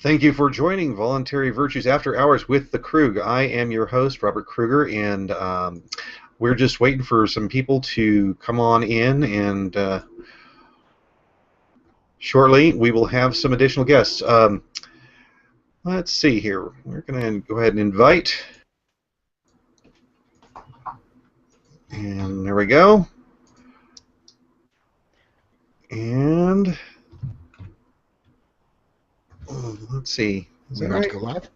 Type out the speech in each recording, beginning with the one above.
Thank you for joining Voluntary Virtues After Hours with the Krug. I am your host, Robert Kruger, and we're just waiting for some people to come on in, and shortly we will have some additional guests. Let's see here. We're going to go ahead and invite. And there we go. And let's see. Is that right? Go live?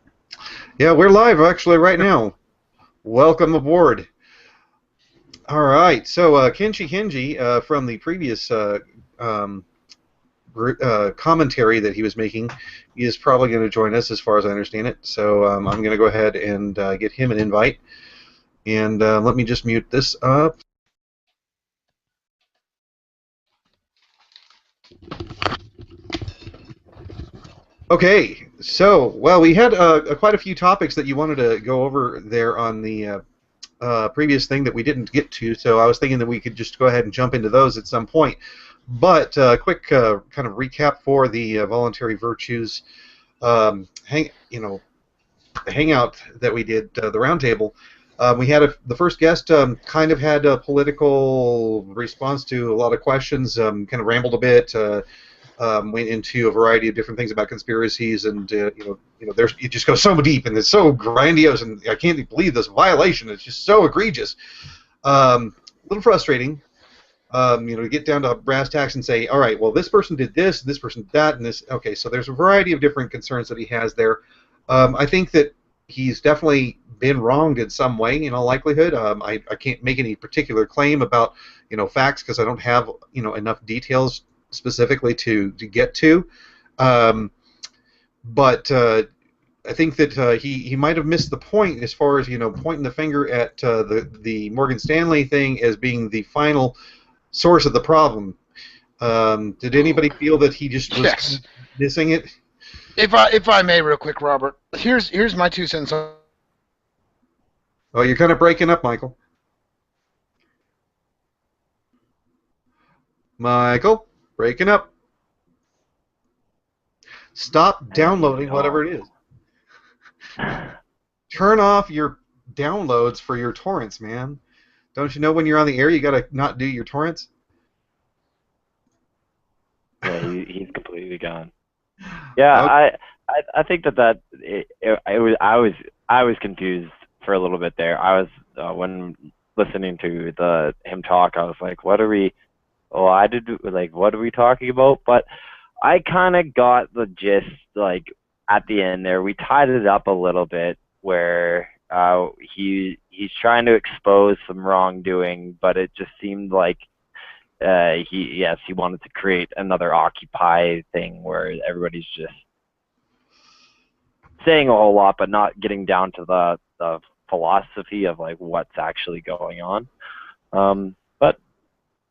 Yeah, we're live actually right now. Welcome aboard. All right, so Kenji from the previous commentary that he was making is probably going to join us, as far as I understand it. So I'm going to go ahead and get him an invite. And let me just mute this up. Okay, so, well, we had quite a few topics that you wanted to go over there on the previous thing that we didn't get to, so I was thinking that we could just go ahead and jump into those at some point. But quick kind of recap for the Voluntary Virtues hangout that we did, the roundtable. We had the first guest kind of had a political response to a lot of questions, kind of rambled a bit, went into a variety of different things about conspiracies, and there's it just goes so deep and it's so grandiose, and I can't believe this violation. It's just so egregious. A little frustrating, to get down to brass tacks and say, all right, well, this person did this person did that, and this. Okay, so there's a variety of different concerns that he has there. I think that he's definitely been wronged in some way, in all likelihood. I can't make any particular claim about facts because I don't have enough details specifically to get to, but I think that he might have missed the point as far as pointing the finger at the Morgan Stanley thing as being the final source of the problem. Did anybody feel that he just was missing it? If I may, real quick, Robert, here's my 2 cents on. Oh, you're kind of breaking up, Michael. Michael, breaking up. Stop downloading whatever it is. Turn off your downloads for your torrents, man. Don't you know when you're on the air you gotta not do your torrents? Yeah, he's completely gone. Yeah, okay. I think that I was confused for a little bit there. I was when listening to him talk, I was like, what are we talking about? But I kind of got the gist, like at the end there. We tied it up a little bit where he's trying to expose some wrongdoing, but it just seemed like he wanted to create another Occupy thing where everybody's just saying a whole lot but not getting down to the philosophy of like what's actually going on. But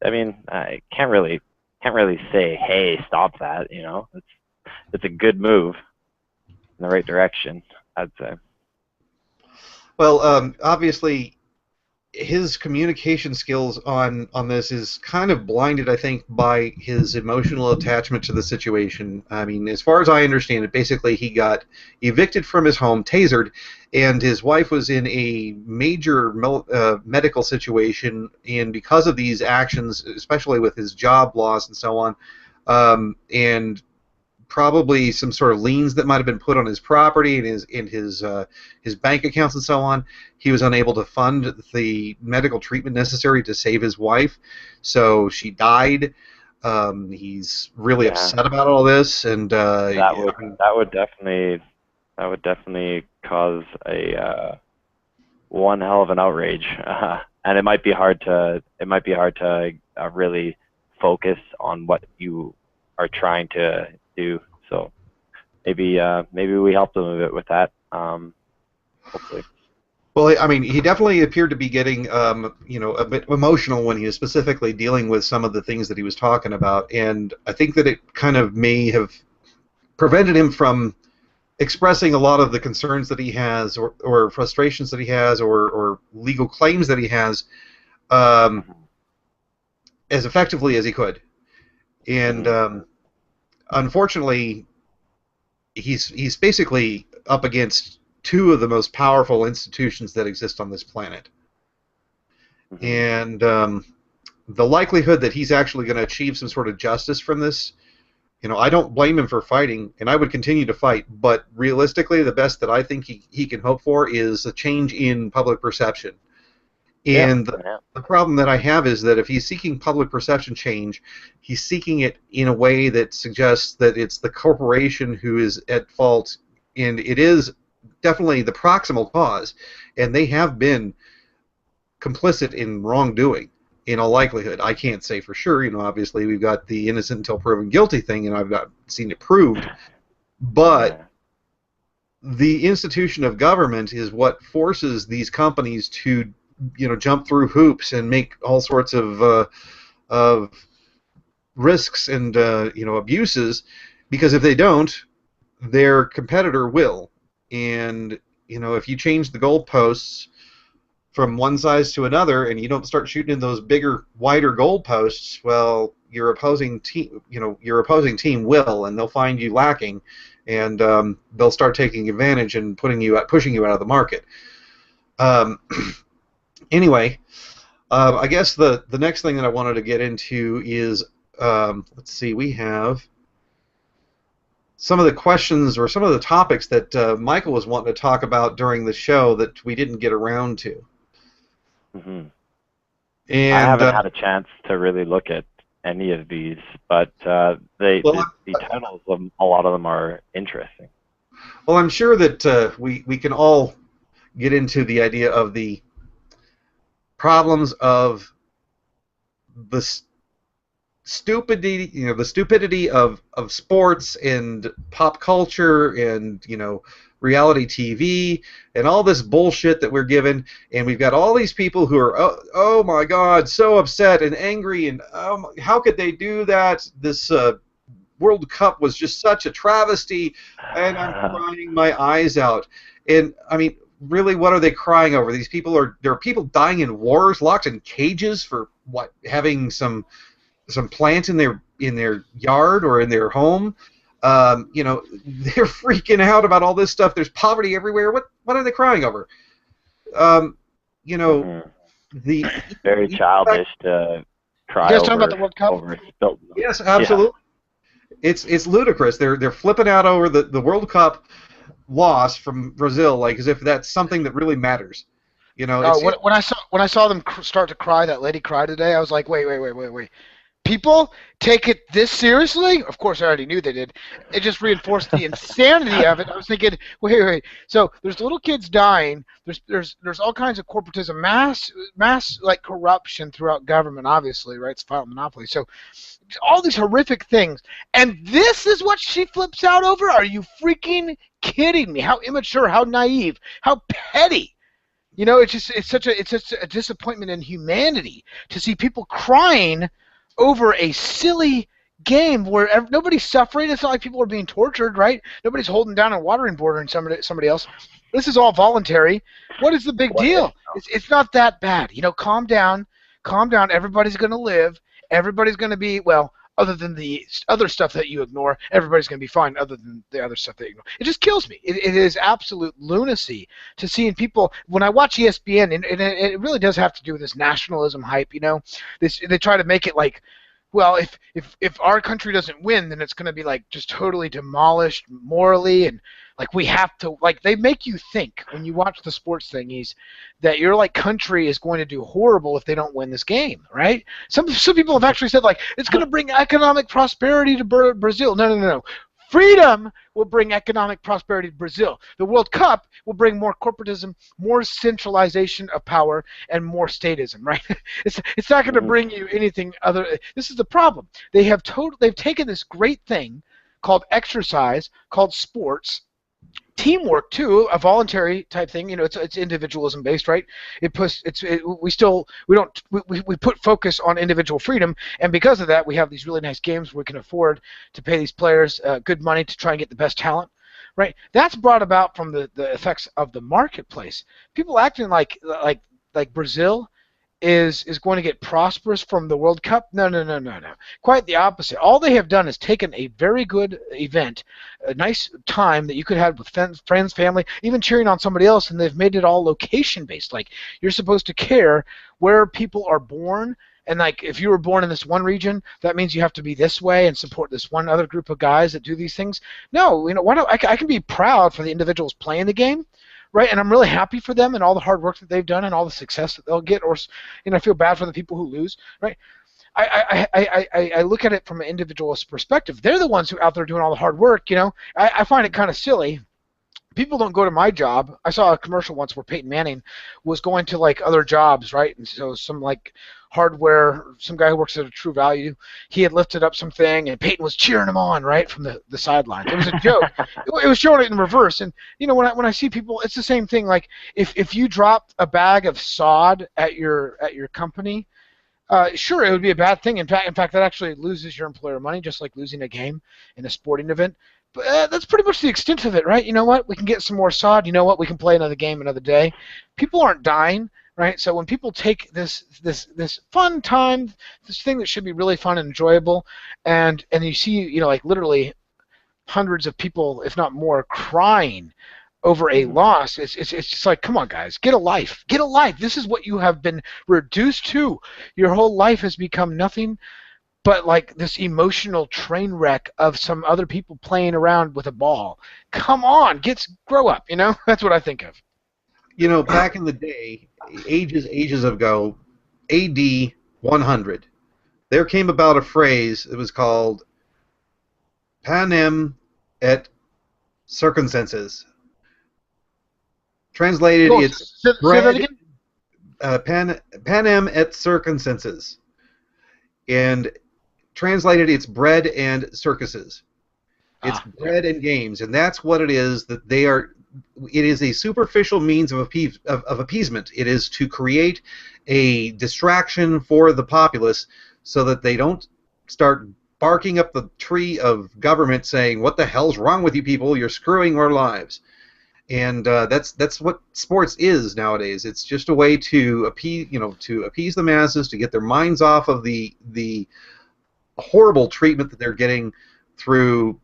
I mean, I can't really say, hey, stop that. It's a good move in the right direction, I'd say. Well, obviously, his communication skills on this is kind of blinded, I think, by his emotional attachment to the situation. I mean, as far as I understand it, basically he got evicted from his home, tasered, and his wife was in a major medical situation, and because of these actions, especially with his job loss and so on, and probably some sort of liens that might have been put on his property and his bank accounts and so on, he was unable to fund the medical treatment necessary to save his wife, so she died. He's really upset about all this, and that would definitely cause a one hell of an outrage, and it might be hard to really focus on what you are trying to do. So maybe we helped him a bit with that. Hopefully. Well, I mean, he definitely appeared to be getting, a bit emotional when he was specifically dealing with some of the things that he was talking about, and I think that it kind of may have prevented him from expressing a lot of the concerns that he has, or frustrations that he has, or legal claims that he has, as effectively as he could. And unfortunately, he's basically up against two of the most powerful institutions that exist on this planet. Mm-hmm. And the likelihood that he's actually going to achieve some sort of justice from this, I don't blame him for fighting, and I would continue to fight, but realistically, the best that I think he can hope for is a change in public perception. And the problem that I have is that if he's seeking public perception change, he's seeking it in a way that suggests that it's the corporation who is at fault, and it is definitely the proximal cause, and they have been complicit in wrongdoing, in all likelihood. I can't say for sure. Obviously we've got the innocent until proven guilty thing, and I've not seen it proved. But the institution of government is what forces these companies to jump through hoops and make all sorts of risks and abuses, because if they don't, their competitor will. And if you change the goalposts from one size to another, and you don't start shooting in those bigger, wider goalposts, well, your opposing team will, and they'll find you lacking, and they'll start taking advantage and pushing you out of the market. Anyway, I guess the next thing that I wanted to get into is, let's see, we have some of the questions or some of the topics that Michael was wanting to talk about during the show that we didn't get around to. Mm-hmm. And I haven't had a chance to really look at any of these, but the titles of a lot of them are interesting. Well, I'm sure that we can all get into the idea of the problems of the stupidity of sports and pop culture and reality TV and all this bullshit that we're given, and we've got all these people who are oh my God, so upset and angry, and how could they do that? This World Cup was just such a travesty, and I'm crying my eyes out. And I mean, really, what are they crying over? These people there are people dying in wars, locked in cages for what, having some plant in their yard or in their home. They're freaking out about all this stuff. There's poverty everywhere. What are they crying over? Mm-hmm. The very childish to cry over. Talking about the World Cup? Yes, absolutely. Yeah. It's ludicrous. They're flipping out over the World Cup loss from Brazil, like as if that's something that really matters. When I saw them start to cry, that lady cried today, I was like, wait. People take it this seriously? Of course, I already knew they did. It just reinforced the insanity of it. I was thinking, wait. So there's little kids dying. There's all kinds of corporatism, mass like corruption throughout government. Obviously, right? It's a violent monopoly. So all these horrific things, and this is what she flips out over? Are you freaking kidding me? How immature? How naive? How petty? It's such a disappointment in humanity to see people crying over a silly game where nobody's suffering. It's not like people are being tortured, right? Nobody's holding down a watering board and somebody else. This is all voluntary. What is the big deal? It's not that bad. Calm down. Everybody's going to live. Everybody's going to be, well, other than the other stuff that you ignore, everybody's going to be fine other than the other stuff that you ignore. It just kills me. It is absolute lunacy to seeing people, when I watch ESPN, and it really does have to do with this nationalism hype, they try to make it like, well, if our country doesn't win, then it's going to be like just totally demolished morally, and like we have to, like they make you think when you watch the sports thingies that your like country is going to do horrible if they don't win this game, right? Some people have actually said like it's going to bring economic prosperity to Brazil. No. Freedom will bring economic prosperity to Brazil. The World Cup will bring more corporatism, more centralization of power, and more statism, right? It's not going to bring you anything other. This is the problem. They've taken this great thing called exercise, called sports, teamwork too, a voluntary type thing. It's individualism based, right? We put focus on individual freedom, and because of that, we have these really nice games where we can afford to pay these players good money to try and get the best talent, right? That's brought about from the effects of the marketplace. People acting like Brazil is going to get prosperous from the World Cup. No, no, no, no, no. Quite the opposite. All they have done is taken a very good event, a nice time that you could have with friends, family, even cheering on somebody else, and they've made it all location-based. Like, you're supposed to care where people are born, and like if you were born in this one region, that means you have to be this way and support this one other group of guys that do these things. No, why don't I can be proud for the individuals playing the game, right? And I'm really happy for them and all the hard work that they've done and all the success that they'll get. Or, I feel bad for the people who lose, right? I look at it from an individualist perspective. They're the ones who are out there doing all the hard work. I find it kind of silly. People don't go to my job. I saw a commercial once where Peyton Manning was going to like other jobs, right? And so some like hardware, some guy who works at a True Value, he had lifted up something, and Peyton was cheering him on, right, from the sidelines. It was a joke. It was showing it in reverse. And when I see people, it's the same thing. Like if you dropped a bag of sod at your company, sure, it would be a bad thing. In fact, that actually loses your employer money, just like losing a game in a sporting event. But that's pretty much the extent of it, right? You know what? We can get some more sod. You know what? We can play another game another day. People aren't dying, right? So when people take this fun time, this thing that should be really fun and enjoyable, and you see, like literally hundreds of people, if not more, crying over a loss, it's just like, come on, guys, get a life. Get a life. This is what you have been reduced to. Your whole life has become nothing but like this emotional train wreck of some other people playing around with a ball. Come on, grow up, That's what I think of. Back in the day, ages ago, AD 100, there came about a phrase that was called panem et circumstances. Translated, it's say that again? Panem et circumstances. And translated, it's bread and circuses. It's bread and games, and that's what it is that they are. It is a superficial means of appeasement. It is to create a distraction for the populace so that they don't start barking up the tree of government saying, "What the hell's wrong with you people? You're screwing our lives." And that's what sports is nowadays. It's just a way to appease the masses, to get their minds off of the horrible treatment that they're getting through,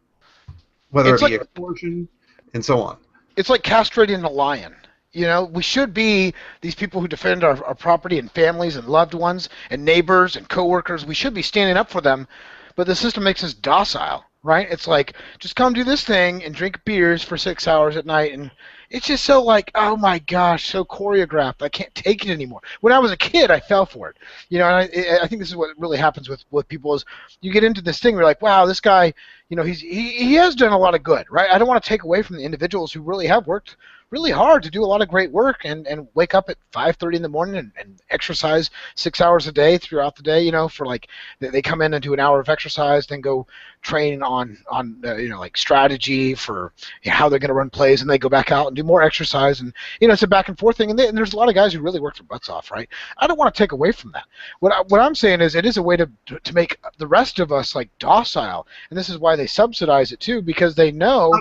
whether it be extortion and so on. It's like castrating a lion. We should be these people who defend our property and families and loved ones and neighbors and coworkers. We should be standing up for them, but the system makes us docile, right? It's like, just come do this thing and drink beers for 6 hours at night, and it's just so like, oh my gosh, so choreographed. I can't take it anymore. When I was a kid, I fell for it. And I think this is what really happens with people is you get into this thing, you're like, wow, this guy, he has done a lot of good, right? I don't want to take away from the individuals who really have worked really hard to do a lot of great work and wake up at 5:30 in the morning and exercise 6 hours a day throughout the day, for like they come in and do an hour of exercise, then go train on like strategy for how they're going to run plays, and they go back out and do more exercise, and it's a back and forth thing, and there's a lot of guys who really work their butts off, right? I don't want to take away from that. What I'm saying is it is a way to make the rest of us like docile, and this is why they subsidize it too, because they know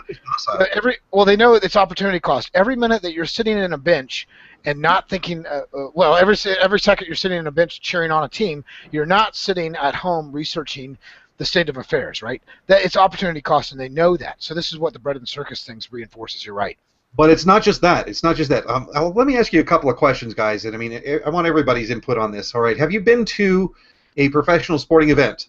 they know it's opportunity cost. Every minute that you're sitting in a bench and not thinking, every second you're sitting in a bench cheering on a team, you're not sitting at home researching the state of affairs, right? That it's opportunity cost, and they know that. So this is what the bread and circus things reinforces. You're right. But it's not just that. It's not just that. Let me ask you a couple of questions, guys. And I want everybody's input on this. All right. Have you been to a professional sporting event?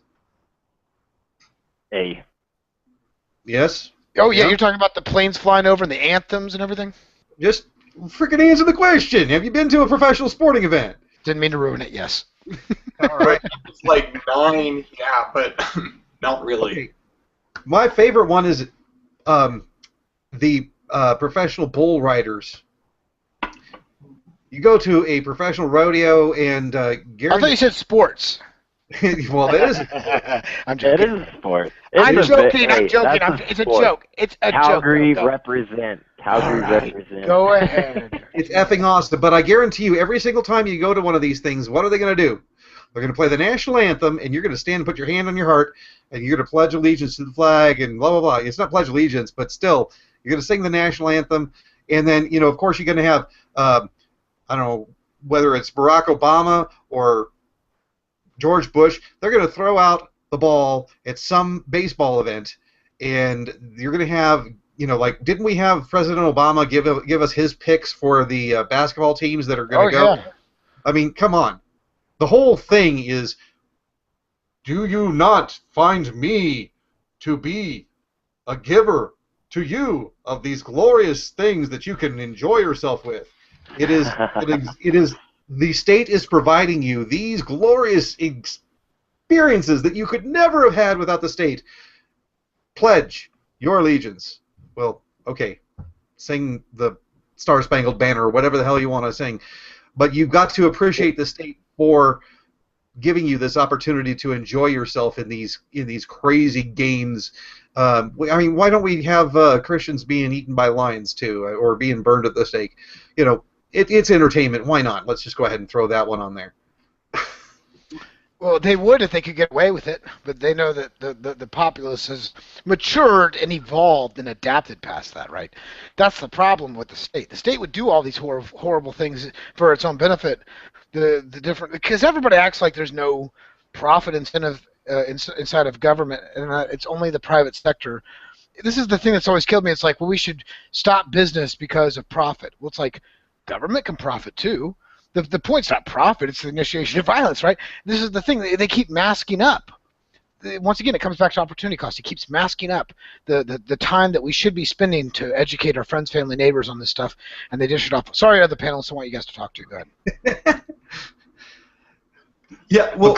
Yes? Oh, yeah, you're talking about the planes flying over and the anthems and everything? Just freaking answer the question. Have you been to a professional sporting event? Didn't mean to ruin it, yes. All right. It's like 9, yeah, but not really. Okay. My favorite one is the professional bull riders. You go to a professional rodeo and I thought you said sports. Well, that is. I'm joking. It is a sport. I'm joking. It's a joke. It's a Calgary joke. represent. Calgary represent. Go ahead. It's effing awesome. But I guarantee you, every single time you go to one of these things, what are they going to do? They're going to play the national anthem, and you're going to stand and put your hand on your heart, and you're going to pledge allegiance to the flag, and blah, blah, blah. It's not pledge allegiance, but still, you're going to sing the national anthem, and then, of course, you're going to have, I don't know, whether it's Barack Obama or George Bush, they're going to throw out the ball at some baseball event, and you're going to have, like, didn't we have President Obama give us his picks for the basketball teams that are going to go? Yeah. I mean, come on. The whole thing is, do you not find me to be a giver to you of these glorious things that you can enjoy yourself with? It is the state is providing you these glorious experiences that you could never have had without the state. Pledge your allegiance. Well, okay, sing the Star-Spangled Banner or whatever the hell you want to sing, but you've got to appreciate the state for giving you this opportunity to enjoy yourself in these crazy games. I mean, why don't we have Christians being eaten by lions too, or being burned at the stake? It's entertainment. Why not? Let's just go ahead and throw that one on there. Well, they would if they could get away with it, but they know that the populace has matured and evolved and adapted past that, right? That's the problem with the state. The state would do all these horrible things for its own benefit. The different, because everybody acts like there's no profit incentive inside of government, and it's only the private sector. This is the thing that's always killed me. It's like, well, we should stop business because of profit. Well, it's like, government can profit too. The point's not profit, it's the initiation of violence, right? This is the thing, they keep masking up. Once again, it comes back to opportunity cost. It keeps masking up the time that we should be spending to educate our friends, family, neighbors on this stuff, and they dish it off. Sorry, other panelists, I want you guys to talk to. Go ahead. Yeah, well,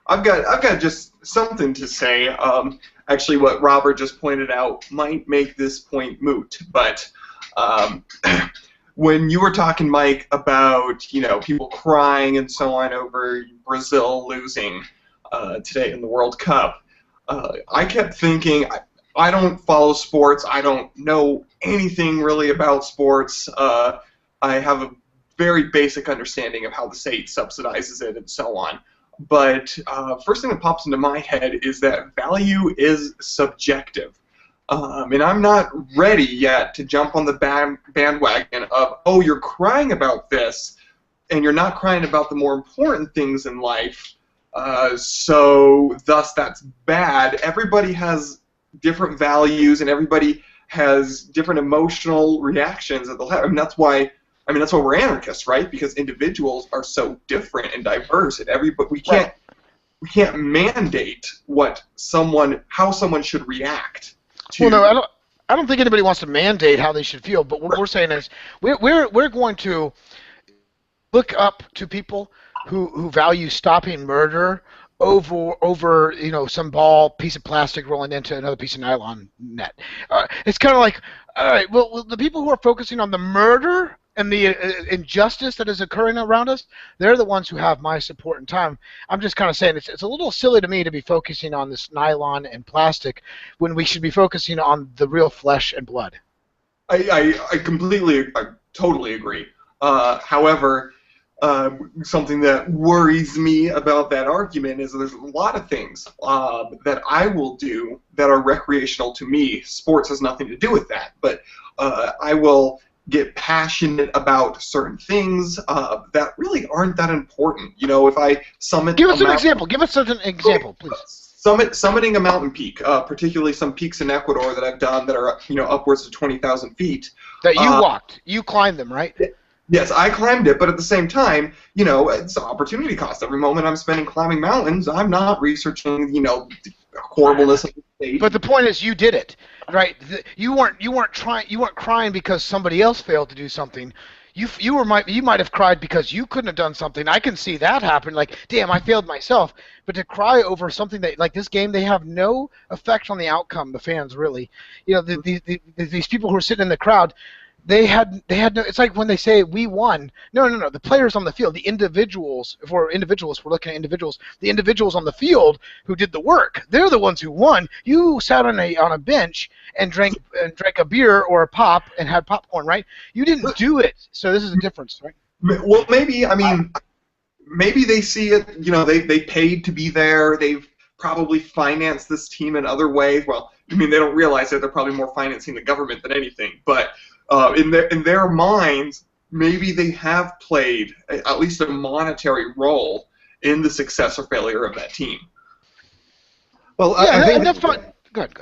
I've got just something to say. Actually, what Robert just pointed out might make this point moot, but when you were talking, Mike, about people crying and so on over Brazil losing today in the World Cup, I kept thinking, I don't follow sports. I don't know anything really about sports. I have a very basic understanding of how the state subsidizes it and so on. But first thing that pops into my head is that value is subjective. And I'm not ready yet to jump on the bandwagon of, oh, you're crying about this, and you're not crying about the more important things in life, so thus that's bad. Everybody has different values, and everybody has different emotional reactions that they'll have. that's why we're anarchists, right? Because individuals are so different and diverse, and we can't mandate how someone should react. Well, no, I don't think anybody wants to mandate how they should feel. But what we're saying is we're going to look up to people who value stopping murder over some piece of plastic rolling into another piece of nylon net. It's kind of like, all right, well, the people who are focusing on the murder and the injustice that is occurring around us, they're the ones who have my support and time. I'm just kind of saying it's a little silly to me to be focusing on this nylon and plastic when we should be focusing on the real flesh and blood. I totally agree. However, something that worries me about that argument is there's a lot of things that I will do that are recreational to me. Sports has nothing to do with that, but I will get passionate about certain things that really aren't that important. If I summit... Give us an example. Give us an example, please. Summiting a mountain peak, particularly some peaks in Ecuador that I've done that are upwards of 20,000 feet. That you walked. You climbed them, right? Yes, I climbed it, but at the same time, it's opportunity cost. Every moment I'm spending climbing mountains, I'm not researching, the horribleness of the state. But the point is, you did it, right? You weren't crying because somebody else failed to do something. You might have cried because you couldn't have done something. I can see that happen. Like, damn, I failed myself. But to cry over something that, like this game, they have no effect on the outcome. The fans really, these people who are sitting in the crowd. They had no. It's like when they say we won. No. The players on the field, the individuals. If we're looking at individuals. The individuals on the field who did the work. They're the ones who won. You sat on a bench and drank a beer or a pop and had popcorn, right? You didn't do it. So this is a difference, right? Well, maybe they see it. They paid to be there. They've probably financed this team in other ways. Well, they don't realize that they're probably more financing the government than anything, but. In their minds, maybe they have played at least a monetary role in the success or failure of that team. Well, Yeah, I think and that's fine. Go ahead.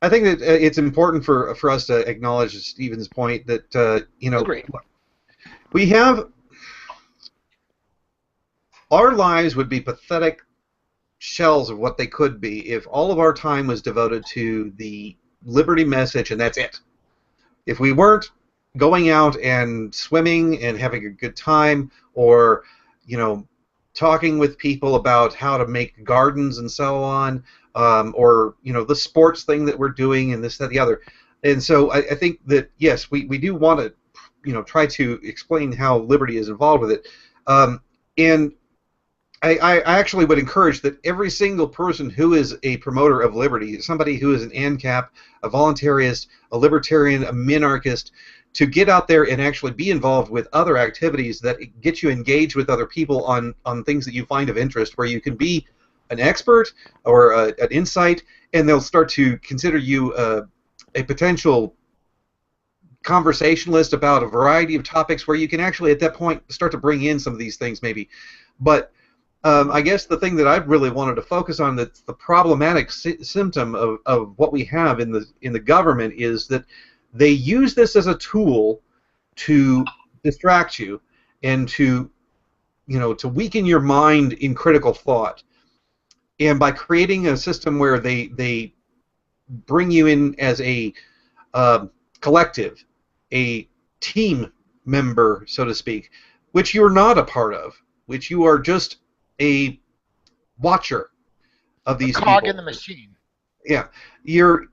I think that it's important for us to acknowledge Stephen's point that Agreed. we have our lives would be pathetic shells of what they could be if all of our time was devoted to the liberty message and that's it. If we weren't going out and swimming and having a good time, or talking with people about how to make gardens and so on, or the sports thing that we're doing and this, that, the other. And so I think that yes, we do want to try to explain how liberty is involved with it, and I actually would encourage that every single person who is a promoter of liberty, somebody who is an ANCAP, a voluntarist, a libertarian, a minarchist, to get out there and actually be involved with other activities that get you engaged with other people on things that you find of interest, where you can be an expert or an insight, and they'll start to consider you a potential conversationalist about a variety of topics, where you can actually at that point start to bring in some of these things maybe. But I guess the thing that I really wanted to focus on, that's the problematic symptom of what we have in the government, is that they use this as a tool to distract you and to weaken your mind in critical thought. And by creating a system where they bring you in as a collective, a team member, so to speak, which you're not a part of, which you are just a watcher of these cog people. in the machine. Yeah, you're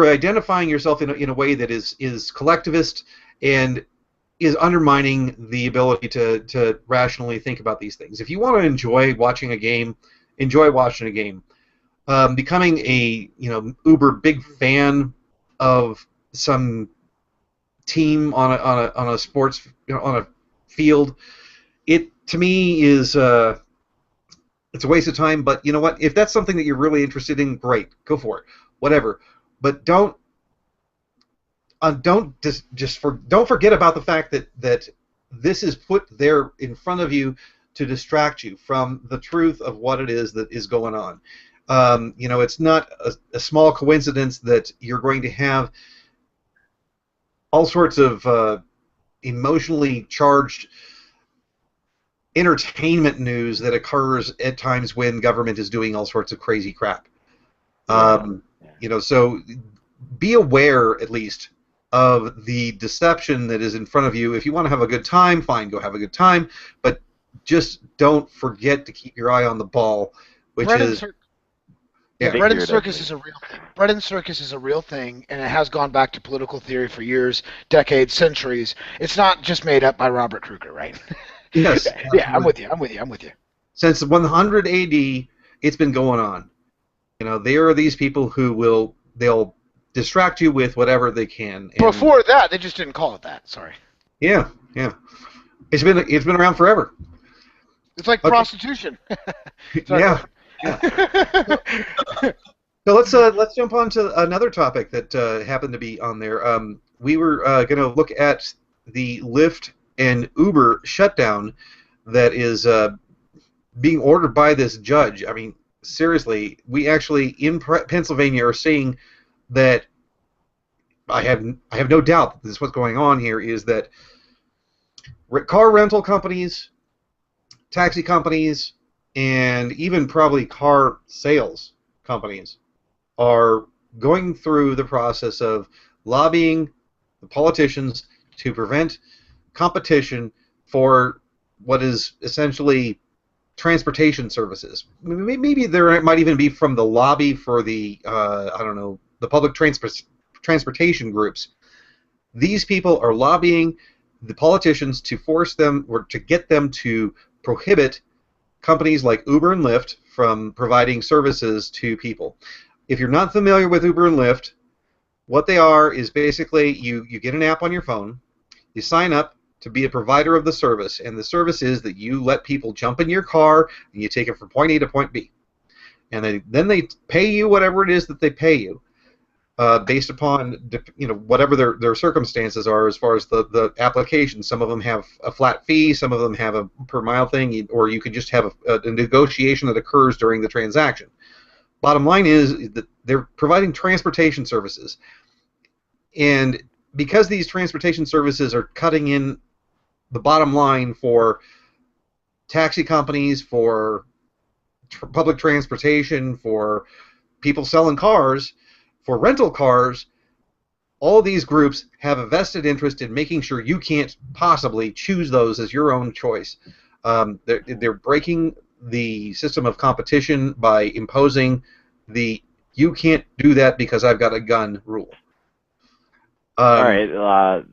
identifying yourself in a way that is collectivist and is undermining the ability to rationally think about these things. If you want to enjoy watching a game, enjoy watching a game. Becoming a uber big fan of some team on a sports on a field, it to me is it's a waste of time. But you know what? If that's something that you're really interested in, great, go for it, whatever. But don't forget about the fact that this is put there in front of you to distract you from the truth of what it is that is going on. It's not a small coincidence that you're going to have all sorts of emotionally charged entertainment news that occurs at times when government is doing all sorts of crazy crap. So be aware, at least, of the deception that is in front of you. If you want to have a good time, fine, go have a good time, but just don't forget to keep your eye on the ball, which Bread is... Bread and circus is a real thing. Bread and circus is a real thing, and it has gone back to political theory for years, decades, centuries. It's not just made up by Robert Kruger, right? Yes. Yeah, I'm with you. Since 100 AD, it's been going on. There are these people who they'll distract you with whatever they can. And before that, they just didn't call it that. Sorry. Yeah. It's been around forever. It's like prostitution. Yeah. So let's jump on to another topic that happened to be on there. We were going to look at the Lyft and Uber shutdown that is being ordered by this judge. I mean, seriously, we actually in Pennsylvania are seeing that. I have no doubt that this is what's going on here, is that car rental companies, taxi companies, and even probably car sales companies are going through the process of lobbying the politicians to prevent competition for what is essentially transportation services. Maybe there might even be from the lobby for the the public transportation groups. These people are lobbying the politicians to force them, or to get them to prohibit companies like Uber and Lyft from providing services to people. If you're not familiar with Uber and Lyft, what they are is basically you get an app on your phone, you sign up to be a provider of the service, and the service is that you let people jump in your car and you take it from point A to point B. And then they pay you whatever it is that they pay you. based upon whatever their circumstances are as far as the application. Some of them have a flat fee, some of them have a per mile thing, or you could just have a negotiation that occurs during the transaction. Bottom line is that they're providing transportation services, and because these transportation services are cutting in the bottom line for taxi companies, for public transportation, for people selling cars, for rental cars, all these groups have a vested interest in making sure you can't possibly choose those as your own choice. They're breaking the system of competition by imposing the "you can't do that because I've got a gun" rule. All right,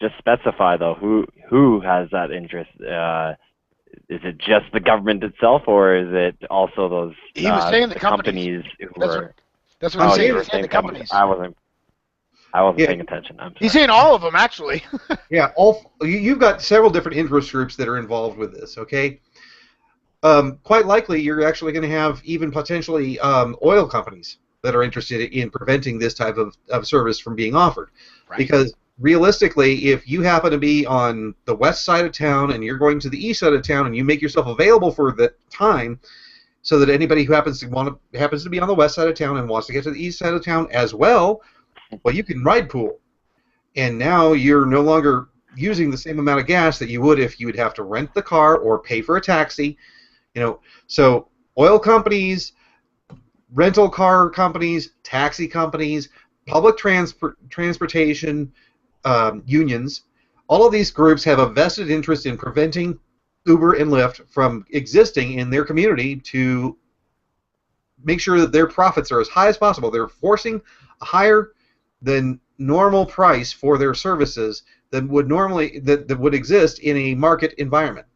just specify though who has that interest. Is it just the government itself, or is it also those he was saying the companies who are? That's what Oh, he's saying. you were He's saying the saying companies. I wasn't paying attention. I'm sorry. He's saying all of them, actually. Yeah, you've got several different interest groups that are involved with this. Okay, quite likely you're actually going to have even potentially oil companies that are interested in preventing this type of service from being offered, Right. Because realistically, if you happen to be on the west side of town and you're going to the east side of town and you make yourself available for the time, so that anybody who happens to be on the west side of town and wants to get to the east side of town as well, you can ride pool, and now you're no longer using the same amount of gas that you would if you would have to rent the car or pay for a taxi. So oil companies, rental car companies, taxi companies, public transportation unions, all of these groups have a vested interest in preventing Uber and Lyft from existing in their community to make sure that their profits are as high as possible. They're forcing a higher than normal price for their services that would exist in a market environment.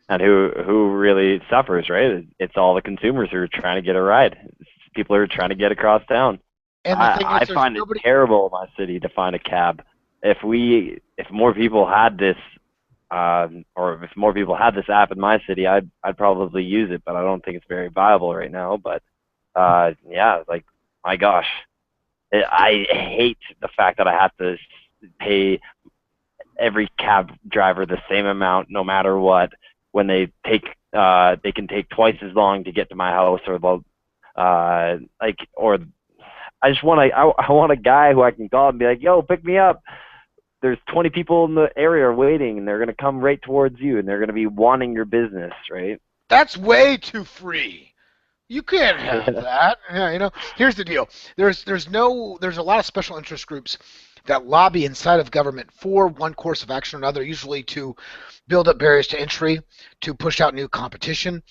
And who really suffers, right? It's all the consumers who are trying to get a ride. It's people who are trying to get across town. And the thing I is, find it terrible in my city to find a cab. If more people had this, or if more people had this app in my city, I'd probably use it. But I don't think it's very viable right now. But yeah, like, my gosh, I hate the fact that I have to pay every cab driver the same amount, no matter what. When they can take twice as long to get to my house, or I just want I want a guy who I can call and be like, "Yo, pick me up." There's 20 people in the area waiting, and they're gonna come right towards you, and they're gonna be wanting your business, right? That's way too free. You can't have that. Yeah, here's the deal. There's a lot of special interest groups that lobby inside of government for one course of action or another, usually to build up barriers to entry, to push out new competition.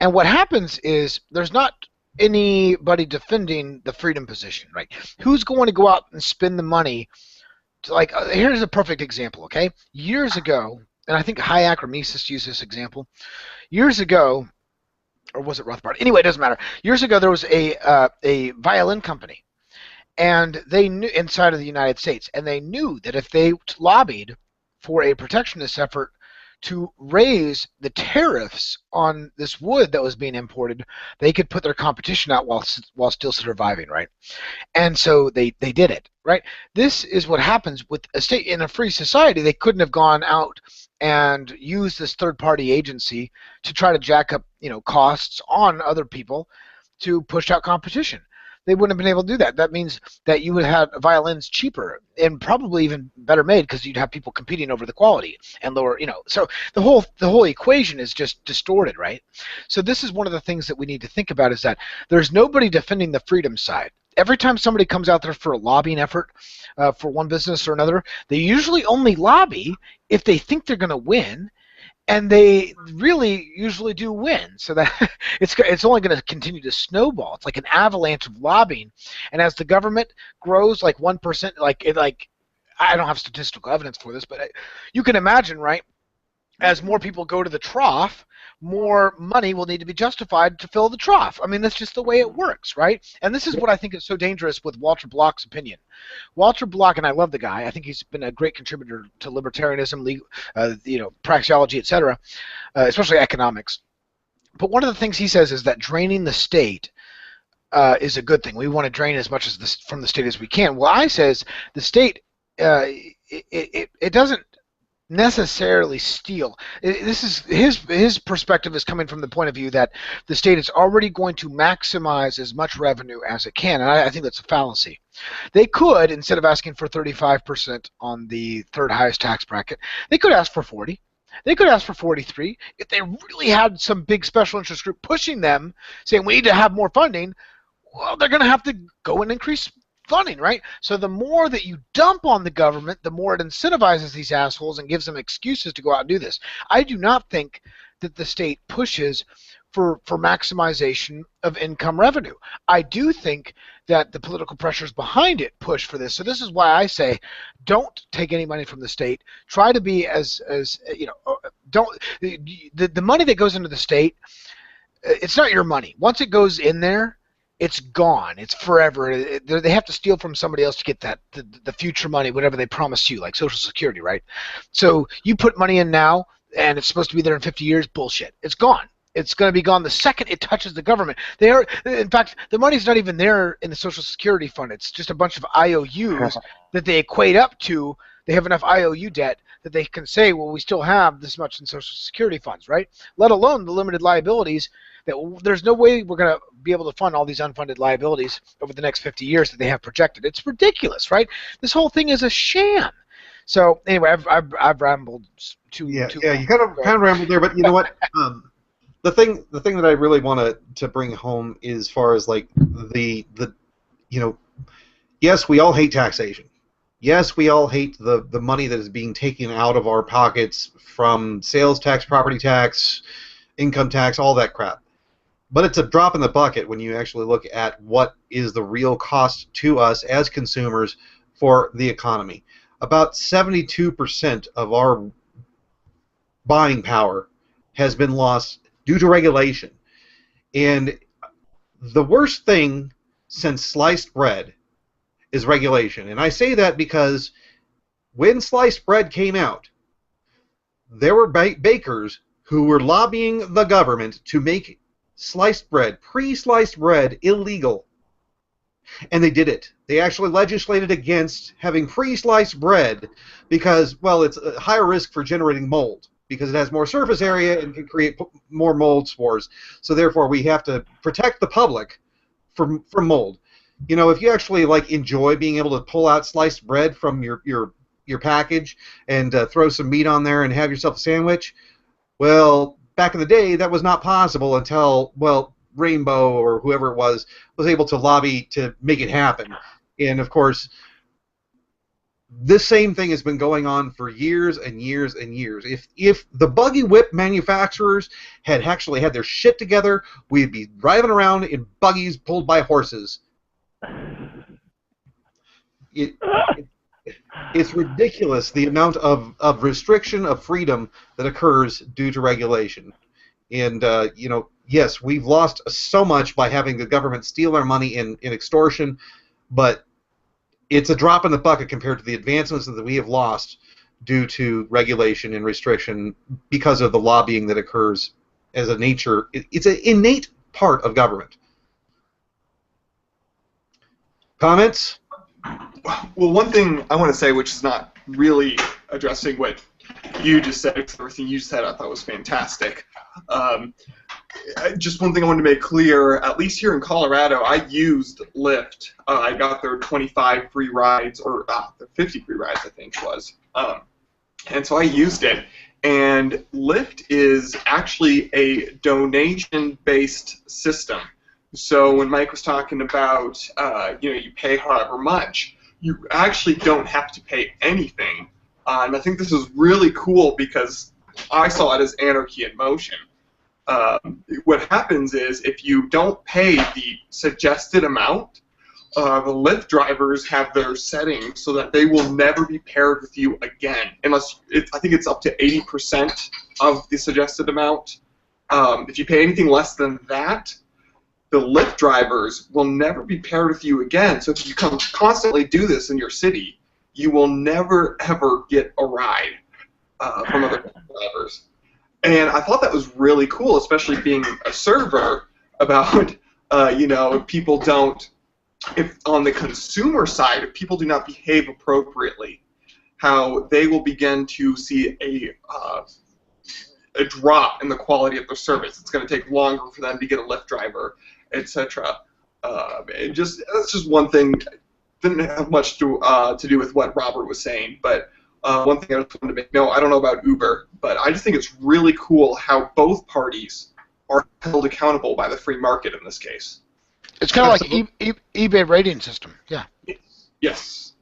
And what happens is there's not anybody defending the freedom position, right? Who's going to go out and spend the money to, here's a perfect example, okay? Years ago, and I think Hayek or Mises used this example, years ago, or was it Rothbard? Anyway, it doesn't matter. Years ago, there was a violin company, and they knew inside of the United States, and they knew that if they lobbied for a protectionist effort to raise the tariffs on this wood that was being imported, they could put their competition out while still surviving, right? And so they did it, right? This is what happens with a state in a free society. They couldn't have gone out and used this third-party agency to try to jack up, costs on other people to push out competition. They wouldn't have been able to do that. That means that you would have violins cheaper and probably even better made, because you'd have people competing over the quality and lower, So the whole equation is just distorted, right? So this is one of the things that we need to think about, is that there's nobody defending the freedom side. Every time somebody comes out there for a lobbying effort for one business or another, they usually only lobby if they think they're going to win. And they really usually do win, so that it's only going to continue to snowball. It's like an avalanche of lobbying, and as the government grows, like 1%, I don't have statistical evidence for this, but you can imagine, right? As more people go to the trough, more money will need to be justified to fill the trough. I mean, that's just the way it works, right? And this is what I think is so dangerous with Walter Block's opinion. Walter Block, and I love the guy. I think he's been a great contributor to libertarianism, praxeology, etc., especially economics. But one of the things he says is that draining the state is a good thing. We want to drain as much as from the state as we can. Well, I says the state it doesn't necessarily steal. This is his perspective is coming from the point of view that the state is already going to maximize as much revenue as it can, and I think that's a fallacy. They could, instead of asking for 35% on the third highest tax bracket, they could ask for 40. They could ask for 43 if they really had some big special interest group pushing them, saying we need to have more funding. Well, they're going to have to go and increase funding, right? So the more that you dump on the government, the more it incentivizes these assholes and gives them excuses to go out and do this. I do not think that the state pushes for maximization of income revenue. I do think that the political pressures behind it push for this. So this is why I say don't take any money from the state. Try to be as you know, don't the money that goes into the state, it's not your money. Once it goes in there, it's gone. It's forever. They have to steal from somebody else to get that the future money, whatever they promised you, like Social Security, right? So you put money in now, and it's supposed to be there in 50 years. Bullshit. It's gone. It's going to be gone the second it touches the government. They are, in fact, the money's not even there in the Social Security fund. It's just a bunch of IOUs that they equate up to. They have enough IOU debt that they can say, well, we still have this much in Social Security funds, right? Let alone the limited liabilities. That there's no way we're going to be able to fund all these unfunded liabilities over the next 50 years that they have projected. It's ridiculous, right? This whole thing is a sham. So anyway, I've rambled too. Yeah, too yeah, long. you kind of rambled there, but you know what? The thing that I really want to bring home is, as far as like the you know, yes, we all hate taxation. Yes, we all hate the money that is being taken out of our pockets from sales tax, property tax, income tax, all that crap. But it's a drop in the bucket when you actually look at what is the real cost to us as consumers for the economy. About 72% of our buying power has been lost due to regulation. And the worst thing since sliced bread is regulation. And I say that because when sliced bread came out, there were bakers who were lobbying the government to make sliced bread, pre-sliced bread, illegal. And they did it. They actually legislated against having pre-sliced bread because, well, it's a higher risk for generating mold because it has more surface area and can create more mold spores. So therefore, we have to protect the public from mold. You know, if you actually like enjoy being able to pull out sliced bread from your package and throw some meat on there and have yourself a sandwich, well, back in the day, that was not possible until, well, Rainbow or whoever it was able to lobby to make it happen. And, of course, this same thing has been going on for years and years and years. If the buggy whip manufacturers had actually had their shit together, we'd be driving around in buggies pulled by horses. It's ridiculous the amount of restriction of freedom that occurs due to regulation. And, you know, yes, we've lost so much by having the government steal our money in extortion, but it's a drop in the bucket compared to the advancements that we have lost due to regulation and restriction because of the lobbying that occurs as a nature. It's an innate part of government. Comments? Well, one thing I want to say, which is not really addressing what you just said, because everything you said I thought was fantastic. Just one thing I wanted to make clear, at least here in Colorado, I used Lyft. I got their 25 free rides, or 50 free rides, I think it was. And so I used it. And Lyft is actually a donation-based system. So when Mike was talking about, you know, you pay however much, you actually don't have to pay anything. And I think this is really cool because I saw it as anarchy in motion. What happens is if you don't pay the suggested amount, the Lyft drivers have their settings so that they will never be paired with you again, unless I think it's up to 80% of the suggested amount. If you pay anything less than that, the Lyft drivers will never be paired with you again. So if you constantly do this in your city, you will never ever get a ride from other drivers. And I thought that was really cool, especially being a server, about If people don't, if on the consumer side, if people do not behave appropriately, how they will begin to see a drop in the quality of their service. It's going to take longer for them to get a Lyft driver, etc. That's just one thing. Didn't have much to do with what Robert was saying, but one thing I just wanted to make note. I don't know about Uber, but I just think it's really cool how both parties are held accountable by the free market in this case. It's kind of like eBay rating system. Yeah. Yes.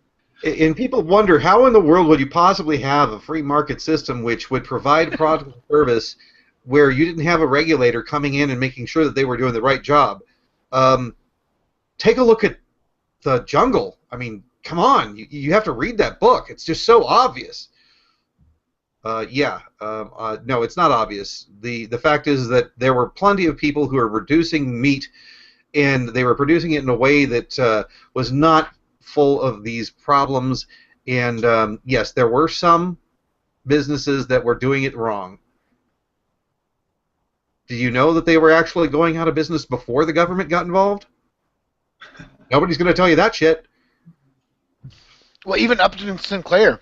And people wonder, how in the world would you possibly have a free market system which would provide product and service where you didn't have a regulator coming in and making sure that they were doing the right job? Take a look at The Jungle. I mean, come on, you have to read that book. It's just so obvious. No, it's not obvious. The fact is that there were plenty of people who were reducing meat, and they were producing it in a way that was not full of these problems. And yes, there were some businesses that were doing it wrong. Do you know that they were actually going out of business before the government got involved? Nobody's going to tell you that shit. Well, even Upton Sinclair,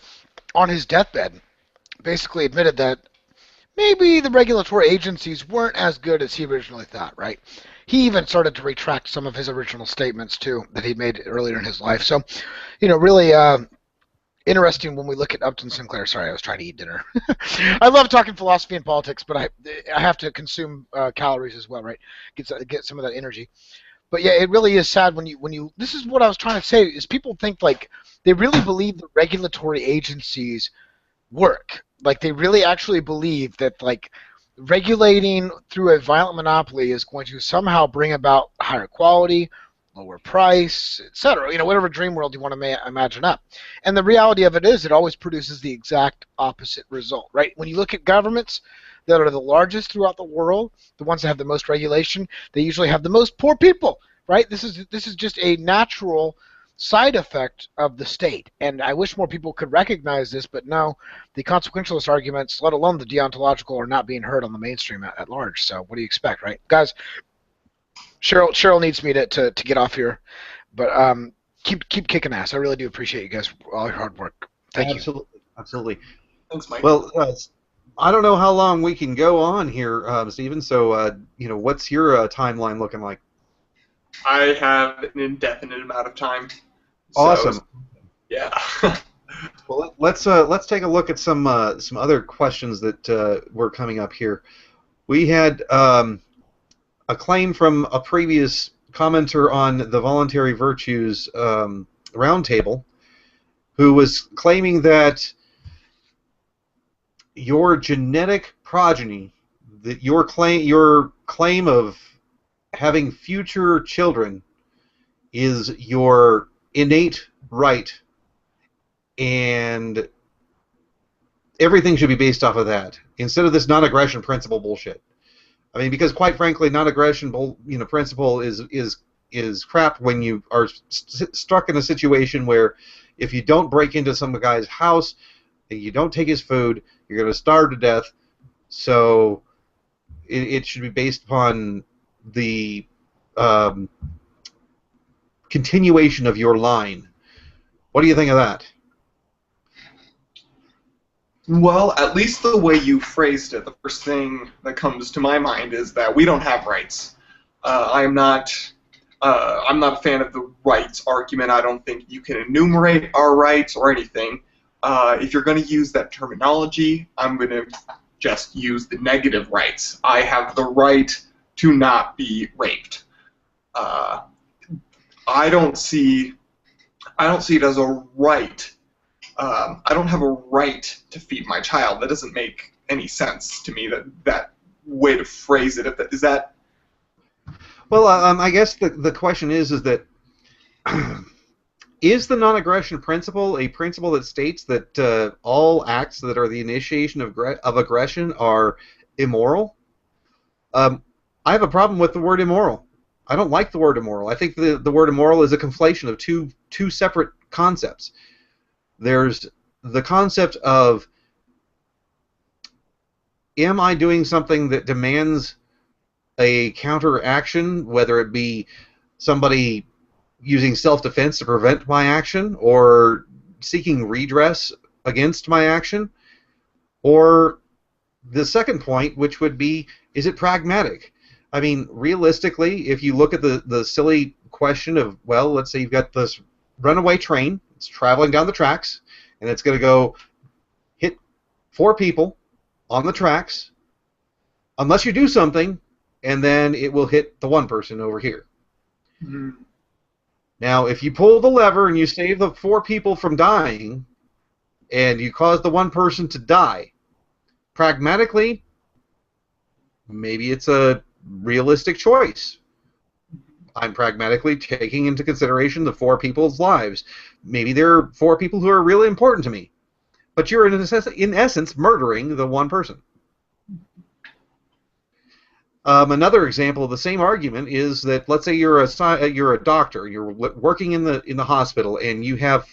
on his deathbed, basically admitted that maybe the regulatory agencies weren't as good as he originally thought, right? He even started to retract some of his original statements, too, that he made earlier in his life. So, really interesting when we look at Upton Sinclair. Sorry, I was trying to eat dinner. I love talking philosophy and politics, but I have to consume calories as well, right? Get some of that energy. But yeah, it really is sad when you. This is what I was trying to say, is people think like they really believe the regulatory agencies work. Like they really actually believe that like regulating through a violent monopoly is going to somehow bring about higher quality, lower price, etc. Whatever dream world you want to imagine up. And the reality of it is, it always produces the exact opposite result, right? When you look at governments that are the largest throughout the world, the ones that have the most regulation, they usually have the most poor people, right? This is just a natural side effect of the state. And I wish more people could recognize this, but no, the consequentialist arguments, let alone the deontological, are not being heard on the mainstream at large. So what do you expect, right? Guys, Cheryl needs me to get off here, but keep kicking ass. I really do appreciate you guys, all your hard work. Thank you. Absolutely. Thanks, Mike. Well, I don't know how long we can go on here, Stephen. So, what's your timeline looking like? I have an indefinite amount of time. Awesome. Yeah. Well, let's take a look at some other questions that were coming up here. We had a claim from a previous commenter on the Voluntary Virtues Roundtable, who was claiming that your genetic progeny, that your claim of having future children is your innate right, and everything should be based off of that instead of this non-aggression principle bullshit. I mean, because quite frankly, non-aggression principle is crap when you are stuck in a situation where if you don't break into some guy's house and you don't take his food, you're going to starve to death. So it should be based upon the continuation of your line. What do you think of that? Well, at least the way you phrased it, the first thing that comes to my mind is that we don't have rights. I'm not a fan of the rights argument. I don't think you can enumerate our rights or anything. If you're going to use that terminology, I'm going to just use the negative rights. I have the right to not be raped. I don't see it as a right. I don't have a right to feed my child. That doesn't make any sense to me. That way to phrase it. Is that? Well, I guess the question is that is the non-aggression principle a principle that states that all acts that are the initiation of aggression are immoral? I have a problem with the word immoral. I don't like the word immoral. I think the word immoral is a conflation of two separate concepts. There's the concept of, am I doing something that demands a counteraction, whether it be somebody using self-defense to prevent my action, or seeking redress against my action, or the second point, which would be, is it pragmatic? I mean, realistically, if you look at the silly question of, well, let's say you've got this runaway train, it's traveling down the tracks, and it's going to go hit 4 people on the tracks, unless you do something, and then it will hit the 1 person over here. Mm-hmm. Now, if you pull the lever and you save the 4 people from dying, and you cause the 1 person to die, pragmatically, maybe it's a realistic choice. I'm pragmatically taking into consideration the 4 people's lives. Maybe there are 4 people who are really important to me, but you're in essence murdering the 1 person. Another example of the same argument is that, let's say you're a doctor, you're working in the hospital, and you have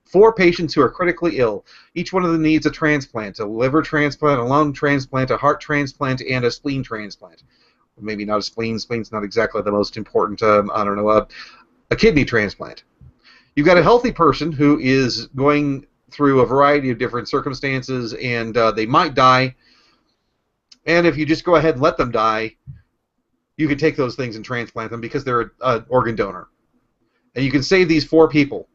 4 patients who are critically ill. Each one of them needs a transplant: a liver transplant, a lung transplant, a heart transplant, and a spleen transplant. Maybe not a spleen. Spleen's not exactly the most important. I don't know, a kidney transplant. You've got a healthy person who is going through a variety of different circumstances, and they might die. And if you just go ahead and let them die, you can take those things and transplant them because they're an organ donor. And you can save these 4 people.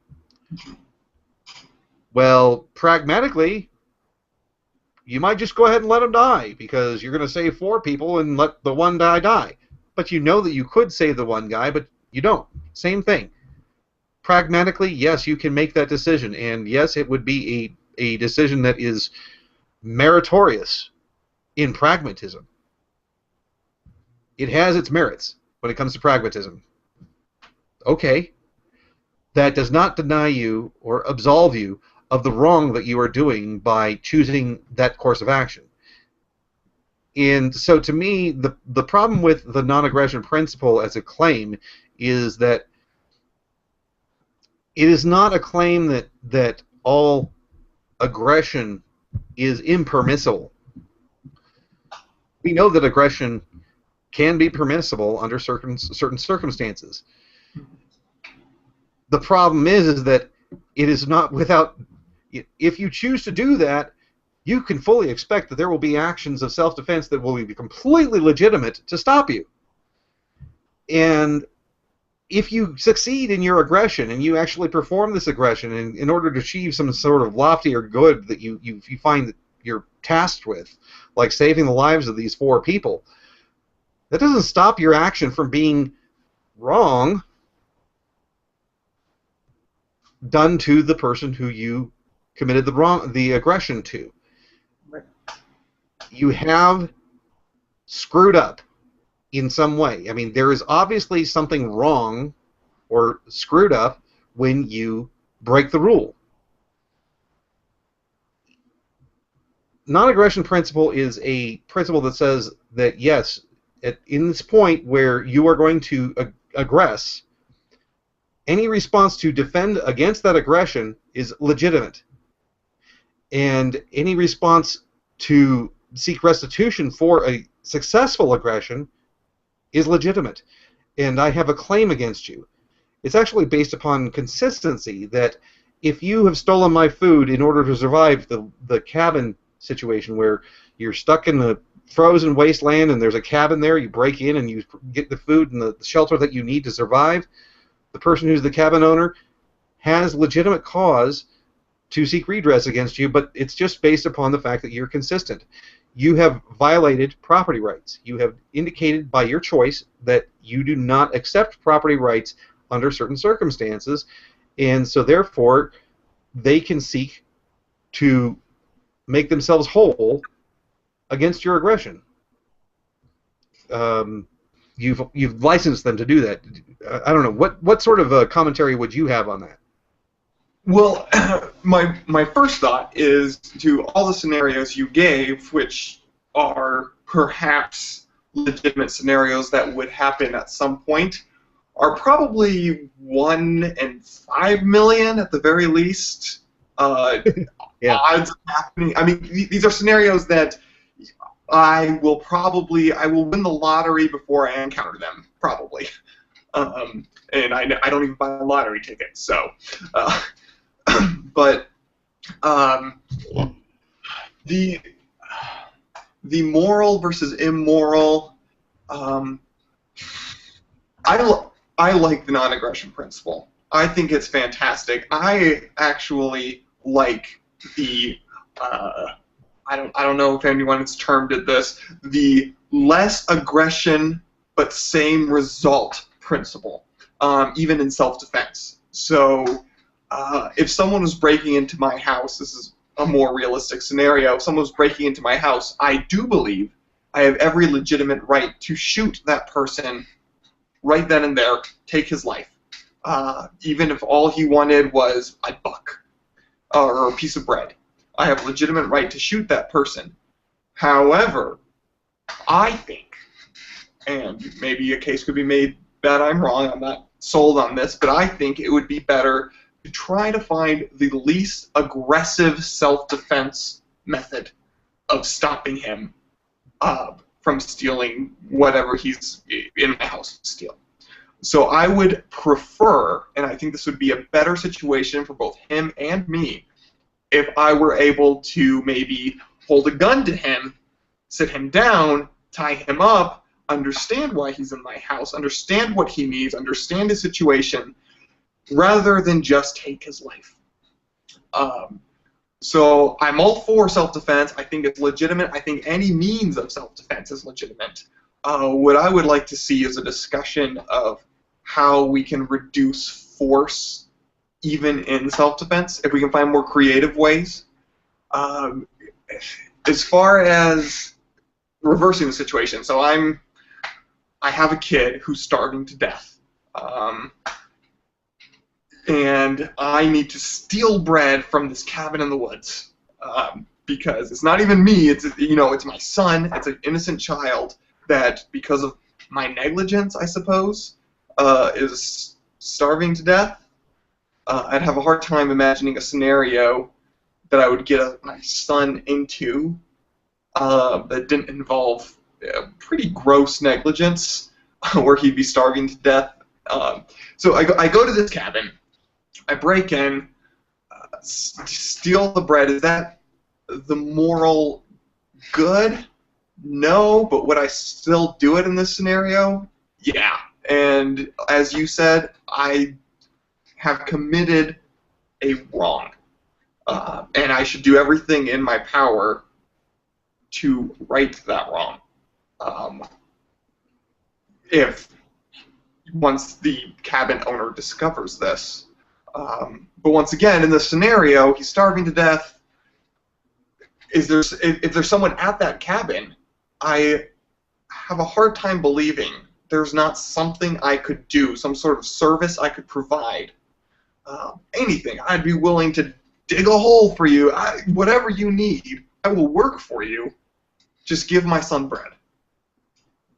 Well, pragmatically, you might just go ahead and let them die because you're going to save 4 people and let the 1 guy die. But you know that you could save the 1 guy, but you don't. Same thing. Pragmatically, yes, you can make that decision. And yes, it would be a decision that is meritorious in pragmatism. It has its merits when it comes to pragmatism. Okay. That does not deny you or absolve you of the wrong that you are doing by choosing that course of action. And so to me, the problem with the non-aggression principle as a claim is that it is not a claim that all aggression is impermissible. We know that aggression can be permissible under certain circumstances. The problem is that it is not without. If you choose to do that, you can fully expect that there will be actions of self-defense that will be completely legitimate to stop you. And if you succeed in your aggression and you actually perform this aggression in order to achieve some sort of loftier good that you find that you're tasked with, like saving the lives of these 4 people, that doesn't stop your action from being wrong done to the person who you committed the aggression to. You have screwed up in some way. I mean, there is obviously something wrong or screwed up when you break the rule. Non-aggression principle is a principle that says that, yes, in this point where you are going to aggress, any response to defend against that aggression is legitimate. And any response to seek restitution for a successful aggression is legitimate. And I have a claim against you. It's actually based upon consistency, that if you have stolen my food in order to survive the cabin situation where you're stuck in the frozen wasteland and there's a cabin there, you break in and you get the food and the shelter that you need to survive, the person who's the cabin owner has legitimate cause to seek redress against you, but it's just based upon the fact that you're consistent. You have violated property rights. You have indicated by your choice that you do not accept property rights under certain circumstances, and so therefore they can seek to make themselves whole against your aggression. You've licensed them to do that. I don't know, what sort of commentary would you have on that? Well, my first thought is to all the scenarios you gave, which are perhaps legitimate scenarios that would happen at some point, are probably 1 in 5 million at the very least. Yeah. Odds of happening. I mean, these are scenarios that I will win the lottery before I encounter them, probably. And I don't even buy lottery tickets, so. But the moral versus immoral, I like the non-aggression principle. I think it's fantastic. I actually like the I don't know if anyone has termed it this, the less aggression but same result principle, even in self-defense. So if someone was breaking into my house, this is a more realistic scenario, if someone was breaking into my house, I do believe I have every legitimate right to shoot that person right then and there, take his life. Even if all he wanted was a buck or a piece of bread. I have a legitimate right to shoot that person. However, I think, and maybe a case could be made that I'm wrong, I'm not sold on this, but I think it would be better to try to find the least aggressive self-defense method of stopping him from stealing whatever he's in my house to steal. So I would prefer, and I think this would be a better situation for both him and me, if I were able to maybe hold a gun to him, sit him down, tie him up, understand why he's in my house, understand what he needs, understand his situation, rather than just take his life. So I'm all for self-defense. I think it's legitimate. I think any means of self-defense is legitimate. What I would like to see is a discussion of how we can reduce force even in self-defense, if we can find more creative ways. As far as reversing the situation, so I have a kid who's starving to death. And I need to steal bread from this cabin in the woods because it's not even me. It's my son. It's an innocent child that, because of my negligence, I suppose, is starving to death. I'd have a hard time imagining a scenario that I would get my son into that didn't involve pretty gross negligence, where he'd be starving to death. So I go to this cabin. I break in, steal the bread. Is that the moral good? No, but would I still do it in this scenario? Yeah. And as you said, I have committed a wrong. And I should do everything in my power to right that wrong. If once the cabin owner discovers this. But once again, in this scenario, he's starving to death. If there's someone at that cabin, I have a hard time believing there's not something I could do, some sort of service I could provide. Anything. I'd be willing to dig a hole for you. Whatever you need, I will work for you. Just give my son bread.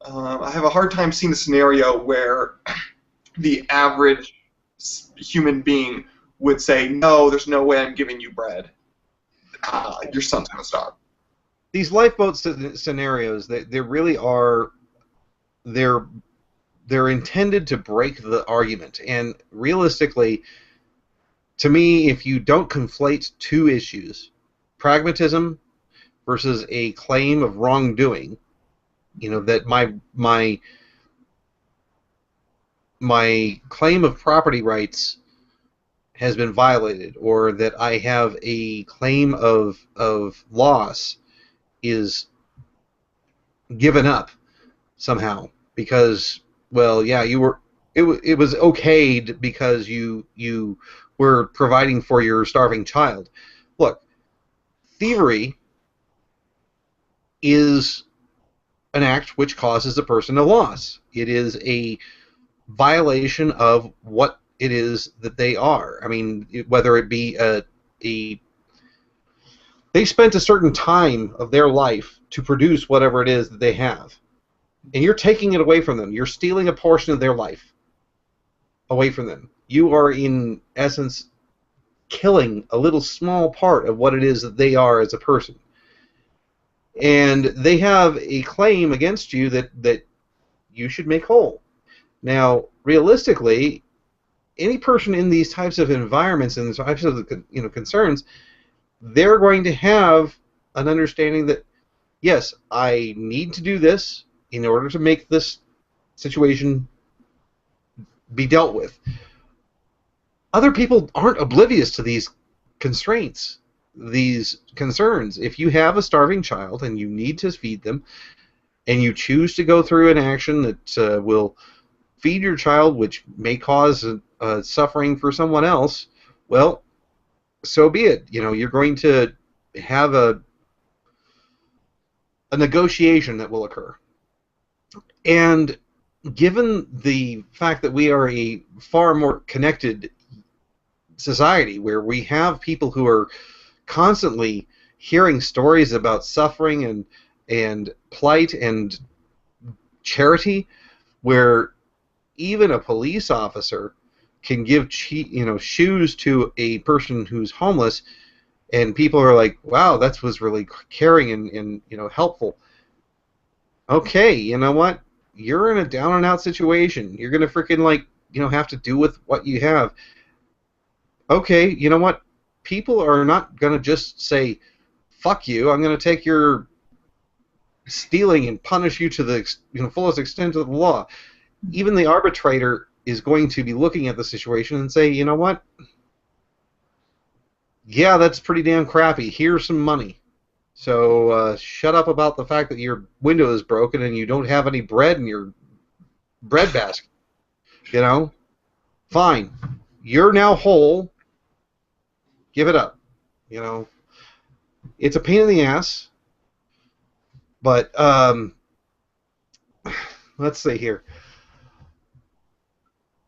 I have a hard time seeing a scenario where the average human being would say, no, there's no way I'm giving you bread. Your son's going to starve. These lifeboat scenarios, they really are, they're intended to break the argument. And realistically, to me, if you don't conflate two issues, pragmatism versus a claim of wrongdoing, that my claim of property rights has been violated, or that I have a claim of loss is given up somehow because, well, yeah, it was okayed because you were providing for your starving child. Look, thievery is an act which causes a person a loss. It is a violation of what it is that they are. I mean, whether it be they spent a certain time of their life to produce whatever it is that they have, and you're taking it away from them. You're stealing a portion of their life away from them. You are, in essence, killing a little small part of what it is that they are as a person. and they have a claim against you that you should make whole. Now, realistically, any person in these types of environments and these types of concerns, they're going to have an understanding that, yes, I need to do this in order to make this situation be dealt with. Other people aren't oblivious to these constraints, these concerns. If you have a starving child and you need to feed them, and you choose to go through an action that will feed your child, which may cause suffering for someone else, well, so be it. You're going to have a negotiation that will occur. And given the fact that we are a far more connected society, where we have people who are constantly hearing stories about suffering and plight and charity, where even a police officer can give shoes to a person who's homeless, and people are like, wow, that was really caring and helpful. Okay, you know what? You're in a down and out situation. You're gonna freaking have to do with what you have. Okay, you know what? People are not gonna just say, fuck you, I'm gonna take your stealing and punish you to the fullest extent of the law. Even the arbitrator is going to be looking at the situation and say, you know what? Yeah, that's pretty damn crappy. Here's some money. So shut up about the fact that your window is broken and you don't have any bread in your bread basket. Fine. You're now whole. Give it up. It's a pain in the ass. But let's see here.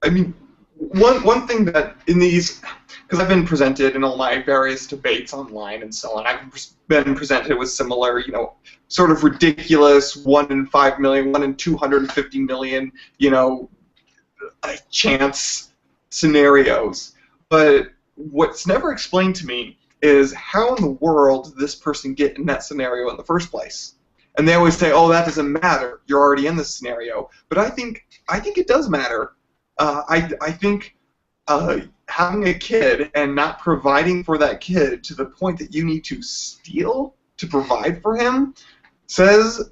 I mean, one thing that in these, because I've been presented in all my various debates online and so on, I've been presented with similar, sort of ridiculous 1 in 5 million, 1 in 250 million, chance scenarios. But what's never explained to me is how in the world did this person get in that scenario in the first place? And they always say, oh, that doesn't matter. You're already in this scenario. But I think it does matter. I think having a kid and not providing for that kid to the point that you need to steal to provide for him says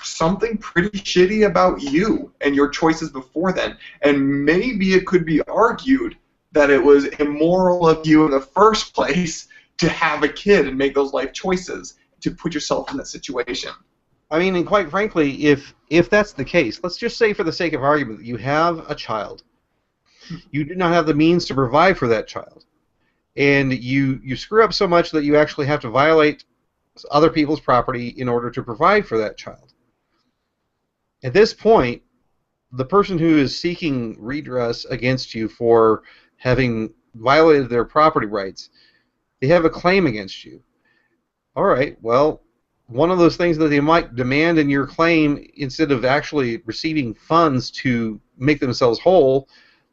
something pretty shitty about you and your choices before then. And maybe it could be argued that it was immoral of you in the first place to have a kid and make those life choices, to put yourself in that situation. I mean, and quite frankly, if that's the case, let's just say for the sake of argument that you have a child. You do not have the means to provide for that child. And you screw up so much that you actually have to violate other people's property in order to provide for that child. At this point, the person who is seeking redress against you for having violated their property rights, they have a claim against you. All right, well, one of those things that they might demand in your claim, instead of actually receiving funds to make themselves whole,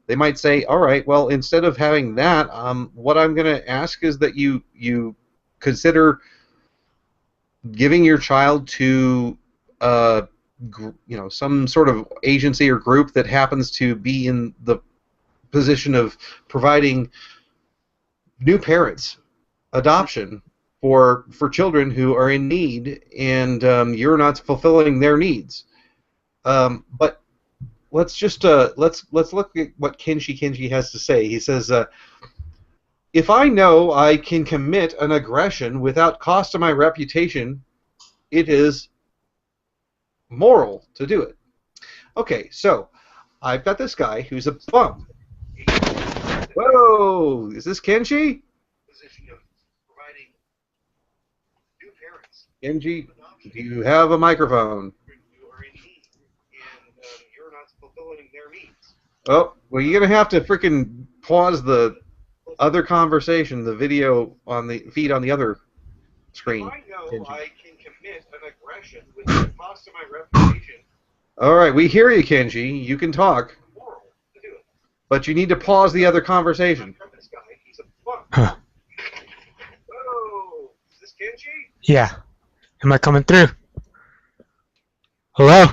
they might say, all right, well, instead of having that, what I'm going to ask is that you consider giving your child to some sort of agency or group that happens to be in the position of providing new parents, adoption, for children who are in need, and you're not fulfilling their needs. But let's just let's look at what Kenji has to say. He says, if I know I can commit an aggression without cost to my reputation, it is moral to do it. Okay, so I've got this guy who's a bum. Whoa, is this Kenji? Kenji, do you have a microphone? Oh, well, you're going to have to freaking pause the other conversation, the video on the feed on the other screen. I know I can commit an aggression with the cost of my reputation. All right, we hear you, Kenji. You can talk. But you need to pause the other conversation. Huh. Oh, is this Kenji? Yeah. Am I coming through? Hello?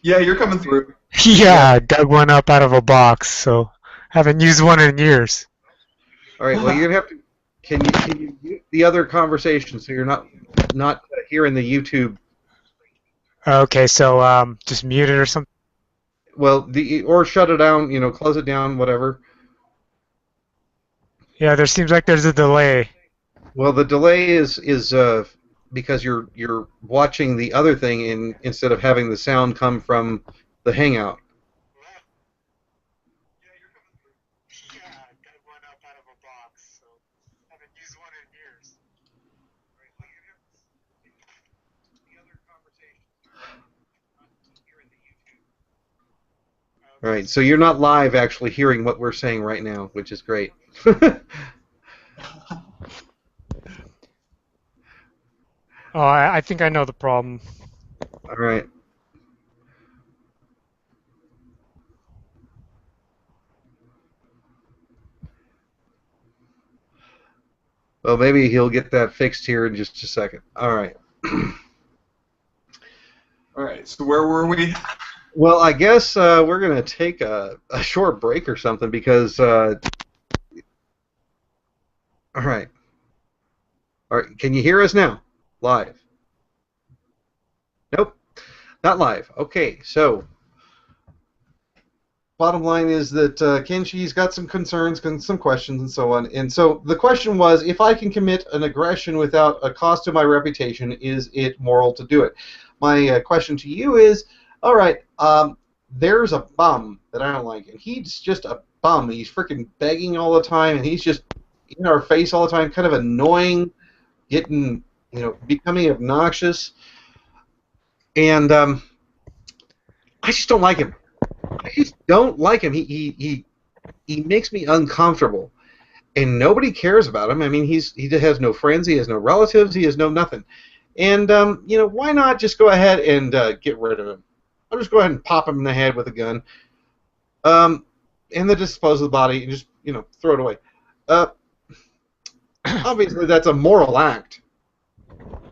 Yeah, you're coming through. Yeah, I dug one up out of a box, so haven't used one in years. All right. Well, you're gonna have to. Can you mute the other conversation so you're not hearing the YouTube? Okay, so just mute it or something. Well, or shut it down. Close it down. Whatever. Yeah, there seems like there's a delay. Well, the delay is because you're watching the other thing instead of having the sound come from the Hangout. All right, so you're not live actually hearing what we're saying right now, which is great. Oh, I think I know the problem. All right. Well, maybe he'll get that fixed here in just a second. All right. All right, so where were we? Well, I guess we're going to take a short break or something because... all right. All right. Can you hear us now? Live? Nope. Not live. Okay, so... Bottom line is that Kenshi's got some concerns, some questions, and so on. And so the question was, if I can commit an aggression without a cost to my reputation, is it moral to do it? My question to you is, all right, there's a bum that I don't like, and he's just a bum. He's freaking begging all the time, and he's just in our face all the time, kind of annoying, becoming obnoxious. And I just don't like him. I just don't like him. He makes me uncomfortable, and nobody cares about him. I mean, he has no friends, he has no relatives, he has no nothing. And why not just go ahead and get rid of him? I'll just go ahead and pop him in the head with a gun, and then dispose of the body and just throw it away. Obviously, that's a moral act,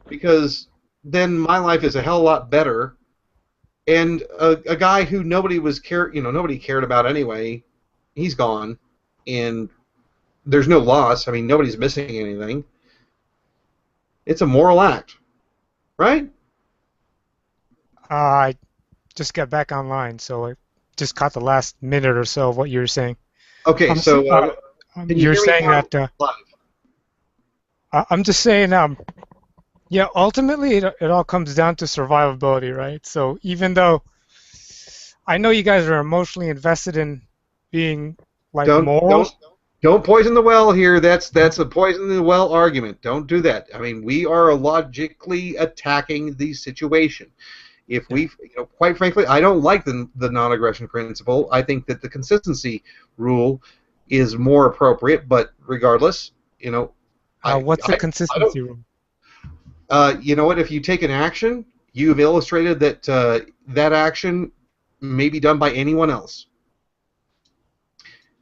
because then my life is a hell of a lot better. And a guy who nobody cared about anyway, he's gone, and there's no loss. I mean, nobody's missing anything. It's a moral act, right? I just got back online, so I just caught the last minute or so of what you were saying. Okay, so you're saying that. I'm just saying. Yeah, ultimately, it all comes down to survivability, right? So even though I know you guys are emotionally invested in being moral. Don't poison the well here. That's a poison the well argument. Don't do that. I mean, we are logically attacking the situation. If we, quite frankly, I don't like the non-aggression principle. I think that the consistency rule is more appropriate. But regardless, what's the consistency rule? You know what? If you take an action, you've illustrated that that action may be done by anyone else,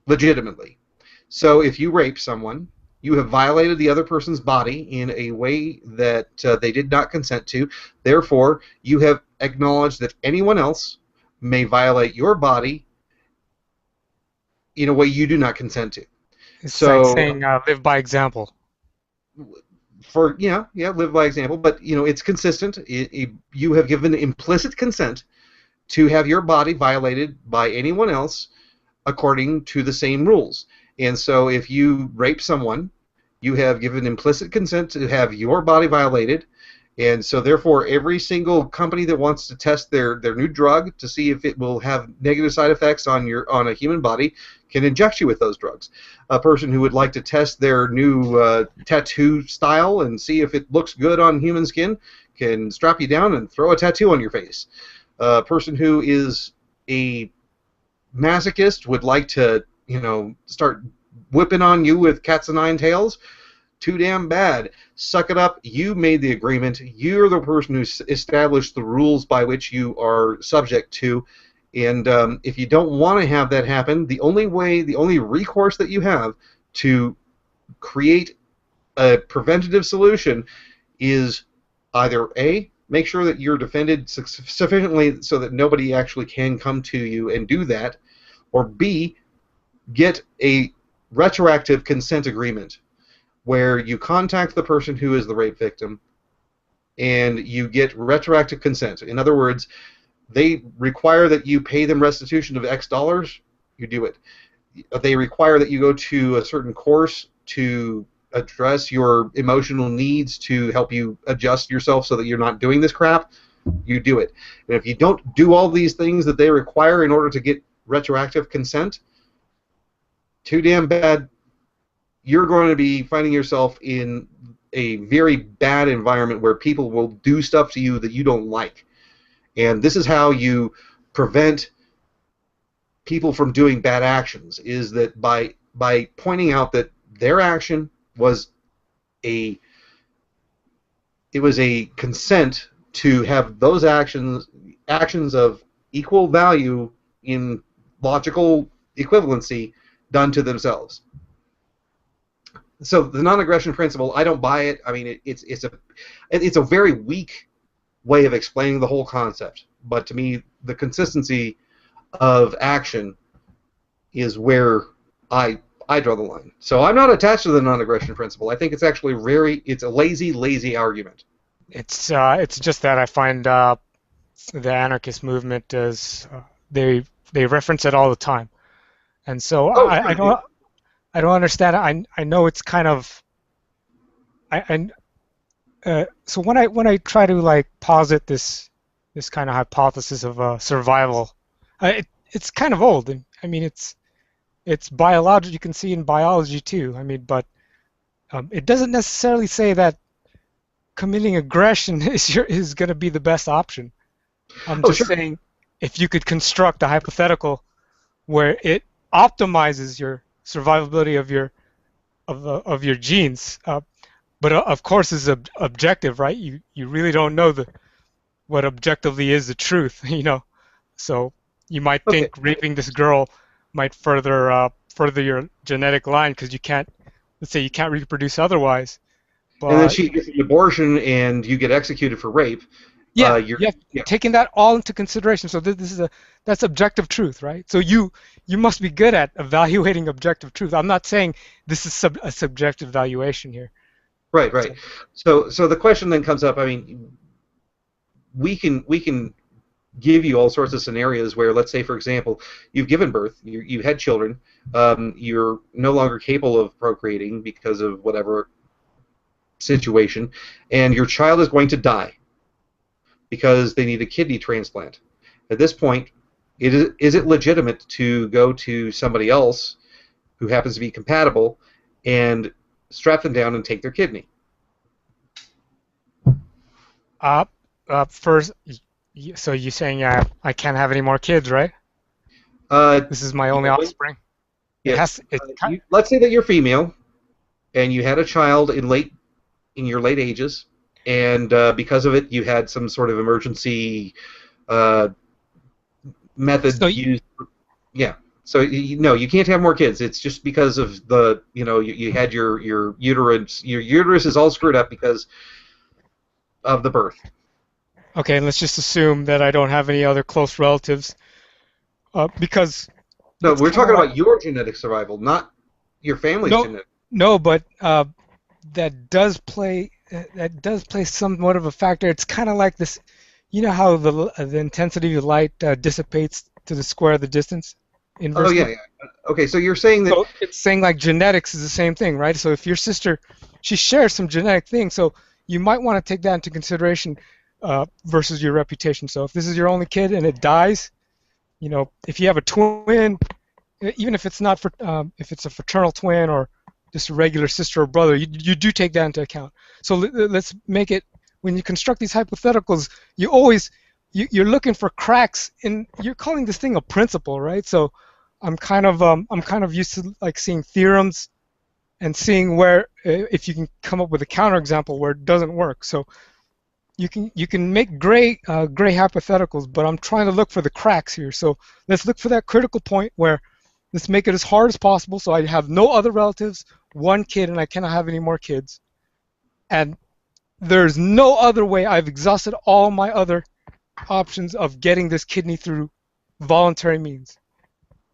legitimately. So if you rape someone, you have violated the other person's body in a way that they did not consent to. Therefore, you have acknowledged that anyone else may violate your body in a way you do not consent to. It's like saying live by example. Live by example, but it's consistent. You have given implicit consent to have your body violated by anyone else according to the same rules. And so if you rape someone, you have given implicit consent to have your body violated. And so therefore every single company that wants to test their new drug to see if it will have negative side effects on a human body can inject you with those drugs. A person who would like to test their new tattoo style and see if it looks good on human skin can strap you down and throw a tattoo on your face. A person who is a masochist would like to, start whipping on you with cats and nine tails. Too damn bad. Suck it up. You made the agreement. You're the person who established the rules by which you are subject to. And if you don't want to have that happen, the only recourse that you have to create a preventative solution is either A, make sure that you're defended sufficiently so that nobody actually can come to you and do that, or B, get a retroactive consent agreement where you contact the person who is the rape victim and you get retroactive consent. In other words, they require that you pay them restitution of X dollars, you do it. They require that you go to a certain course to address your emotional needs to help you adjust yourself so that you're not doing this crap, you do it. And if you don't do all these things that they require in order to get retroactive consent, too damn bad, you're going to be finding yourself in a very bad environment where people will do stuff to you that you don't like. And this is how you prevent people from doing bad actions, is that by pointing out that their action was a consent to have those actions of equal value in logical equivalency done to themselves. So the non-aggression principle, I don't buy it. I mean, it's a very weak way of explaining the whole concept. But to me, the consistency of action is where I draw the line. So I'm not attached to the non-aggression principle. I think it's actually it's a lazy argument. It's just that I find the anarchist movement does they reference it all the time, and so I don't understand. I know it's kind of so when I try to like posit this kind of hypothesis of survival, it's kind of old. I mean, it's biological. You can see in biology too. I mean, but it doesn't necessarily say that committing aggression is going to be the best option. I'm just saying, if you could construct a hypothetical where it optimizes your survivability of your genes, but of course is objective, right? You really don't know what objectively is the truth, you know. So you might think raping this girl might further your genetic line because let's say you can't reproduce otherwise. But, and then she gets an abortion and you get executed for rape. Yeah, taking that all into consideration. So that's objective truth, right? So you must be good at evaluating objective truth. I'm not saying this is a subjective valuation here. Right. So the question then comes up. I mean, we can give you all sorts of scenarios where, let's say, for example, you've given birth, you had children, you're no longer capable of procreating because of whatever situation, and your child is going to die because they need a kidney transplant. At this point, is it legitimate to go to somebody else who happens to be compatible and strap them down and take their kidney? First, so you're saying I can't have any more kids, right? This is my only offspring. Yes. Let's say that you're female, and you had a child in your late ages, and because of it, you had some sort of emergency method used. Yeah. So you can't have more kids. It's just because of you had your uterus. Your uterus is all screwed up because of the birth. Okay, and let's just assume that I don't have any other close relatives, because. No, we're talking about your genetic survival, not your family's genetic. No, but that does play somewhat of a factor. It's kind of like this. You know how the intensity of light dissipates to the square of the distance? Inversely? Oh, yeah. Okay, so you're saying that... So it's saying like genetics is the same thing, right? So if your sister, she shares some genetic thing, so you might want to take that into consideration versus your reputation. So if this is your only kid and it dies, you know, if you have a twin, even if it's not if it's a fraternal twin or just a regular sister or brother, you do take that into account. So let's make it, when you construct these hypotheticals, you're looking for cracks in, you're calling this thing a principle, right? So I'm kind of used to like seeing theorems and seeing where if you can come up with a counterexample where it doesn't work. So you can make great hypotheticals, but I'm trying to look for the cracks here. So let's look for that critical point where let's make it as hard as possible so I have no other relatives, one kid, and I cannot have any more kids. And there's no other way. I've exhausted all my other options of getting this kidney through voluntary means.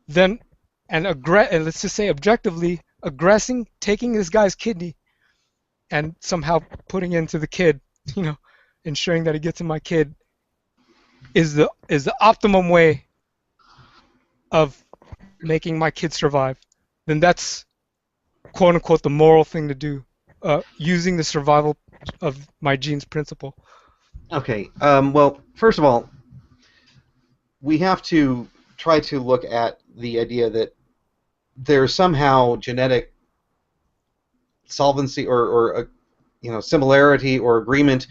Then, and let's just say objectively, taking this guy's kidney and somehow putting it into the kid, ensuring that it gets in my kid, is the optimum way of making my kid survive. Then that's quote unquote the moral thing to do, using the survival of my genes principle. Okay. Well, first of all, we have to try to look at the idea that there's somehow genetic solvency or similarity or agreement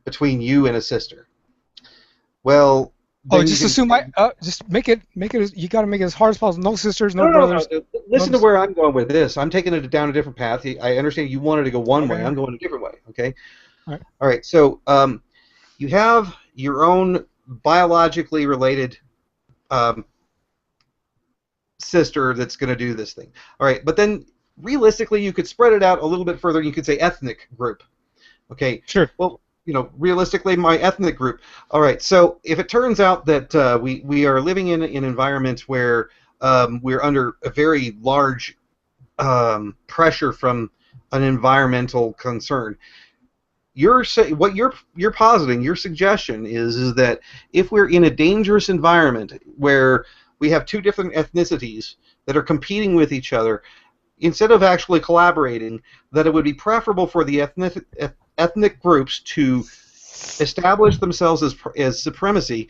between you and a sister. Well, just assume just make it. You got to make it as hard as possible. No sisters, no brothers. No. Listen to where I'm going with this. I'm taking it down a different path. I understand you wanted to go one way. I'm going a different way. Okay. All right. So you have your own biologically related sister that's going to do this thing. All right. But then realistically, you could spread it out a little bit further. You could say ethnic group. Okay. Sure. Well, realistically, my ethnic group. All right. So if it turns out that we are living in an environment where we're under a very large pressure from an environmental concern, what you're positing, your suggestion is that if we're in a dangerous environment where we have two different ethnicities that are competing with each other, instead of actually collaborating, that it would be preferable for the ethnic groups to establish themselves as supremacy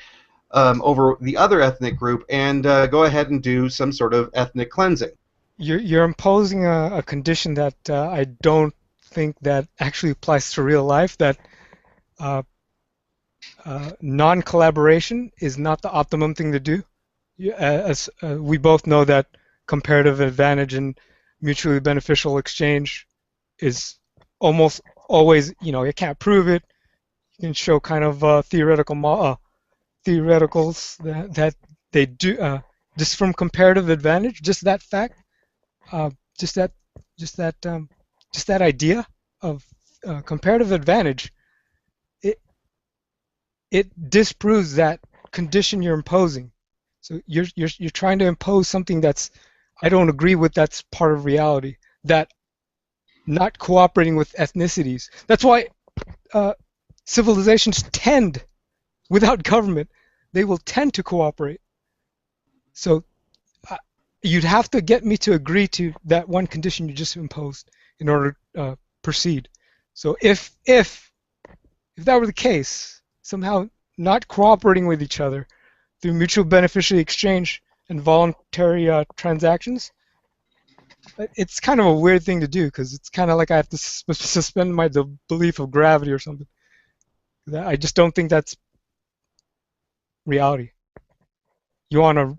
over the other ethnic group and go ahead and do some sort of ethnic cleansing. You're imposing a condition that I don't think that actually applies to real life, that non-collaboration is not the optimum thing to do. As we both know that comparative advantage and mutually beneficial exchange is almost always, you can't prove it. You can show kind of theoreticals that they do, just from comparative advantage, just that fact, just that idea of comparative advantage, it disproves that condition you're imposing. So you're trying to impose something that's, I don't agree with. That's part of reality. That not cooperating with ethnicities. That's why civilizations tend, without government, they will tend to cooperate. So you'd have to get me to agree to that one condition you just imposed in order to proceed. So if that were the case, somehow not cooperating with each other through mutual beneficial exchange and voluntary transactions, it's kind of a weird thing to do, because it's kind of like I have to suspend my belief of gravity or something. I just don't think that's reality. You want to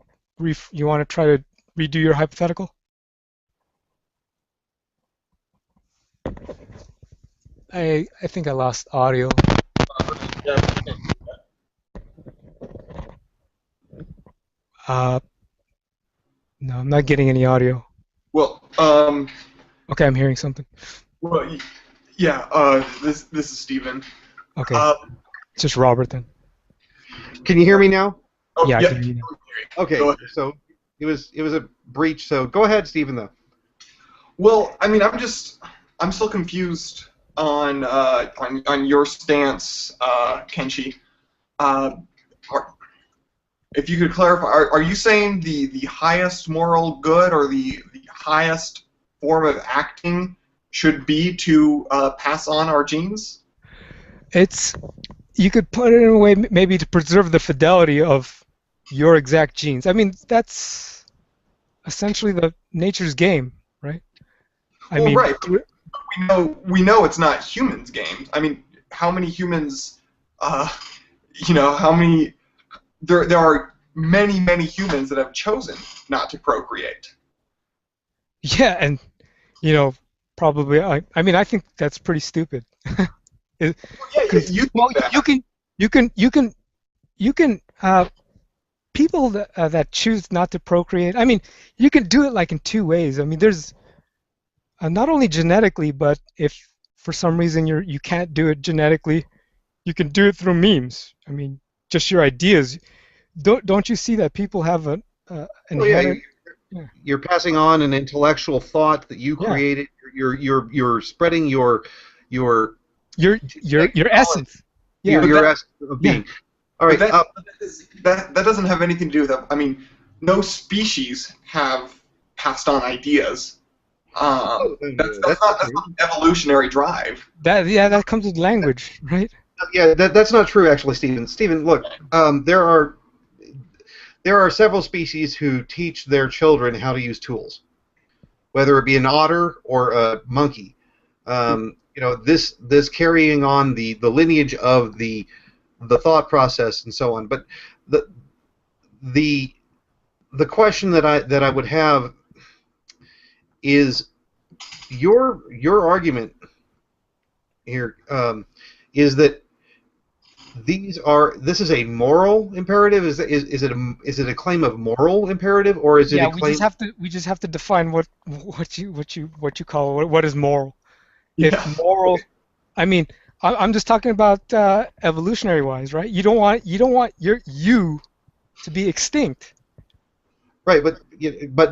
try to redo your hypothetical? I think I lost audio. No, I'm not getting any audio. Well, okay, I'm hearing something. Well, yeah. This is Steven. Okay. It's just Robert then. Can you hear me now? Oh, yeah, I can hear you now. Okay. So it was a breach. So go ahead, Steven, though. Well, I mean, I'm still confused on your stance, Kenshi. If you could clarify, are you saying the highest moral good or the highest form of acting should be to pass on our genes? You could put it in a way maybe to preserve the fidelity of your exact genes. I mean, that's essentially the nature's game, right? Right. We know it's not humans' game. I mean, how many humans? How many? There are many humans that have chosen not to procreate. Yeah, and probably. I mean, I think that's pretty stupid. You can people that choose not to procreate. I mean, you can do it like in two ways. I mean, there's not only genetically, but if for some reason you can't do it genetically, you can do it through memes. I mean, just your ideas. Don't you see that people have an inherent? Yeah. You're passing on an intellectual thought that you Yeah. created. You're spreading your essence. Yeah. Your essence of being. Yeah. All right. That doesn't have anything to do with it. I mean, no species have passed on ideas. That's not an evolutionary drive. That comes with language, right? Yeah, that's not true, actually, Stephen. Stephen, look, there are several species who teach their children how to use tools, whether it be an otter or a monkey. This carrying on the lineage of the thought process and so on. But the question that I would have is your argument here is that this is a moral imperative. Is it a claim of moral imperative, or is it a claim? We just have to define what you call what is moral. Yeah. If moral, I mean, I'm just talking about evolutionary wise, right? You don't want you to be extinct. Right, but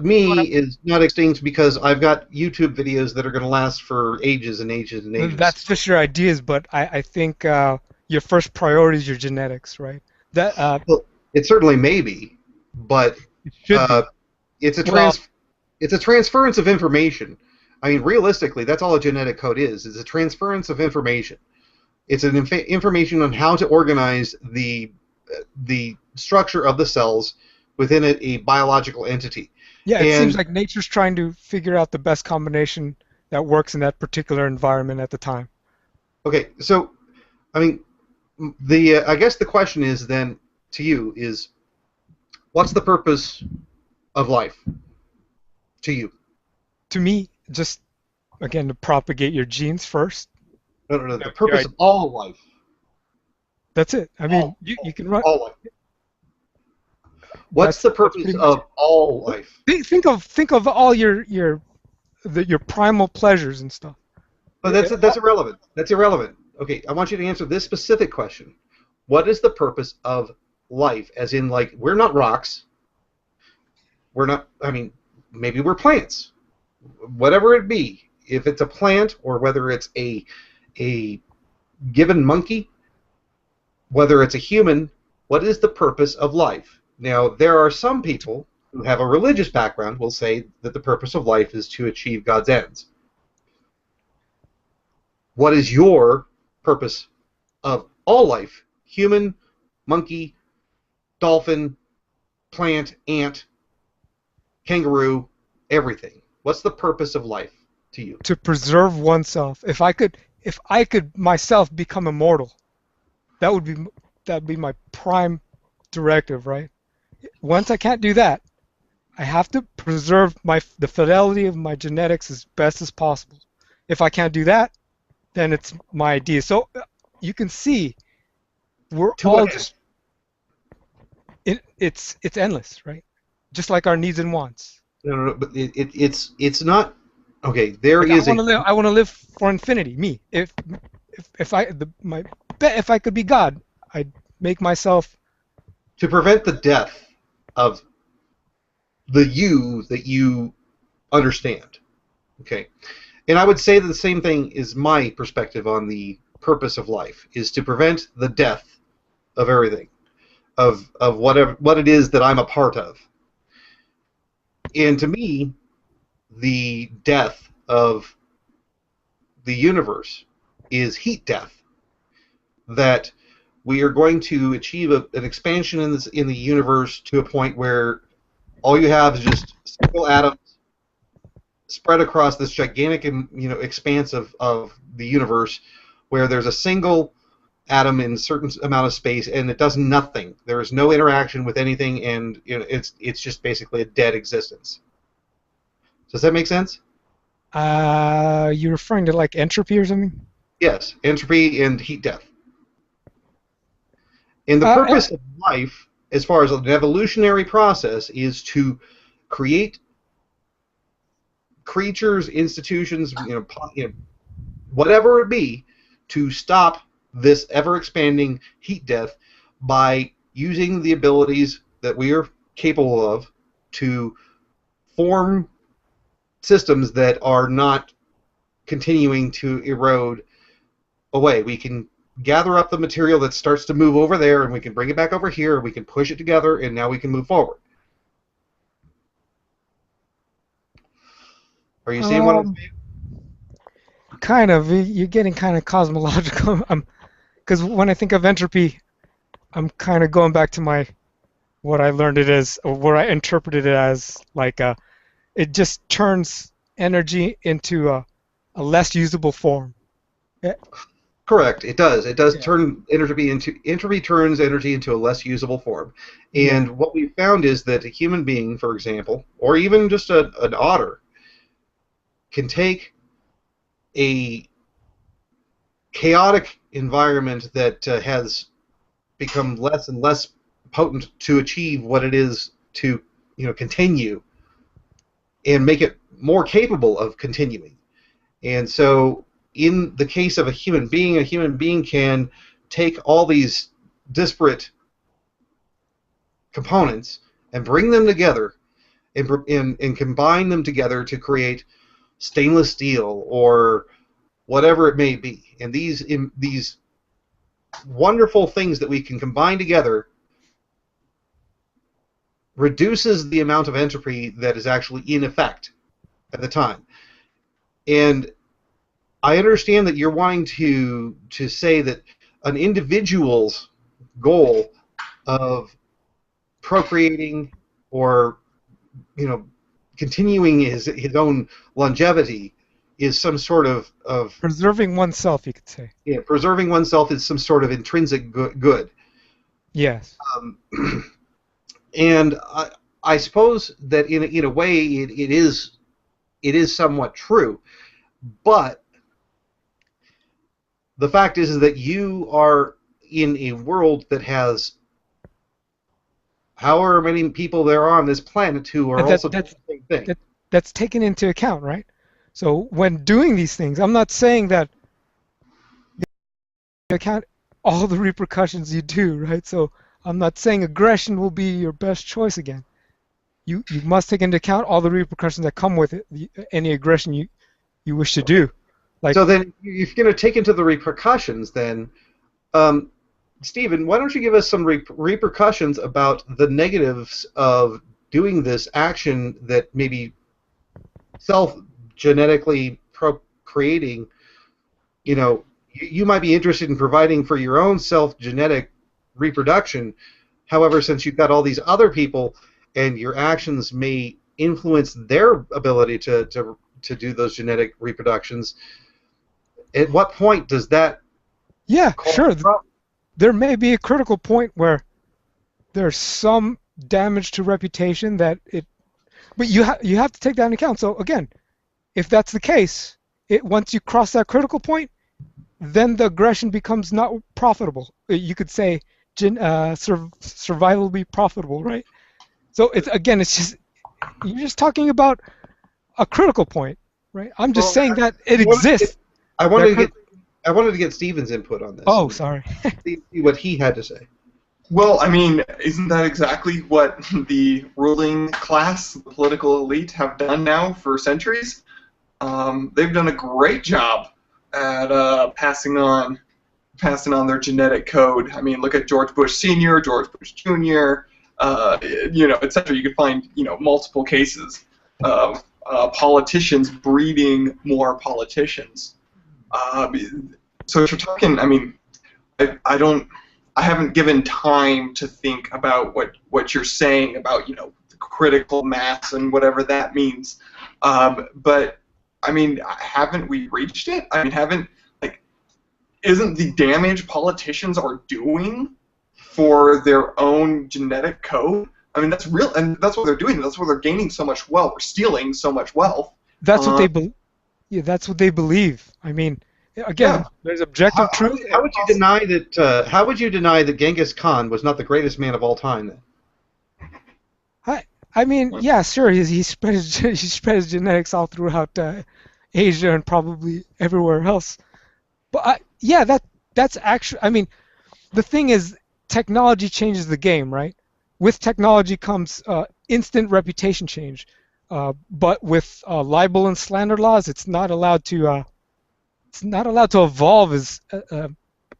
me is not extinct because I've got YouTube videos that are going to last for ages and ages and ages. That's just your ideas, but I think your first priority is your genetics, right? Well, it certainly may be, but it should be. It's a transference of information. I mean, realistically, that's all a genetic code is. It's a transference of information. It's an information on how to organize the structure of the cells within a biological entity. Yeah, it seems like nature's trying to figure out the best combination that works in that particular environment at the time. Okay, so, I mean, I guess the question is then to you is, what's the purpose of life to you? To me, just again to propagate your genes first. No. The purpose of all life. That's it. I mean, you can run all life. What's the purpose of all life? Think of all your primal pleasures and stuff. But that's irrelevant. That's irrelevant. Okay, I want you to answer this specific question. What is the purpose of life? As in, like, we're not rocks. We're not, I mean, maybe we're plants. Whatever it be, if it's a plant or whether it's a given monkey, whether it's a human, what is the purpose of life? Now, there are some people who have a religious background will say that the purpose of life is to achieve God's ends. What is your purpose of all life? Human, monkey, dolphin, plant, ant, kangaroo, everything. What's the purpose of life to you? To preserve oneself. If I could myself become immortal, that would be my prime directive, right? Once I can't do that, I have to preserve the fidelity of my genetics as best as possible. If I can't do that, then it's my idea. So you can see we're all just it's endless, right? Just like our needs and wants. No, but it's not okay. There is I want to live for infinity. Me, if I could be God, I'd make myself to prevent the death of the you that you understand. Okay. And I would say that the same thing is my perspective on the purpose of life, is to prevent the death of everything, of what it is that I'm a part of. And to me, the death of the universe is heat death. That we are going to achieve an expansion in the universe to a point where all you have is just single atoms spread across this gigantic, expanse of the universe, where there's a single atom in a certain amount of space, and it does nothing. There is no interaction with anything, and it's just basically a dead existence. Does that make sense? You're referring to like entropy or something? Yes, entropy and heat death. And the purpose of life, as far as an evolutionary process, is to create creatures, institutions, whatever it be, to stop this ever-expanding heat death by using the abilities that we are capable of to form systems that are not continuing to erode away. We can gather up the material that starts to move over there, and we can bring it back over here, and we can push it together, and now we can move forward. Are you seeing what I'm saying? Kind of. You're getting kind of cosmological. Because when I think of entropy, I'm kind of going back to what I learned it as, or what I interpreted it as, like it just turns energy into a less usable form. Correct. It does. It does Yeah. turn entropy turns energy into a less usable form. And what we found is that a human being, for example, or even just an otter, can take a chaotic environment that has become less and less potent to achieve what it is to, continue, and make it more capable of continuing. And so, in the case of a human being can take all these disparate components and bring them together and combine them together to create stainless steel or whatever it may be. And these wonderful things that we can combine together reduces the amount of entropy that is actually in effect at the time. And I understand that you're wanting to say that an individual's goal of procreating or continuing his own longevity is some sort of preserving oneself, you could say. Yeah, preserving oneself is some sort of intrinsic good. Yes. And I suppose that in a way it is somewhat true, but the fact is that you are in a world that has however many people there are on this planet who are also doing the same thing. That's taken into account, right? So when doing these things, I'm not saying that you account all the repercussions you do, right? So I'm not saying aggression will be your best choice again. You must take into account all the repercussions that come with it, any aggression you wish to do. So then, if you're going to take into the repercussions, then, Stephen, why don't you give us some repercussions about the negatives of doing this action that maybe self-genetically procreating, you might be interested in providing for your own self-genetic reproduction. However, since you've got all these other people and your actions may influence their ability to do those genetic reproductions, at what point does that... Yeah, sure. There may be a critical point where there's some damage to reputation but you have to take that into account. So again, if that's the case, once you cross that critical point, then the aggression becomes not profitable. You could say survivably profitable, right? So you're just talking about a critical point, right? I'm just saying that it exists. I wanted to get Stephen's input on this. Oh, sorry. See what he had to say. Well, I mean, isn't that exactly what the ruling class, the political elite, have done now for centuries? They've done a great job at passing on their genetic code. I mean, look at George Bush Sr., George Bush Jr., etc. You could find, multiple cases of politicians breeding more politicians. So if you're talking, I mean, I haven't given time to think about what you're saying about, the critical mass and whatever that means. But I mean, haven't we reached it? I mean, isn't the damage politicians are doing for their own genetic code? I mean, that's real, and that's what they're doing. That's why they're gaining so much wealth, or stealing so much wealth. That's what they believe. Yeah, that's what they believe. I mean, again, there's objective truth. How would you deny that? How would you deny that Genghis Khan was not the greatest man of all time? Then. I mean, yeah, sure. He spread his genetics all throughout Asia and probably everywhere else. But yeah, that's actually. I mean, the thing is, technology changes the game, right? With technology comes instant reputation change. But with libel and slander laws, it's not allowed to evolve as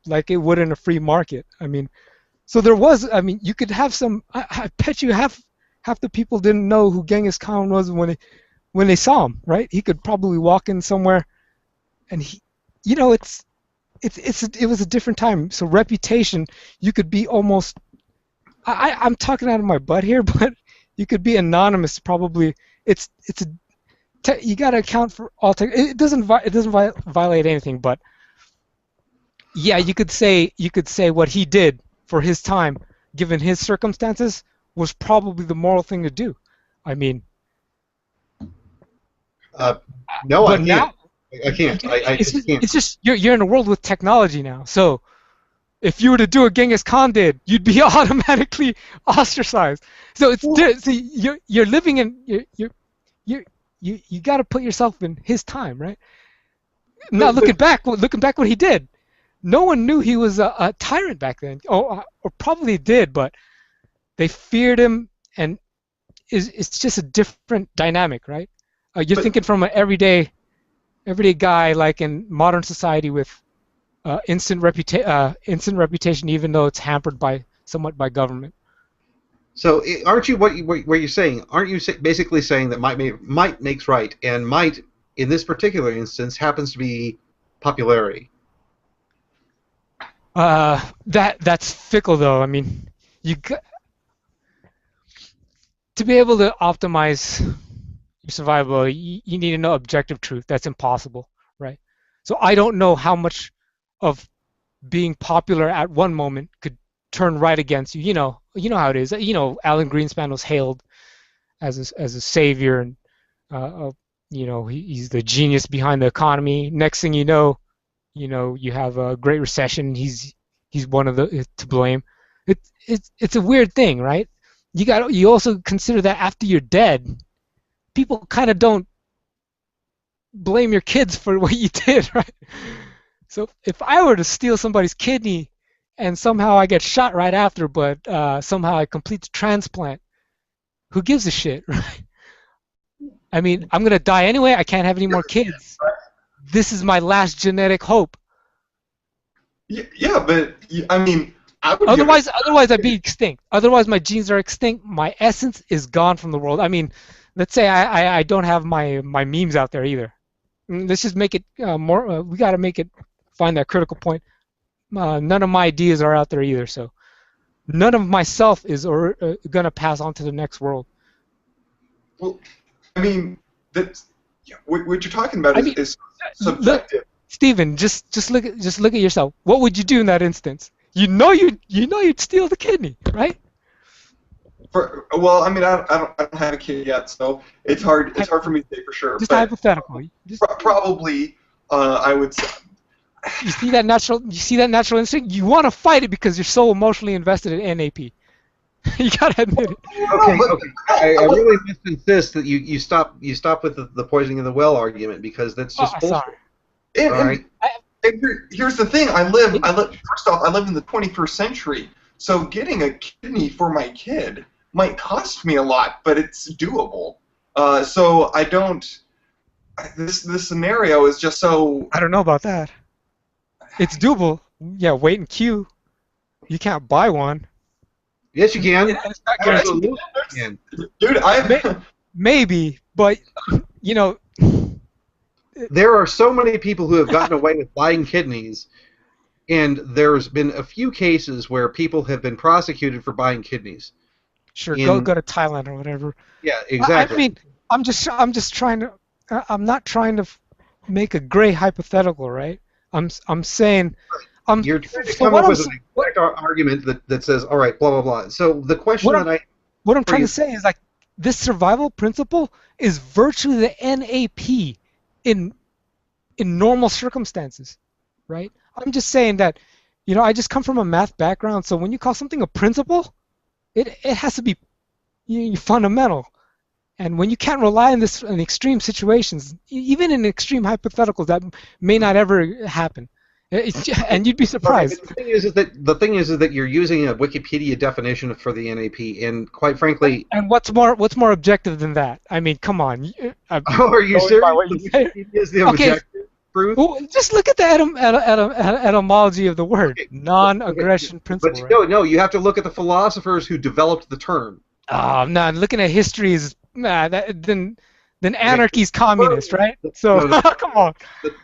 like it would in a free market. I mean, so there was. I mean, you could have some. I bet you half the people didn't know who Genghis Khan was when they saw him, right? He could probably walk in somewhere, and it was a different time. So reputation, you could be almost. I'm talking out of my butt here, but you could be anonymous. Probably, you got to account for all. It doesn't violate anything, but yeah, you could say what he did for his time, given his circumstances, was probably the moral thing to do. I mean, no, I but can't. now I can't. I just can't. it's just you're in a world with technology now. So if you were to do what Genghis Khan did, you'd be automatically ostracized. So you're living in you got to put yourself in his time, right? Now looking back what he did, no one knew he was a tyrant back then. Or probably did, but they feared him, and it's just a different dynamic, right? You're thinking from an everyday guy, like in modern society, with instant reputation, even though it's hampered somewhat by government. So aren't you what you're saying? Aren't you basically saying that might makes right, and might in this particular instance happens to be popularity? That's fickle, though. I mean, to be able to optimize your survival, you need to know objective truth. That's impossible, right? So I don't know how much of being popular at one moment could turn right against you. You know how it is. Alan Greenspan was hailed as a savior, and he's the genius behind the economy. Next thing you know, you have a Great Recession. He's one of the to blame. It's a weird thing, right? You also consider that after you're dead, people kind of don't blame your kids for what you did, right? So if I were to steal somebody's kidney and somehow I get shot right after, but somehow I complete the transplant, who gives a shit, right? I mean, I'm gonna die anyway. I can't have any more kids. This is my last genetic hope. Yeah, but I mean, otherwise I'd be extinct. Otherwise, my genes are extinct. My essence is gone from the world. I mean, let's say I don't have my memes out there either. Let's just make it more. We got to find that critical point. None of my ideas are out there either. So none of myself is gonna pass on to the next world. Well, I mean, what you're talking about is subjective. Look, Stephen, just look at yourself. What would you do in that instance? You'd steal the kidney, right? Well, I mean, I don't have a kid yet, so it's hard for me to say for sure. Just hypothetical. Probably, I would say. You see that natural instinct? You want to fight it because you're so emotionally invested in NAP. You gotta admit it. Okay. I really must insist that you stop with the poisoning of the well argument, because that's just bullshit. Sorry. And here's the thing. First off, I live in the 21st century, so getting a kidney for my kid might cost me a lot, but it's doable. So I don't. This scenario is just so. I don't know about that. It's doable. Yeah, wait in queue. You can't buy one. Yes, you can. Absolutely. Dude, maybe, but there are so many people who have gotten away with buying kidneys, and there's been a few cases where people have been prosecuted for buying kidneys. Sure, go to Thailand or whatever. Yeah, exactly. I mean, I'm just trying to. I'm not trying to make a gray hypothetical, right? I'm saying. You're trying to come up with an exact argument that says, all right, blah blah blah. So the question what I'm trying to say is, like, this survival principle is virtually the NAP in normal circumstances, right? I'm just saying that, I just come from a math background, so when you call something a principle, it has to be fundamental. And when you can't rely on this in extreme situations, even in extreme hypotheticals that may not ever happen, And you'd be surprised. Okay, the thing is that you're using a Wikipedia definition for the NAP, and quite frankly. And what's more objective than that? I mean, come on. Are you serious? Wikipedia is the objective proof? Well, just look at the etymology of the word, non-aggression principle. But no, you have to look at the philosophers who developed the term. Oh, no, looking at history is then anarchy's communist, right? So come on.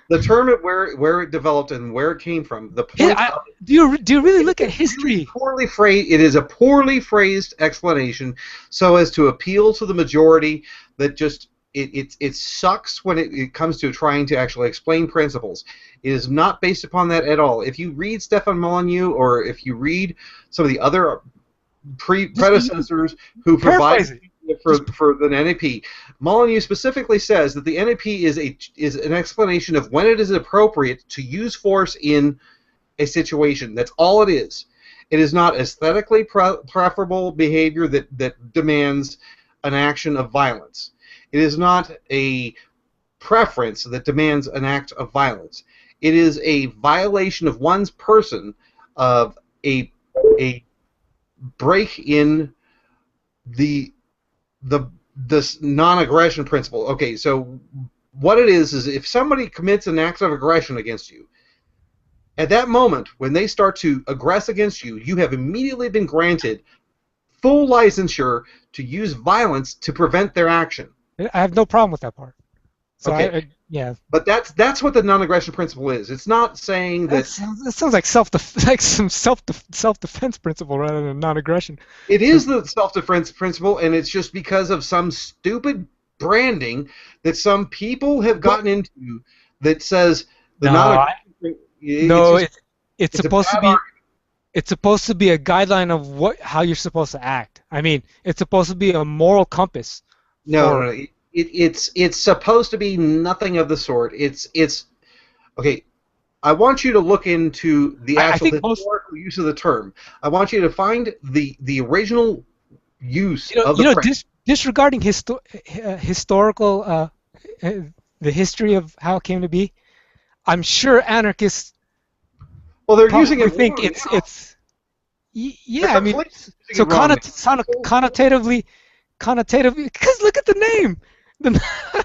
The term where it developed and where it came from. The point. Do you really look at history? It is a poorly phrased explanation, so as to appeal to the majority that just. It sucks when it comes to trying to actually explain principles. It is not based upon that at all. If you read Stefan Molyneux, or if you read some of the other predecessors who provide for the NAP, Molyneux specifically says that the NAP is an explanation of when it is appropriate to use force in a situation. That's all it is. It is not aesthetically preferable behavior that demands an action of violence. It is not a preference that demands an act of violence. It is a violation of one's person of a break in this non-aggression principle. Okay, so what it is if somebody commits an act of aggression against you, at that moment when they start to aggress against you, you have immediately been granted full licensure to use violence to prevent their action. I have no problem with that part. So okay. Yeah. But that's what the non-aggression principle is. It's not saying that. That sounds like some self-defense principle rather than non-aggression. It is the self-defense principle, and it's just because of some stupid branding that some people have gotten into that says the it's supposed to be. It's supposed to be a guideline of how you're supposed to act. I mean, it's supposed to be a moral compass. No, it's supposed to be nothing of the sort. It's okay. I want you to look into the actual historical use of the term. I want you to find the original use of the phrase. Disregarding historical the history of how it came to be, I'm sure anarchists. Well, they're using it. Think it's yeah. I mean, so connotatively, because look at the name.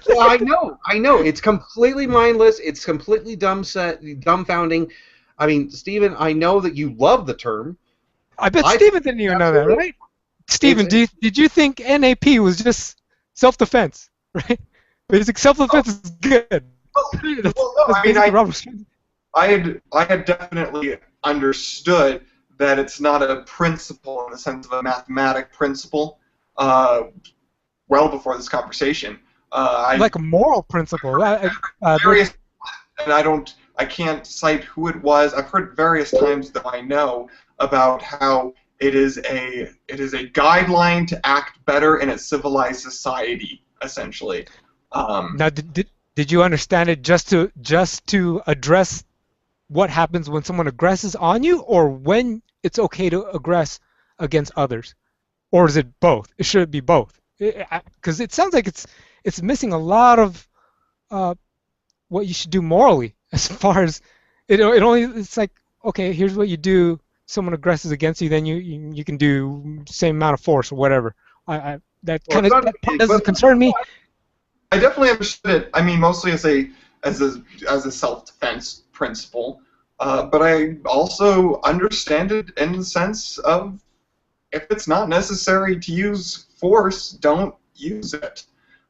Well, I know. It's completely mindless. It's completely dumbfounding. I mean, Stephen, I know that you love the term. I bet Stephen didn't even know that, right? Stephen, did you think NAP was just self-defense, right? Basic self-defense is good. I had definitely understood that it's not a principle in the sense of a mathematic principle. Well before this conversation, like a moral principle. And I can't cite who it was. I've heard various times that I know about how it is a guideline to act better in a civilized society, essentially. Now, did you understand it just to address what happens when someone aggresses on you, or when it's okay to aggress against others, or is it both? It should be both, because it sounds like it's missing a lot of what you should do morally. As far as it's like, okay, here's what you do. Someone aggresses against you, then you can do same amount of force or whatever. That part doesn't concern me. I definitely understood it. I mean, mostly as a self-defense principle, but I also understand it in the sense of if it's not necessary to use force, don't use it.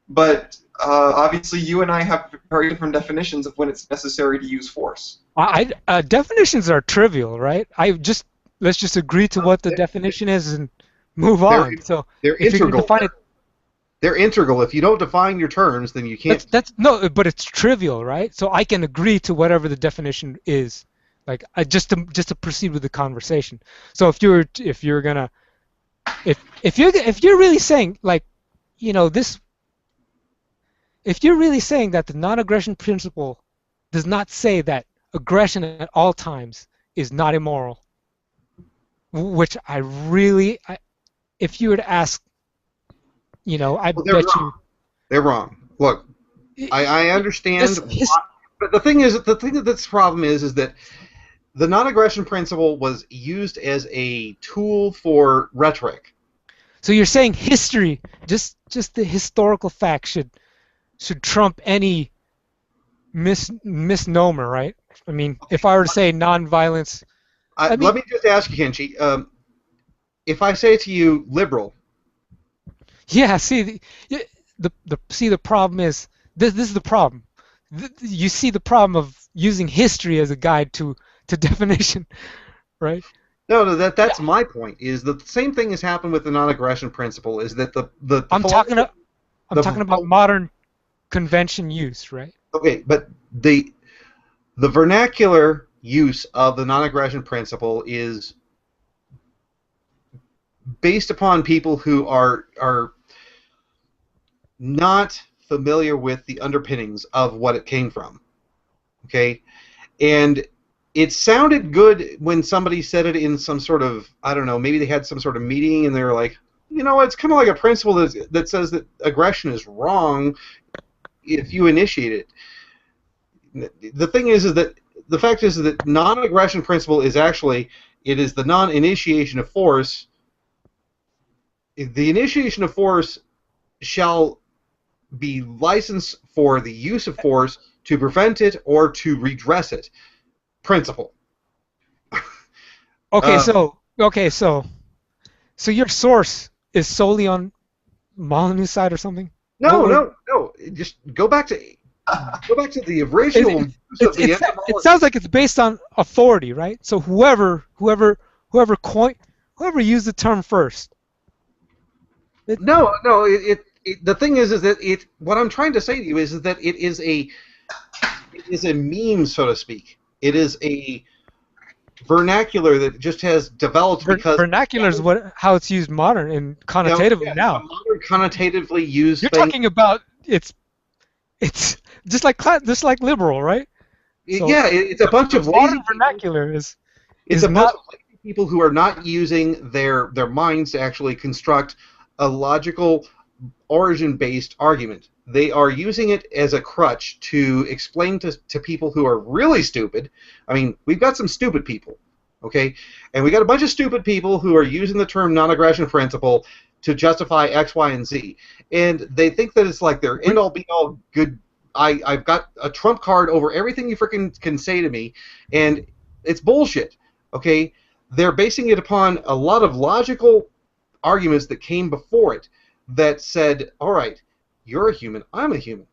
But obviously, you and I have very different definitions of when it's necessary to use force. Definitions are trivial, right? Let's just agree to what the definition is and move on. So they're integral. They're integral. If you don't define your terms, then you can't. No, but it's trivial, right? So I can agree to whatever the definition is, like just to proceed with the conversation. So if you're really saying, like, this, if you're really saying that the non-aggression principle does not say that aggression at all times is not immoral, which if you were to ask, I bet you they're wrong. Look, I understand, but the thing that's the problem is that the non-aggression principle was used as a tool for rhetoric. So you're saying history, just the historical fact should trump any misnomer, right? I mean, if I were to say nonviolence, Let me just ask you, Kenshi. If I say to you liberal, yeah. See, the problem is this is the problem. You see the problem of using history as a guide to definition, right? No, that's my point. Is that the same thing has happened with the non-aggression principle? Is that I'm talking about modern convention use, right? Okay, but the vernacular use of the non-aggression principle is based upon people who are not familiar with the underpinnings of what it came from. Okay, and it sounded good when somebody said it in some sort of, I don't know, maybe they had some sort of meeting and they were like, you know, it's kind of like a principle that says that aggression is wrong if you initiate it. The thing is that the fact is that non-aggression principle is actually, it is the non-initiation of force. The initiation of force shall be licensed for the use of force to prevent it or to redress it. Principle. Okay, so your source is solely on Molyneux's side or something? No. Just go back to the original. It sounds like it's based on authority, right? So whoever used the term first. No. The thing is that what I'm trying to say to you is that it is a meme, so to speak. It is a vernacular that just has developed because vernacular is how it's used modern and connotatively now. Modern connotatively used. You're talking about it's just like liberal, right? So yeah, it's a bunch of modern vernacular is a bunch of lazy people who are not using their minds to actually construct a logical origin-based argument. They are using it as a crutch to explain to people who are really stupid. I mean, we've got some stupid people, okay? And we got a bunch of stupid people who are using the term non-aggression principle to justify X, Y, and Z. And they think that it's like their end-all, be-all good. I've got a trump card over everything you freaking can say to me, and it's bullshit, okay? They're basing it upon a lot of logical arguments that came before it that said, all right, you're a human, I'm a human.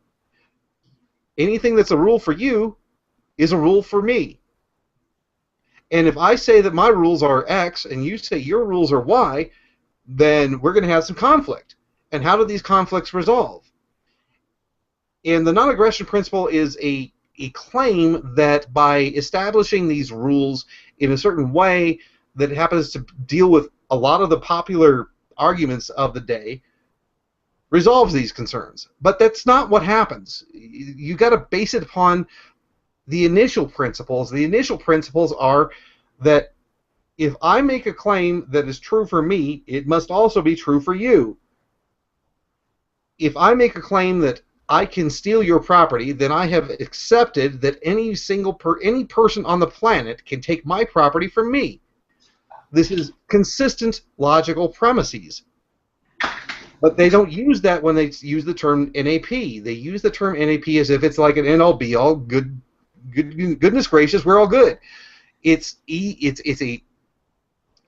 Anything that's a rule for you is a rule for me. And if I say that my rules are X and you say your rules are Y, then we're going to have some conflict. And how do these conflicts resolve? And the non-aggression principle is a claim that by establishing these rules in a certain way that happens to deal with a lot of the popular arguments of the day, resolves these concerns. But that's not what happens. You got to base it upon the initial principles. The initial principles are that if I make a claim that is true for me, it must also be true for you. If I make a claim that I can steal your property, then I have accepted that any person on the planet can take my property from me. This is consistent logical premises. But they don't use that when they use the term NAP. They use the term NAP as if it's like an end-all, be-all, goodness gracious, we're all good. It's a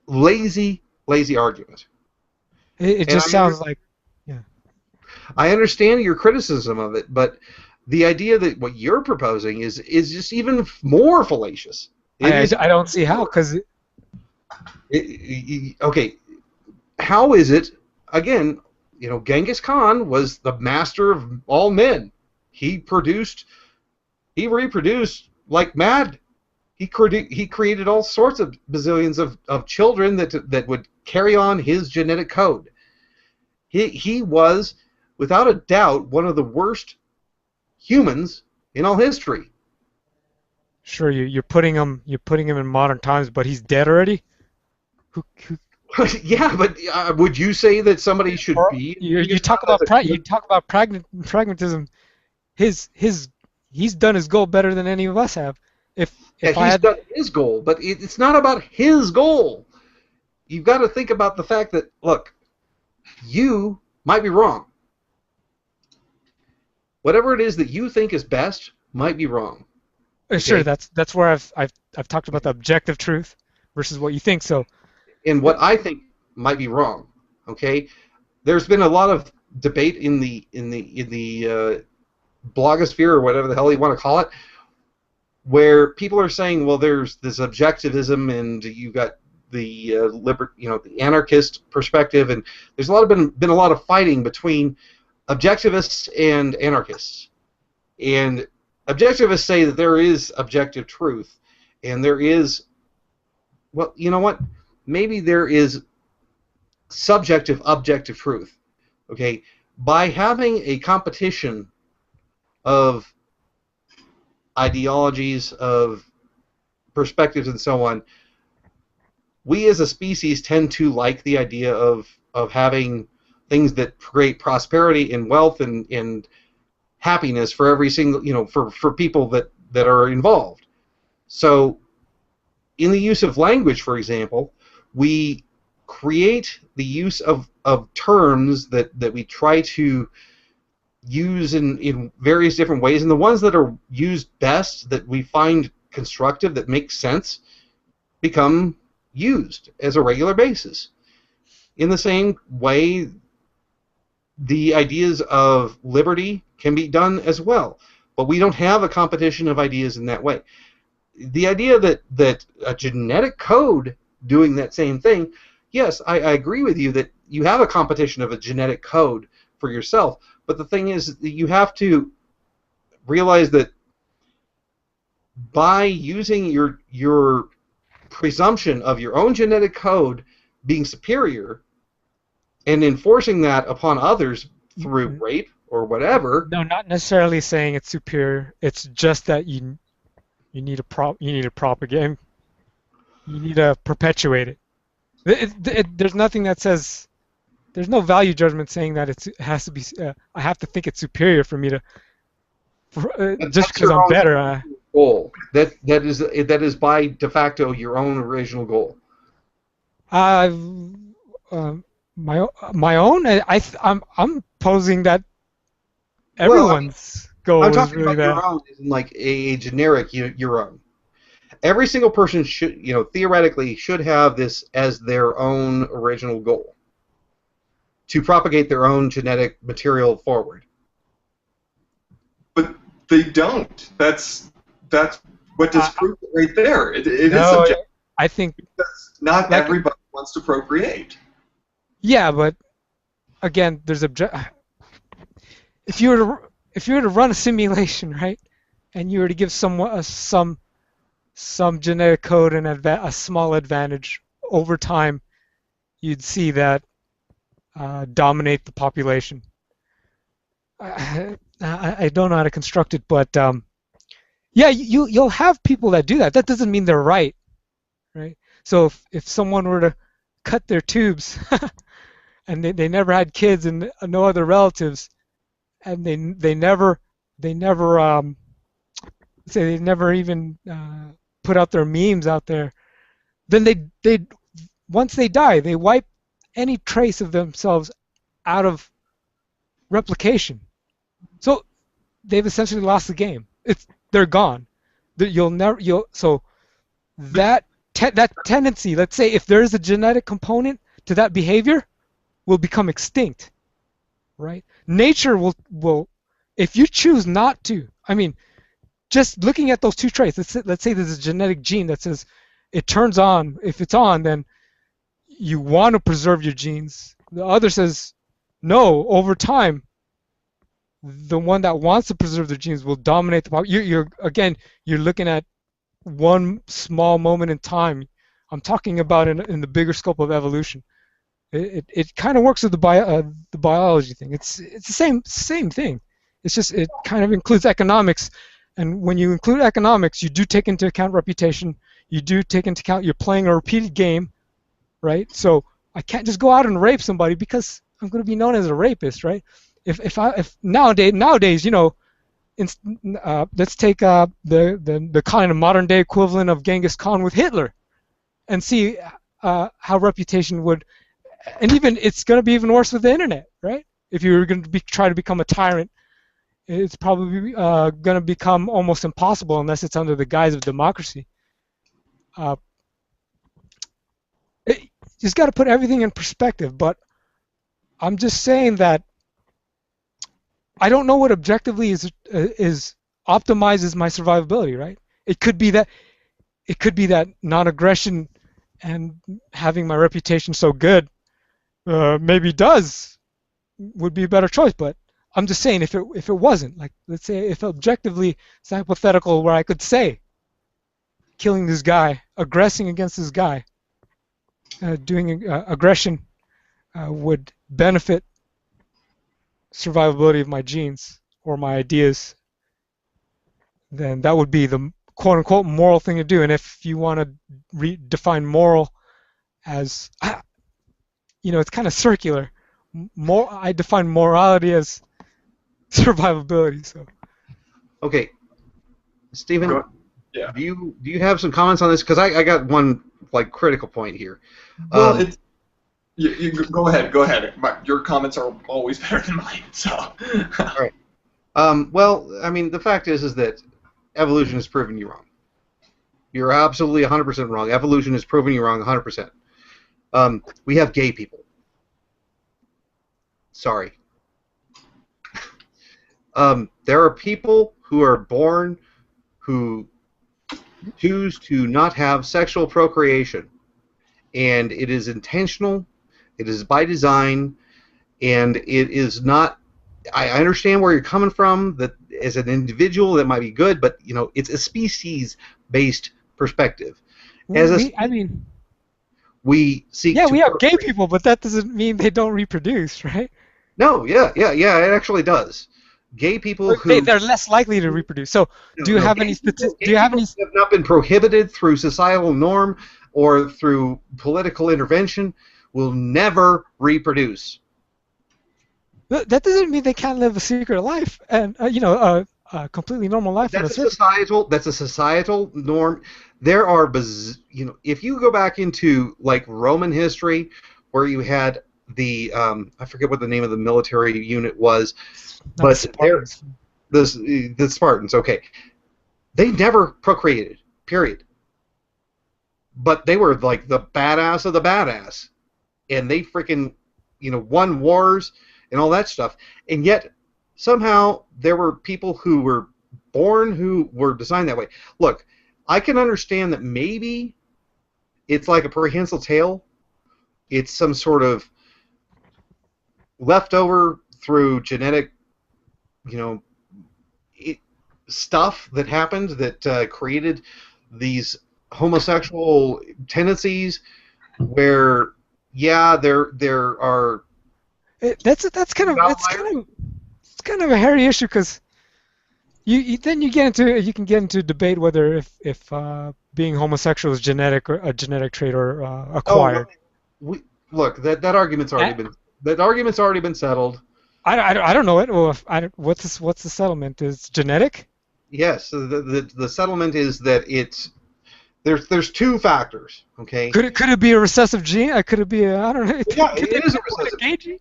lazy argument. It just sounds like, yeah. I understand your criticism of it, but the idea that what you're proposing is just even more fallacious. I don't see how, because... Okay, how is it, again... You know, Genghis Khan was the master of all men. He reproduced like mad. He created all sorts of bazillions of children that would carry on his genetic code. He was, without a doubt, one of the worst humans in all history. Sure, you're putting him in modern times, but he's dead already. Who Yeah, but would you say that somebody should be? You talk about pragmatism. He's done his goal better than any of us have. If Yeah, I he's had, got his goal, but it's not about his goal. You've got to think about the fact that, look, you might be wrong. Whatever it is that you think is best might be wrong. sure, Okay? that's where I've talked about the objective truth versus what you think. So, And what I think might be wrong. Okay? There's been a lot of debate in the blogosphere, or whatever the hell you want to call it, where people are saying, well, there's this objectivism, and you got the the anarchist perspective, and there's been a lot of fighting between objectivists and anarchists. And objectivists say that there is objective truth, and there is, well, you know what? Maybe there is subjective objective truth. Okay, by having a competition of ideologies, of perspectives, and so on, we as a species tend to like the idea of having things that create prosperity and wealth and happiness for every single, for people that are involved. So in the use of language, for example, we create the use of terms that we try to use in various different ways, and the ones that are used best, that we find constructive, that make sense, become used as a regular basis. In the same way, the ideas of liberty can be done as well, but we don't have a competition of ideas in that way. The idea that a genetic code doing that same thing, yes, I agree with you that you have a competition of a genetic code for yourself, but the thing is that you have to realize that by using your presumption of your own genetic code being superior and enforcing that upon others through rape or whatever. No, not necessarily saying it's superior. It's just that you need to propagate. You need to perpetuate it. There's nothing that says. There's no value judgment saying that it has to be. I have to think it's superior for me to. Just because I'm better. Goal. That is by de facto your own original goal. My own. I'm posing that everyone's goal I'm is talking really about that. your own, isn't like a generic your own. Every single person should, theoretically, should have this as their own original goal, to propagate their own genetic material forward. But they don't. That's what disproves it right there. It is No, subjective. I think Because not everybody wants to procreate. yeah, but again, there's if you were to run a simulation, right, and you were to give someone some genetic code and a small advantage over time, you'd see that dominate the population. I don't know how to construct it, but yeah, you'll have people that do that. That doesn't mean they're right? So if someone were to cut their tubes and they never had kids and no other relatives, and they never even put out their memes out there, then they once they die, they wipe any trace of themselves out of replication. So they've essentially lost the game. They're gone. So that tendency, let's say if there is a genetic component to that behavior, will become extinct, right? Nature will if you choose not to. I mean, just looking at those two traits, let's say there's a genetic gene that says it turns on. If it's on, then you want to preserve your genes. The other says no. Over time, the one that wants to preserve their genes will dominate the population. You're looking at one small moment in time. I'm talking about in the bigger scope of evolution. It kind of works with the biology thing. It's the same thing. It's just it kind of includes economics, and when you include economics, you do take into account reputation. You do take into account you're playing a repeated game, right? So I can't just go out and rape somebody because I'm going to be known as a rapist, right? If nowadays, let's take the kind of modern day equivalent of Genghis Khan with Hitler, and see how reputation would, and even it's going to be even worse with the internet, right? If you're going to try to become a tyrant, it's probably going to become almost impossible unless it's under the guise of democracy. Just got to put everything in perspective, but I'm just saying that I don't know what objectively is optimizes my survivability, right? It could be that non-aggression and having my reputation so good maybe would be a better choice, but I'm just saying if it wasn't, like, let's say if objectively it's hypothetical where I could say killing this guy, aggressing against this guy, doing aggression would benefit survivability of my genes or my ideas, then that would be the quote-unquote moral thing to do. And if you want to define moral as, it's kind of circular. I define morality as survivability. So. Okay, Stephen. Yeah. Do you have some comments on this? Because I got one critical point here. Well, you go ahead. Go ahead. Your comments are always better than mine. So. All right. Well, I mean, the fact is that evolution has proven you wrong. You're absolutely 100% wrong. Evolution has proven you wrong 100%. We have gay people. Sorry. There are people who are born who choose to not have sexual procreation, and it is intentional, it is by design, and it is not. I understand where you're coming from, that as an individual that might be good, but it's a species-based perspective. We seek. Yeah, to we have procreate. gay people, but that doesn't mean they don't reproduce, right? No, yeah, it actually does. Gay people they're less likely to reproduce. So, do you have any statistics? Do you have any? Have not been prohibited through societal norm or through political intervention. Will never reproduce. That doesn't mean they can't live a secret life and a completely normal life. That's a societal norm. There are if you go back into Roman history, where you had the I forget what the name of the military unit was, but the Spartans. Okay, they never procreated. Period. But they were like the badass of the badass, and they freaking won wars and all that stuff. And yet somehow there were people who were born who were designed that way. Look, I can understand that maybe it's like a prehensile tail. It's some sort of leftover through genetic, stuff that happened that created these homosexual tendencies. Where, there are. It's kind of a hairy issue because you can get into debate whether if being homosexual is genetic or a genetic trait or acquired. Look, that argument's already been settled. I don't know it. Well, what's the settlement? Is genetic? Yes, the settlement is that it's there's two factors. Okay. Could it be a recessive gene? Could it be I don't know. Yeah, it is a recessive gene.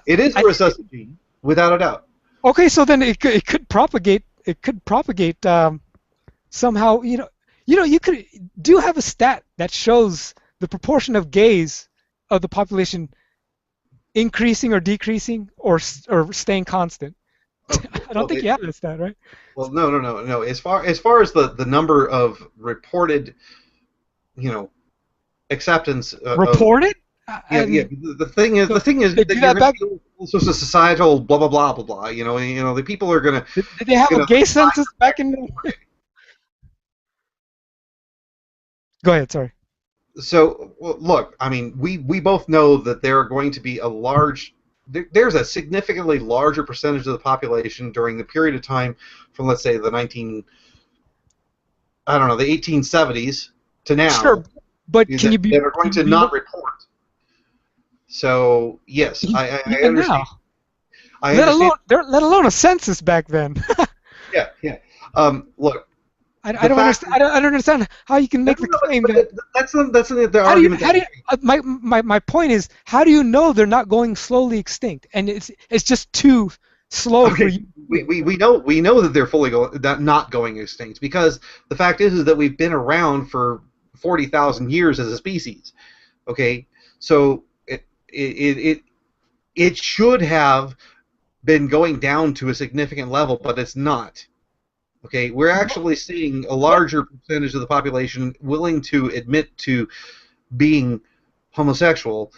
It is a recessive gene, without a doubt. Okay, so then it could propagate. It could propagate somehow. You do have a stat that shows the proportion of gays of the population increasing or decreasing or staying constant. I don't think you have that stat, right? Well, no. As far as the number of reported, acceptance. Reported? Yeah. The thing is that you're going to do all sorts of societal blah blah blah blah blah. The people are going to. Did they have a gay census back in? Go ahead. Sorry. So look, I mean, we both know that there are going to be there's a significantly larger percentage of the population during the period of time from, let's say, the 1870s to now. Sure, but can you be? That are going to not report. So yes, I understand. Now. Let alone a census back then. Look, I don't understand. I don't understand how you can make the claim that. That's the How do you? argument. How do you? My point is, how do you know they're not going slowly extinct, and it's just too slow for Okay, you? we know that they're fully not going extinct, because the fact is that we've been around for 40,000 years as a species. Okay, so it should have been going down to a significant level, but it's not. Okay, we're actually seeing a larger percentage of the population willing to admit to being homosexual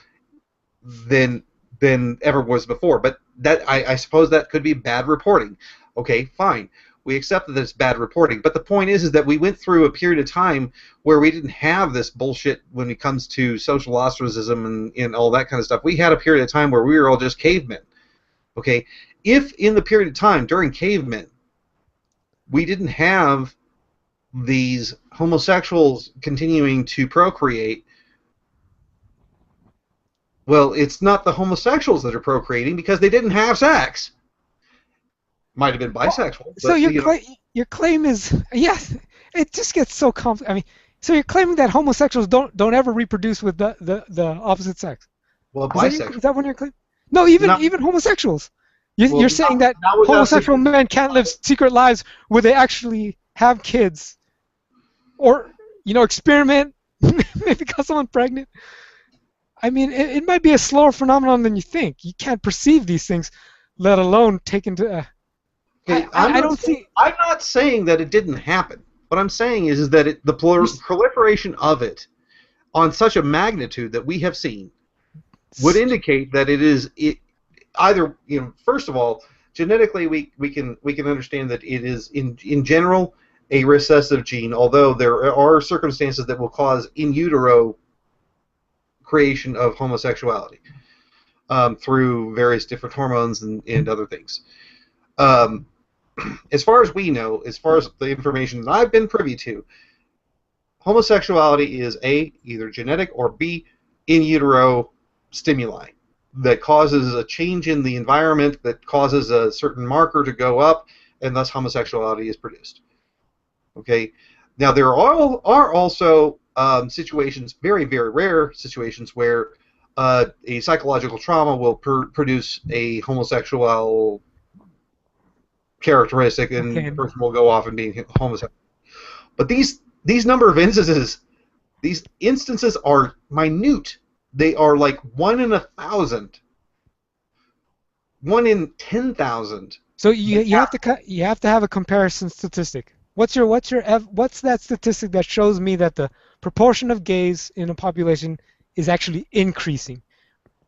than ever was before. But that I suppose that could be bad reporting. Okay, fine. We accept that it's bad reporting. But the point is that we went through a period of time where we didn't have this bullshit when it comes to social ostracism and all that kind of stuff. We had a period of time where we were all just cavemen. Okay, if in the period of time during cavemen we didn't have these homosexuals continuing to procreate, well, it's not the homosexuals that are procreating because they didn't have sex. Might have been bisexual. So your claim is, yes, it just gets so complicated. I mean, so you're claiming that homosexuals don't ever reproduce with the opposite sex? Well, bisexual. Is that what you're claiming? No, even homosexuals. You're saying that homosexual men can't live secret lives where they actually have kids, or experiment, maybe cause someone pregnant. I mean, it might be a slower phenomenon than you think. You can't perceive these things, let alone take into. I'm not saying that it didn't happen. What I'm saying is that the proliferation of it on such a magnitude that we have seen would indicate that it is either, first of all, genetically we can understand that it is in general a recessive gene, although there are circumstances that will cause in utero creation of homosexuality through various different hormones and other things. As far as we know, as far as the information that I've been privy to, homosexuality is A, either genetic, or B, in utero stimuli that causes a change in the environment that causes a certain marker to go up, and thus homosexuality is produced. Okay. Now there are also situations, very, very rare situations, where a psychological trauma will produce a homosexual characteristic, and the person will go off and be homosexual. But these number of instances, these instances are minute. They are like 1 in 1,000, 1 in 10,000. So you have to have a comparison statistic. What's that statistic that shows me that the proportion of gays in a population is actually increasing,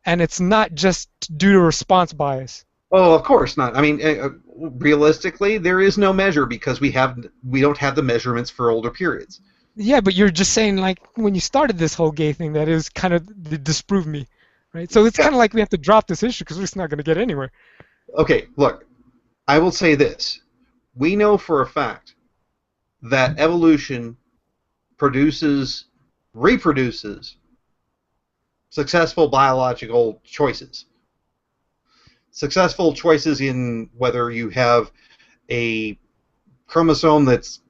and it's not just due to response bias? Oh, of course not. I mean, realistically, there is no measure because we don't have the measurements for older periods. Yeah, but you're just saying, like, when you started this whole gay thing, that is kind of disprove me, right? So it's kind of like we have to drop this issue because we're just not going to get anywhere. Okay, look, I will say this. We know for a fact that evolution reproduces successful biological choices. Successful choices in whether you have a chromosome that's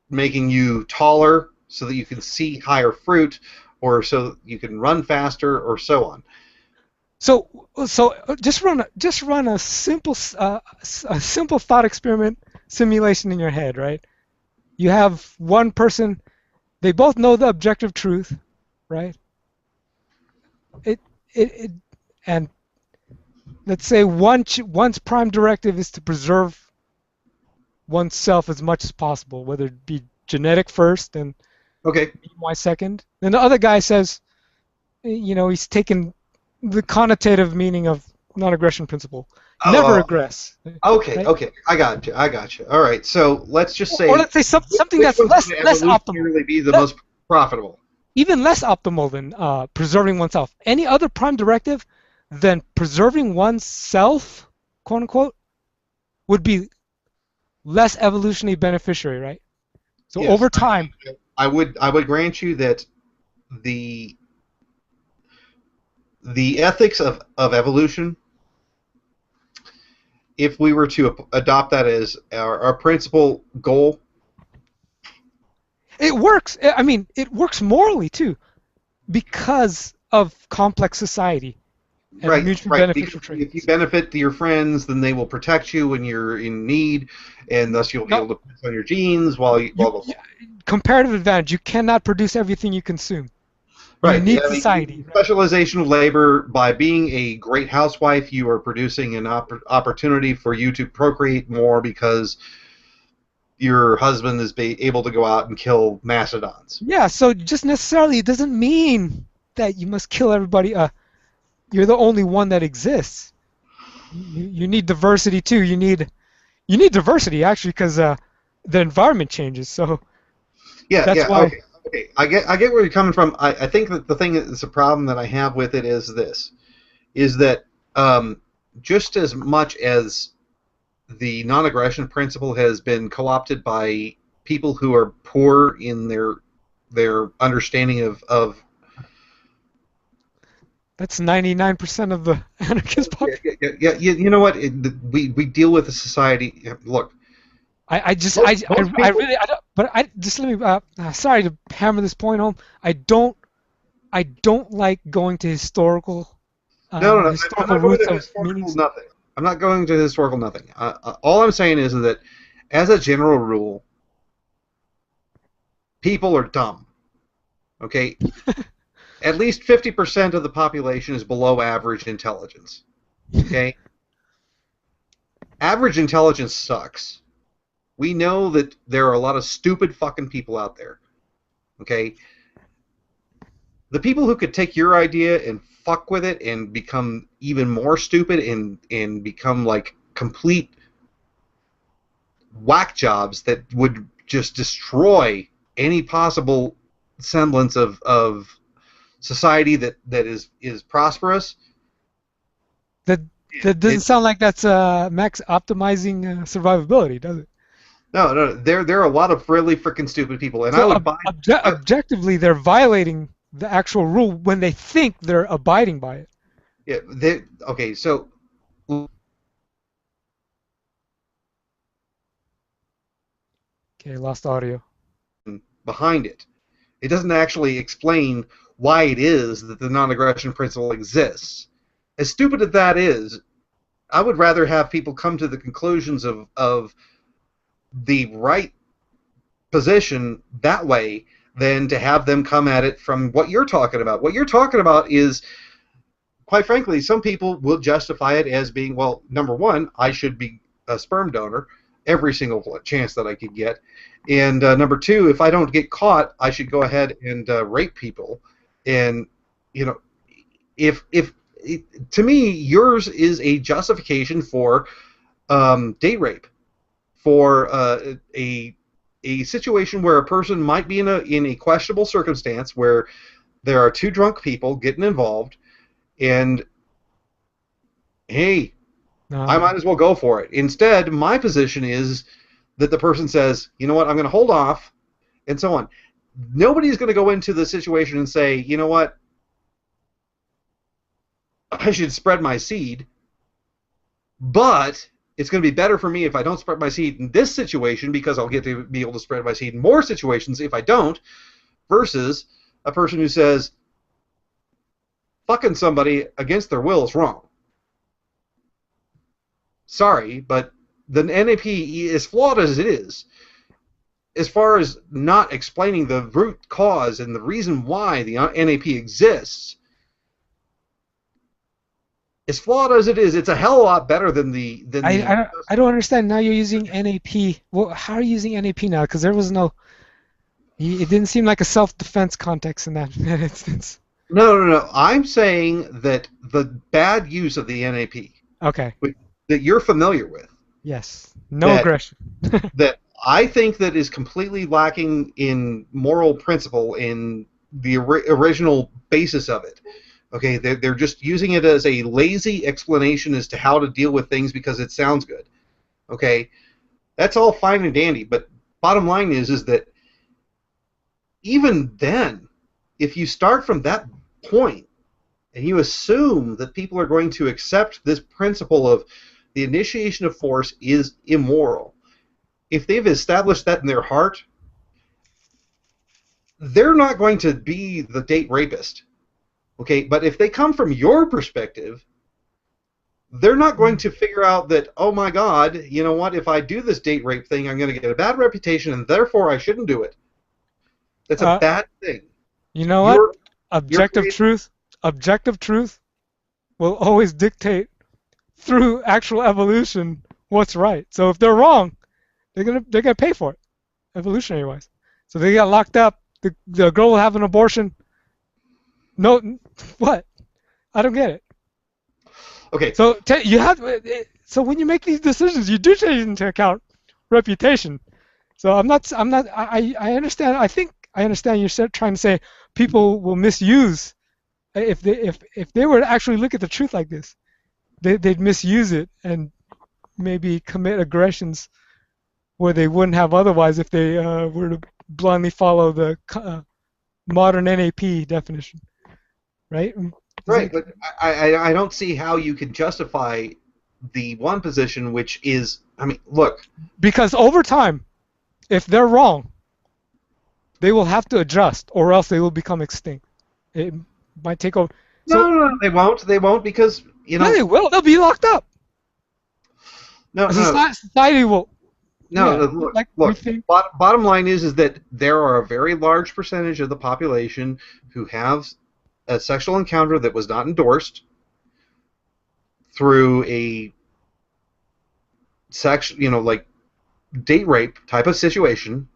making you taller so that you can see higher fruit, or so that you can run faster, or so on. So just run a simple thought experiment simulation in your head, right? You have one person, they both know the objective truth, right? And let's say one's prime directive is to preserve oneself as much as possible, whether it be genetic first and BMI second. Then the other guy says, he's taken the connotative meaning of non-aggression principle. Never aggress. Okay, right? okay, I got you. All right, so let's just say, or let's say something that's less optimal. Really be the most profitable. Even less optimal than preserving oneself. Any other prime directive than preserving oneself, quote unquote, would be less evolutionarily beneficiary, right? So yes, over time, I would grant you that the ethics of evolution if we were to adopt that as our principal goal, it works. I mean, it works morally too, because of complex society and right, mutually right. beneficial Because if you traits. benefit your friends, then they will protect you when you're in need, and thus you'll be No, able to pass on your genes while you blah blah you blah. comparative advantage. You cannot produce everything you consume. You Right. Yeah, need I society. mean, specialization of labor, by being a great housewife, you are producing an opportunity for you to procreate more because your husband is able to go out and kill mastodons. Yeah, so just necessarily it doesn't mean that you must kill everybody. You're the only one that exists. You need diversity too. You need diversity actually because the environment changes. So Yeah, that's yeah, why. okay, okay. I get where you're coming from. I think that the thing that's a problem that I have with it is this, is that just as much as the non-aggression principle has been co-opted by people who are poor in their understanding of That's 99% of the anarchist yeah, population. yeah, yeah, you know what? We deal with a society. Look, I just most I people. really I don't, but I just let me sorry to hammer this point home. I don't like going to No, no, no. I'm historical not going roots to of historical meanings. nothing. I'm not going to historical nothing. All I'm saying is that, as a general rule, people are dumb. Okay, at least 50% of the population is below average intelligence. Okay, average intelligence sucks. We know that there are a lot of stupid fucking people out there. Okay, the people who could take your idea and fuck with it and become even more stupid and become like complete whack jobs that would just destroy any possible semblance of society that is prosperous. That that doesn't It sound like that's max optimizing survivability, does it? no no there are a lot of really freaking stupid people, and I So would buy. objectively, they're violating the actual rule when they think they're abiding by it. Yeah, okay, so Okay, lost audio. behind it, it doesn't actually explain why it is that the non-aggression principle exists. As stupid as that is, I would rather have people come to the conclusions of the right position that way than to have them come at it from what you're talking about. What you're talking about is, quite frankly, some people will justify it as being, well, number one, I should be a sperm donor every single chance that I could get, and number two, if I don't get caught, I should go ahead and rape people. And you know, if to me, yours is a justification for date rape, for a situation where a person might be in a questionable circumstance where there are two drunk people getting involved, and hey, I might as well go for it. Instead, my position is that the person says, you know what, I'm going to hold off, and so on. Nobody's going to go into the situation and say, you know what, I should spread my seed, but it's going to be better for me if I don't spread my seed in this situation because I'll get to be able to spread my seed in more situations if I don't, versus a person who says, fucking somebody against their will is wrong. Sorry, but the NAP, as flawed as it is, as far as not explaining the root cause and the reason why the NAP exists, as flawed as it is, it's a hell of a lot better than the I don't understand. Now you're using NAP. Well, how are you using NAP now? Because there was no. It didn't seem like a self-defense context in that instance. No. I'm saying that the bad use of the NAP, Okay. that you're familiar with, Yes. No aggression. that I think that is completely lacking in moral principle in the original basis of it. Okay, they're just using it as a lazy explanation as to how to deal with things because it sounds good. Okay, that's all fine and dandy, but bottom line is that even then, if you start from that point and you assume that people are going to accept this principle of the initiation of force is immoral. If they've established that in their heart, they're not going to be the date rapist. Okay, but if they come from your perspective, they're not going to figure out that, oh my God, you know what, if I do this date rape thing, I'm going to get a bad reputation, and therefore I shouldn't do it. That's a bad thing. You know what? Objective truth will always dictate through actual evolution what's right. So if they're wrong, they're gonna pay for it, evolutionary wise. So they got locked up. The girl will have an abortion. No, what? I don't get it. Okay. So so when you make these decisions, you do take into account reputation. So I understand. I think I understand you're trying to say people will misuse if they were to actually look at the truth like this, they'd misuse it and maybe commit aggressions where they wouldn't have otherwise if they were to blindly follow the modern NAP definition, right? Right, but I don't see how you can justify the one position, which is, I mean, look. Because over time, if they're wrong, they will have to adjust, or else they will become extinct. It might take over. No, they won't. They won't because, you know. No, they will. They'll be locked up. No. Society will. No, yeah, look. Bottom line is that there are a very large percentage of the population who have a sexual encounter that was not endorsed through a like date rape type of situation.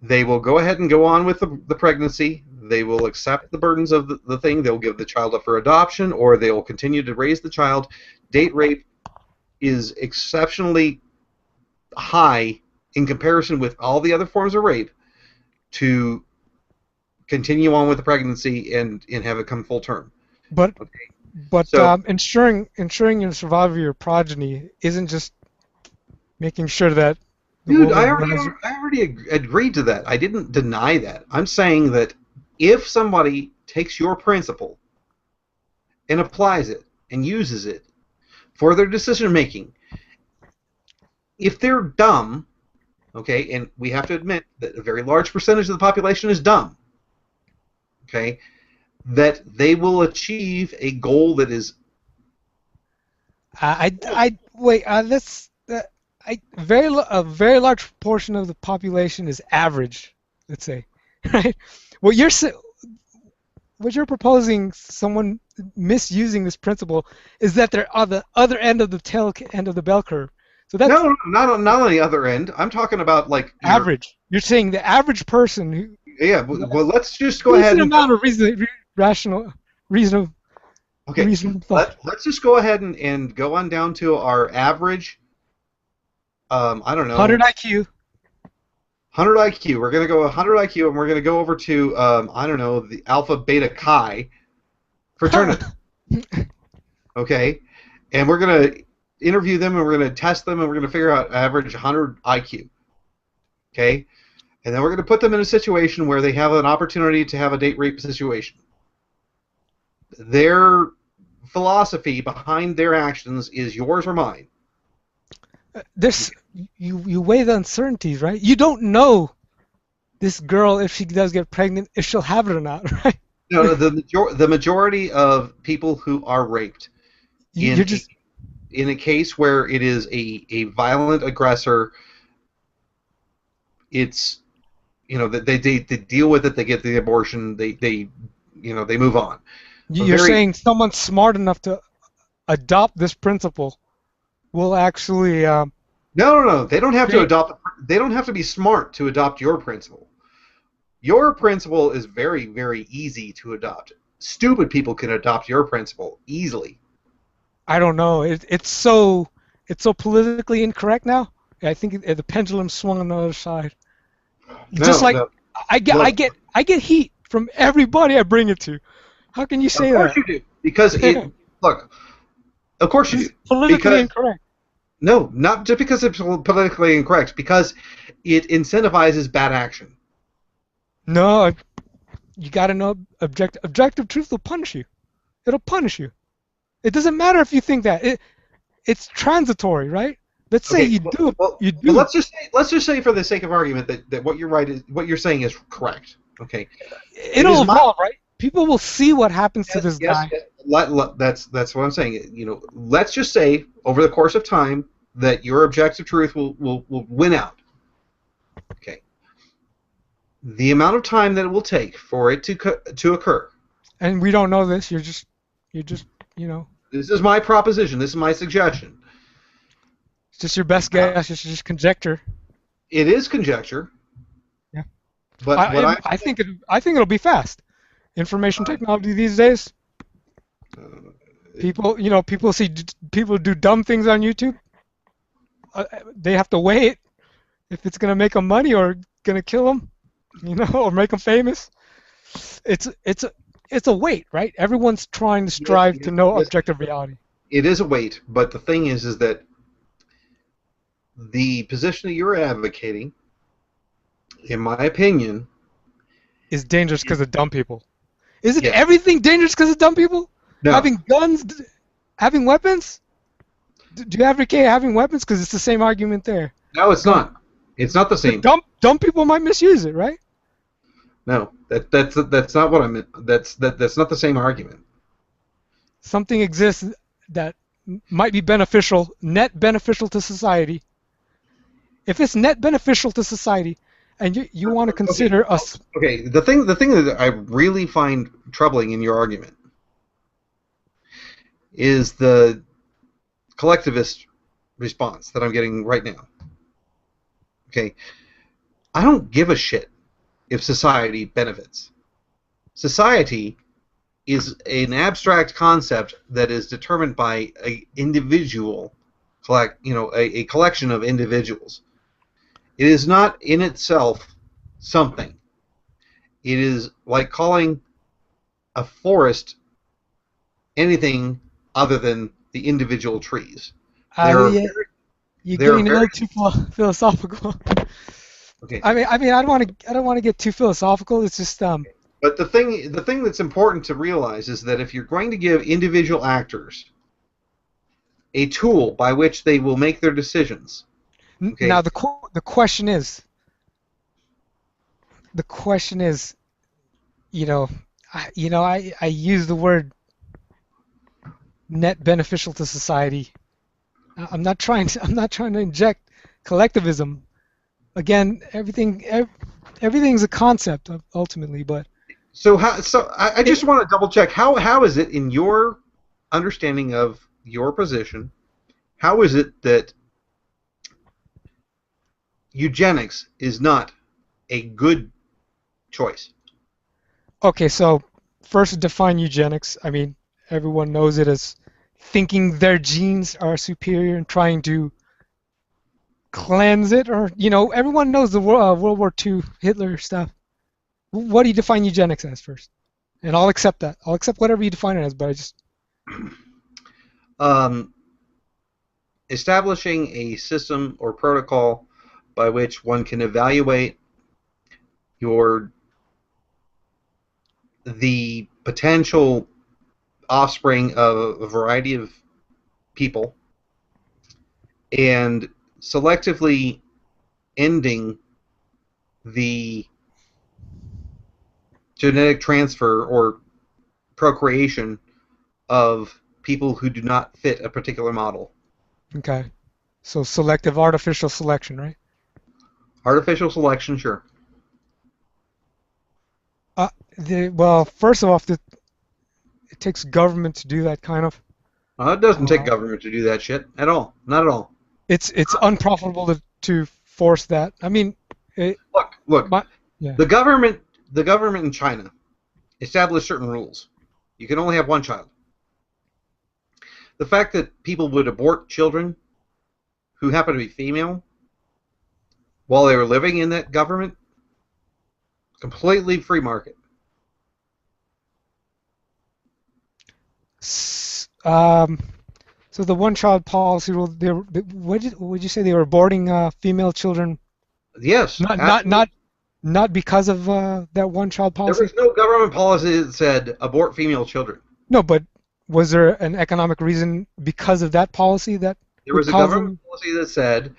They will go ahead and go on with the pregnancy. They will accept the burdens of the thing. They'll give the child up for adoption, or they will continue to raise the child. Date rape is exceptionally high in comparison with all the other forms of rape to continue on with the pregnancy and have it come full term. But ensuring the survival of your progeny isn't just making sure that. Dude, I already agreed to that. I didn't deny that. I'm saying that if somebody takes your principle and applies it and uses it for their decision making, if they're dumb, okay, and we have to admit that a very large percentage of the population is dumb, okay, that they will achieve a goal that is. A very large portion of the population is average, let's say, right? What you're proposing, someone misusing this principle, is that they're on the other end of the tail end of the bell curve. So that's no, not on the other end. I'm talking about like average. You're saying the average person who. Yeah. Well, let's just go ahead. Amount of reasonable. Okay. Reasonable thought. Let's just go ahead and go on down to our average. I don't know. 100 IQ. 100 IQ. We're going to go 100 IQ, and we're going to go over to, I don't know, the Alpha Beta Chi fraternity. Okay? And we're going to interview them, and we're going to test them, and we're going to figure out average 100 IQ. Okay? And then we're going to put them in a situation where they have an opportunity to have a date rape situation. Their philosophy behind their actions is yours or mine. You weigh the uncertainties, right? You don't know this girl, if she does get pregnant, if she'll have it or not, right? No, the majority of people who are raped in a case where it is a violent aggressor, it's, they deal with it, they get the abortion, they move on. You're saying someone smart enough to adopt this principle will actually. No. They don't have to adopt. They don't have to be smart to adopt your principle. Your principle is very, very easy to adopt. Stupid people can adopt your principle easily. I don't know. It's so politically incorrect now. I think the pendulum swung on the other side. I get heat from everybody I bring it to. How can you say that? Of course you do. Because look. Of course you do. Politically incorrect. No, not just because it's politically incorrect. Because it incentivizes bad action. No, you got to know objective truth will punish you. It'll punish you. It doesn't matter if you think that. it's transitory, right? Let's say you do. Well, let's just say for the sake of argument that what you're saying is correct. Okay. It'll evolve, right? People will see what happens to this guy. That's what I'm saying. Let's just say over the course of time that your objective truth will win out. Okay. The amount of time that it will take for it to occur. And we don't know this. You're just. This is my proposition. This is my suggestion. It's just your best guess. It's just conjecture. It is conjecture. Yeah. But I think it'll be fast. Information technology these days. People do dumb things on YouTube. They have to wait if it's gonna make them money or gonna kill them, or make them famous. It's a wait, right? Everyone's trying to strive to know objective reality. It is a wait, but the thing is that the position that you're advocating, in my opinion, is dangerous because of dumb people. Isn't everything dangerous because of dumb people? No. Having guns, having weapons? Do you advocate having weapons? Because it's the same argument there. No, it's not. It's not the same. Dumb people might misuse it, right? No, that's not what I meant. That's not the same argument. Something exists that might be beneficial, net beneficial to society. If it's net beneficial to society, and you want to consider us. Okay, the thing that I really find troubling in your argument is the collectivist response that I'm getting right now. Okay, I don't give a shit if society benefits. Society is an abstract concept that is determined by a individual, a collection of individuals. It is not in itself something. It is like calling a forest anything other than the individual trees. You're getting a little too philosophical. Okay. I mean, I don't want to get too philosophical. It's just But the thing that's important to realize is that if you're going to give individual actors a tool by which they will make their decisions. Okay. Now the question is, I use the word net beneficial to society. I'm not trying to inject collectivism. Again, everything's a concept ultimately, but. So I just want to double check. How is it in your understanding of your position? How is it that eugenics is not a good choice? Okay, so first define eugenics. I mean, everyone knows it as thinking their genes are superior and trying to cleanse it, or everyone knows the World War II Hitler stuff. What do you define eugenics as first? And I'll accept that. I'll accept whatever you define it as, but I just establishing a system or protocol by which one can evaluate the potential offspring of a variety of people and selectively ending the genetic transfer or procreation of people who do not fit a particular model. Okay. So selective artificial selection, right? Artificial selection, sure. Well, first of all, it takes government to do that kind of. It doesn't take government to do that shit at all. Not at all. It's unprofitable to force that. I mean, look. The government in China established certain rules. You can only have one child. The fact that people would abort children who happen to be female while they were living in that government, completely free market. So the one-child policy rule. What would you say they were aborting female children? Yes. Not because of that one-child policy. There was no government policy that said abort female children. No, but was there an economic reason because of that policy that There would was a cause government policy that said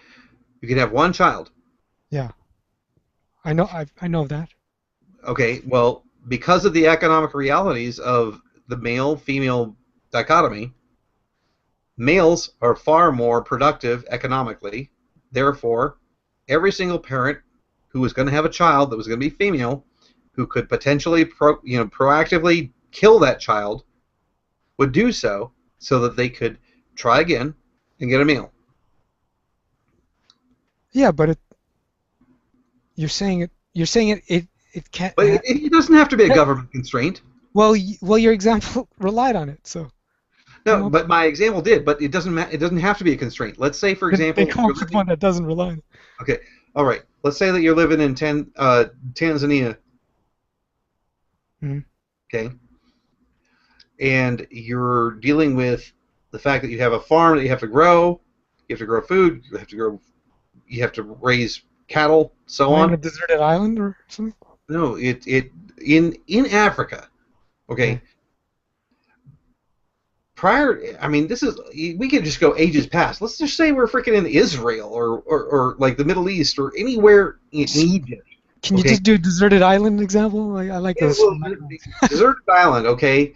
you could have one child. Yeah, I know. I know that. Okay, well, because of the economic realities of the male-female dichotomy, males are far more productive economically. Therefore, every single parent who was going to have a child that was going to be female, who could potentially proactively kill that child, would do so that they could try again and get a meal. Yeah, but you're saying it can't. But it doesn't have to be a government constraint. Well, your example relied on it, so. No, but my example did. But it doesn't. It doesn't have to be a constraint. Let's say, for example, they come up with one that doesn't rely on it. Okay, all right. Let's say that you're living in Tanzania. Mm-hmm. Okay. And you're dealing with the fact that you have a farm that you have to grow. You have to grow food. You have to raise cattle, so on. A deserted island or something? No, in Africa. Okay. We could just go ages past. Let's just say we're freaking in Israel or like the Middle East or anywhere in Egypt. Can you just do a deserted island example? I like those. Well, deserted island, okay.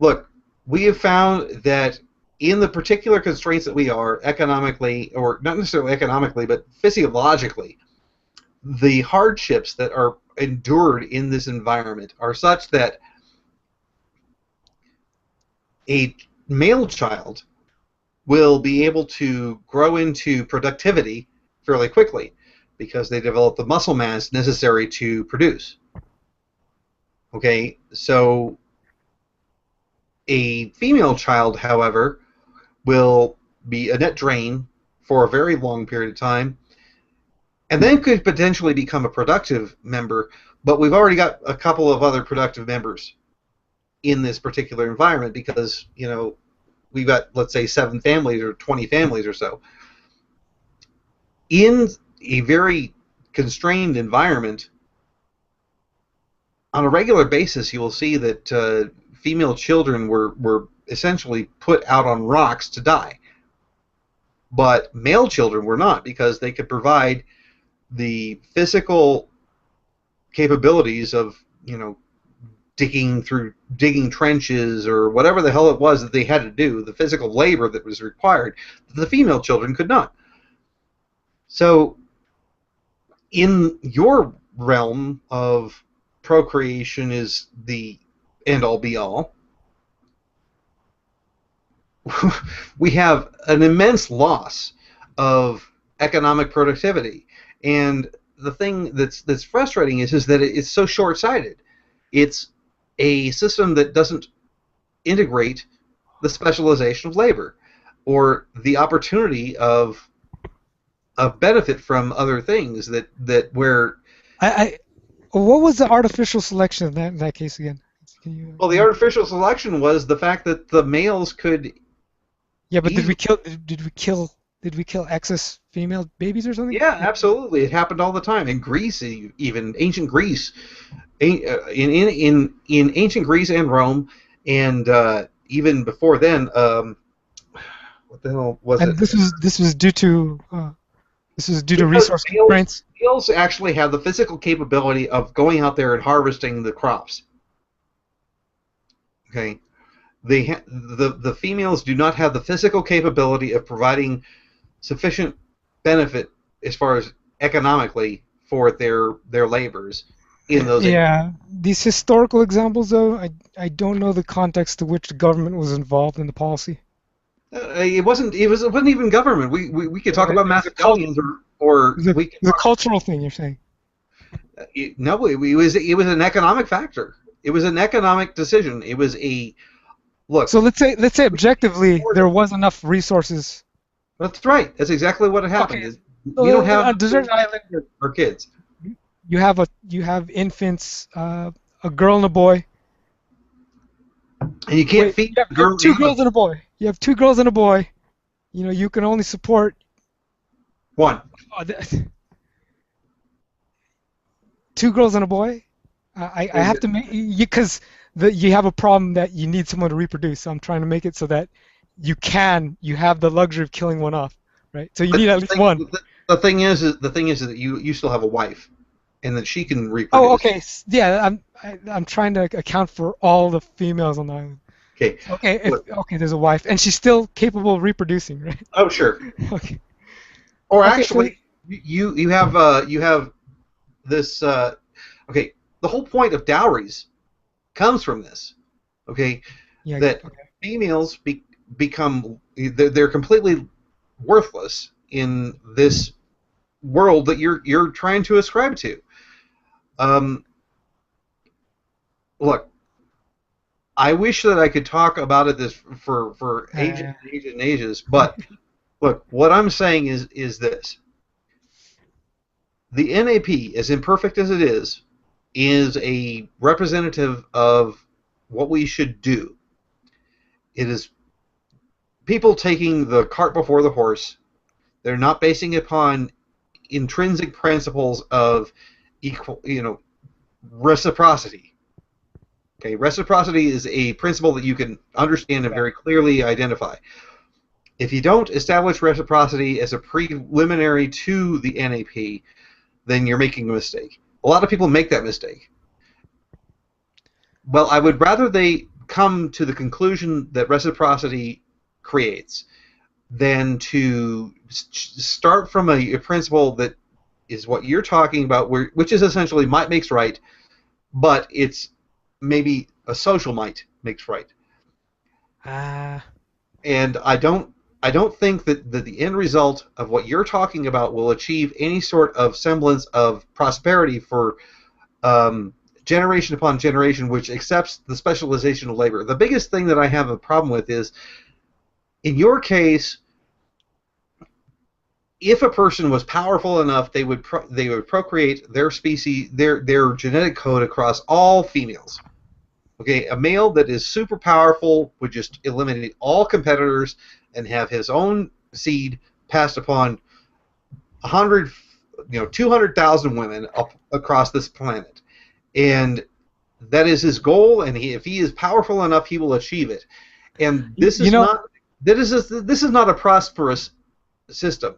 Look, we have found that in the particular constraints that we are economically, or not necessarily economically, but physiologically, the hardships that are endured in this environment are such that a male child will be able to grow into productivity fairly quickly because they develop the muscle mass necessary to produce. Okay, so a female child, however, will be a net drain for a very long period of time and then could potentially become a productive member, but we've already got a couple of other productive members in this particular environment because, we've got, let's say, 7 families or 20 families or so. In a very constrained environment, on a regular basis, you will see that female children were essentially put out on rocks to die. But male children were not, because they could provide the physical capabilities of, digging trenches or whatever the hell it was that they had to do, the physical labor that was required, the female children could not. So in your realm of procreation is the end-all be-all, we have an immense loss of economic productivity. And the thing that's frustrating is that it's so short-sighted. It's a system that doesn't integrate the specialization of labor or the opportunity of benefit from other things that where. What was the artificial selection in that case again? Well, the artificial selection was the fact that the males could. Yeah, but did we kill excess female babies or something? Yeah, absolutely. It happened all the time in Greece, even ancient Greece, in ancient Greece and Rome, and even before then. What the hell was it? And this was due to resource constraints. Males actually have the physical capability of going out there and harvesting the crops. Okay. The females do not have the physical capability of providing sufficient benefit as far as economically for their labors in those. Yeah, these historical examples, though, I don't know the context to which the government was involved in the policy. It wasn't even government. We could talk about Macedonians or the cultural thing you're saying. No, it was an economic factor. It was an economic decision. It was a look. So let's say objectively there was enough resources. That's right. That's exactly what happened. Okay. We don't have on desert island for kids. You have infants, a girl and a boy. And you can't feed two girls and a boy. You have 2 girls and a boy. You can only support one. 2 girls and a boy. I have to make because you have a problem that you need someone to reproduce. So I'm trying to make it so that you have the luxury of killing one off, right? So you need at least one. The thing is that you still have a wife, and that she can reproduce. Oh, okay. Yeah, I'm trying to account for all the females on the island. Okay. Okay, there's a wife, and she's still capable of reproducing, right? Oh, sure. Okay. Or Okay, actually, so you have this. Okay, the whole point of dowries comes from this. Okay, yeah, that females become they're completely worthless in this world that you're trying to ascribe to. Look, I wish that I could talk about it for ages and ages and ages, but look, what I'm saying is this. The NAP, as imperfect as it is a representative of what we should do. It is people taking the cart before the horse. They're not basing it upon intrinsic principles of reciprocity. Okay, reciprocity is a principle that you can understand and very clearly identify. If you don't establish reciprocity as a preliminary to the NAP, then you're making a mistake. A lot of people make that mistake. Well, I would rather they come to the conclusion that reciprocity creates than to start from a principle that is what you're talking about, which is essentially might makes right, but it's maybe a social might makes right. And I don't think that the end result of what you're talking about will achieve any sort of semblance of prosperity for generation upon generation, which accepts the specialization of labor. The biggest thing that I have a problem with is, in your case, if a person was powerful enough, they would procreate their species, their genetic code across all females. Okay, a male that is super powerful would just eliminate all competitors and have his own seed passed upon 200,000 women across this planet, and that is his goal. And if he is powerful enough, he will achieve it. And this is not a prosperous system.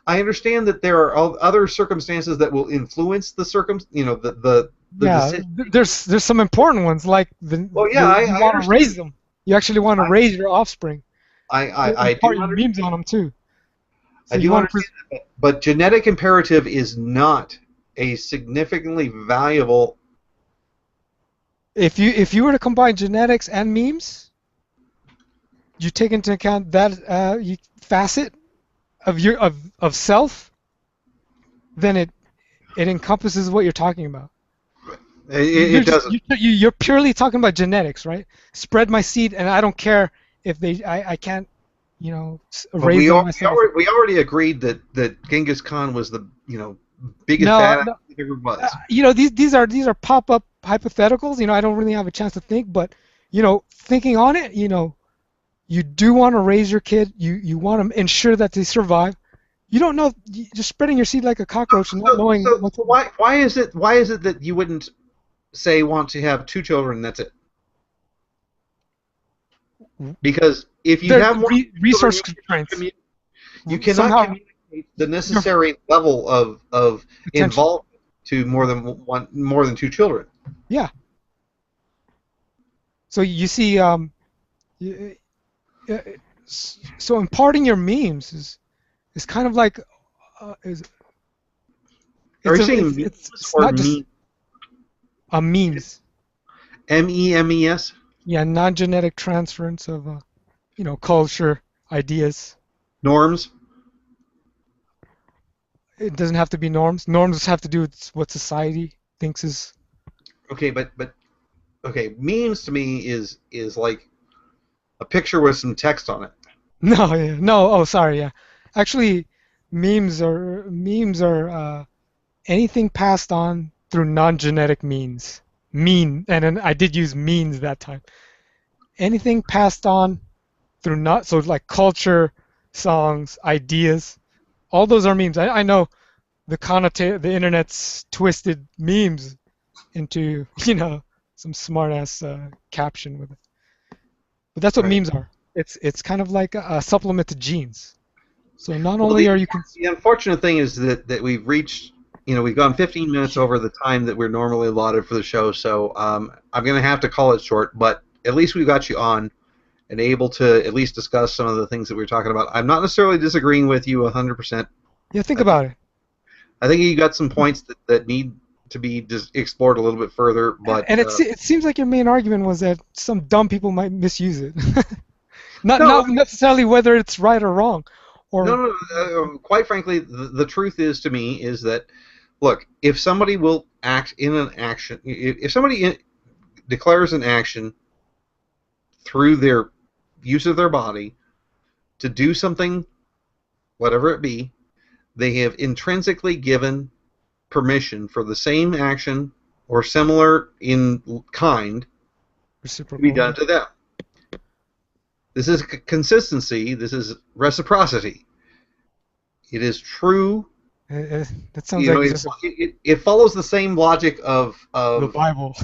I understand that there are other circumstances that will influence the there's some important ones, like you want to raise them. You actually want to raise your offspring. I do your memes on them too. So I do understand that, but genetic imperative is not a significantly valuable. If you were to combine genetics and memes, you take into account that facet of self, then it encompasses what you're talking about. It doesn't. You're purely talking about genetics, right? Spread my seed, and I don't care if I can't, raise them myself. We already agreed that Genghis Khan was the biggest badass there ever was. These are pop-up hypotheticals. I don't really have a chance to think, but thinking on it, you do want to raise your kid. You want to ensure that they survive. You don't know, just spreading your seed like a cockroach and not knowing. Why is it that you wouldn't say want to have 2 children and that's it? Because if you have more resource constraints, you cannot communicate the necessary level of involvement to more than 2 children. Yeah. So you see, so imparting your memes is kind of like it's not just a memes. MEMES. Yeah, non-genetic transference of culture, ideas. Norms. It doesn't have to be norms. Norms have to do with what society thinks is. Okay, but memes to me is like a picture with some text on it. No. Oh, sorry. Yeah, actually, memes are anything passed on through non-genetic means. And then I did use means that time. Anything passed on through like culture, songs, ideas, all those are memes. I know the internet's twisted memes into smart ass caption with it. But that's what Right. memes are. It's kind of like a supplement to genes. So not Well, only are you the unfortunate thing is that we've reached, we've gone 15 minutes over the time that we're normally allotted for the show, so I'm going to have to call it short, but at least we got you on and able to at least discuss some of the things that we were talking about. I'm not necessarily disagreeing with you 100%. yeah, think about it. I think you got some points that need to be explored a little bit further, but And it seems like your main argument was that some dumb people might misuse it. not No, not necessarily whether it's right or wrong. Or no. Quite frankly, the truth is to me is that, look, if somebody will act in an action, if somebody declares an action through their use of their body to do something, whatever it be, they have intrinsically given permission for the same action or similar in kind to be done to them. This is consistency. This is reciprocity. It is true. That sounds like it follows the same logic of the Bible.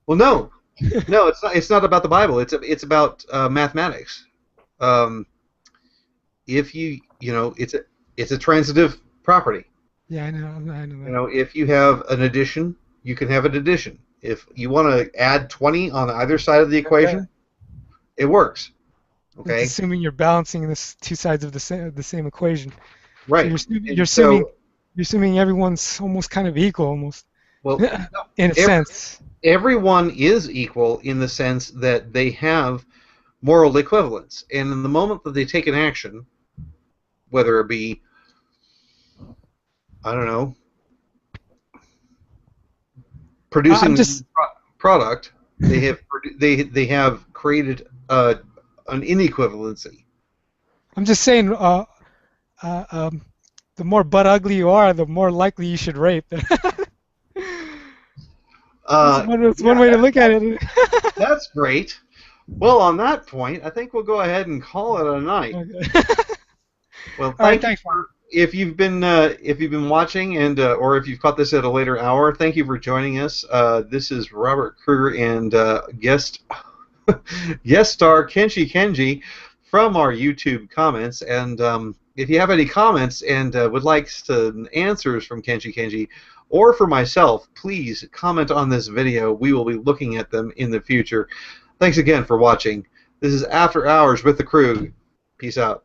Well, no, it's not. It's not about the Bible. It's about mathematics. If it's a transitive property. Yeah, I know that. If you have an addition, you can have an addition. If you want to add 20 on either side of the equation, it works. Okay. It's assuming you're balancing this two sides of the same equation. Right. So you're assuming everyone's almost kind of equal, almost. Well, in a sense. Everyone is equal in the sense that they have moral equivalence, and in the moment that they take an action, whether it be, I don't know, producing product, they have created an inequivalency. I'm just saying, the more butt ugly you are, the more likely you should rape. That's one way to look at it. That's great. Well, on that point, I think we'll go ahead and call it a night. Okay. Well, thanks. If you've been watching and or if you've caught this at a later hour, thank you for joining us. This is Robert Kruger and guest star Kenji from our YouTube comments. And if you have any comments and would like some answers from Kenji or for myself, please comment on this video. We will be looking at them in the future. Thanks again for watching. This is After Hours with the Krug. Peace out.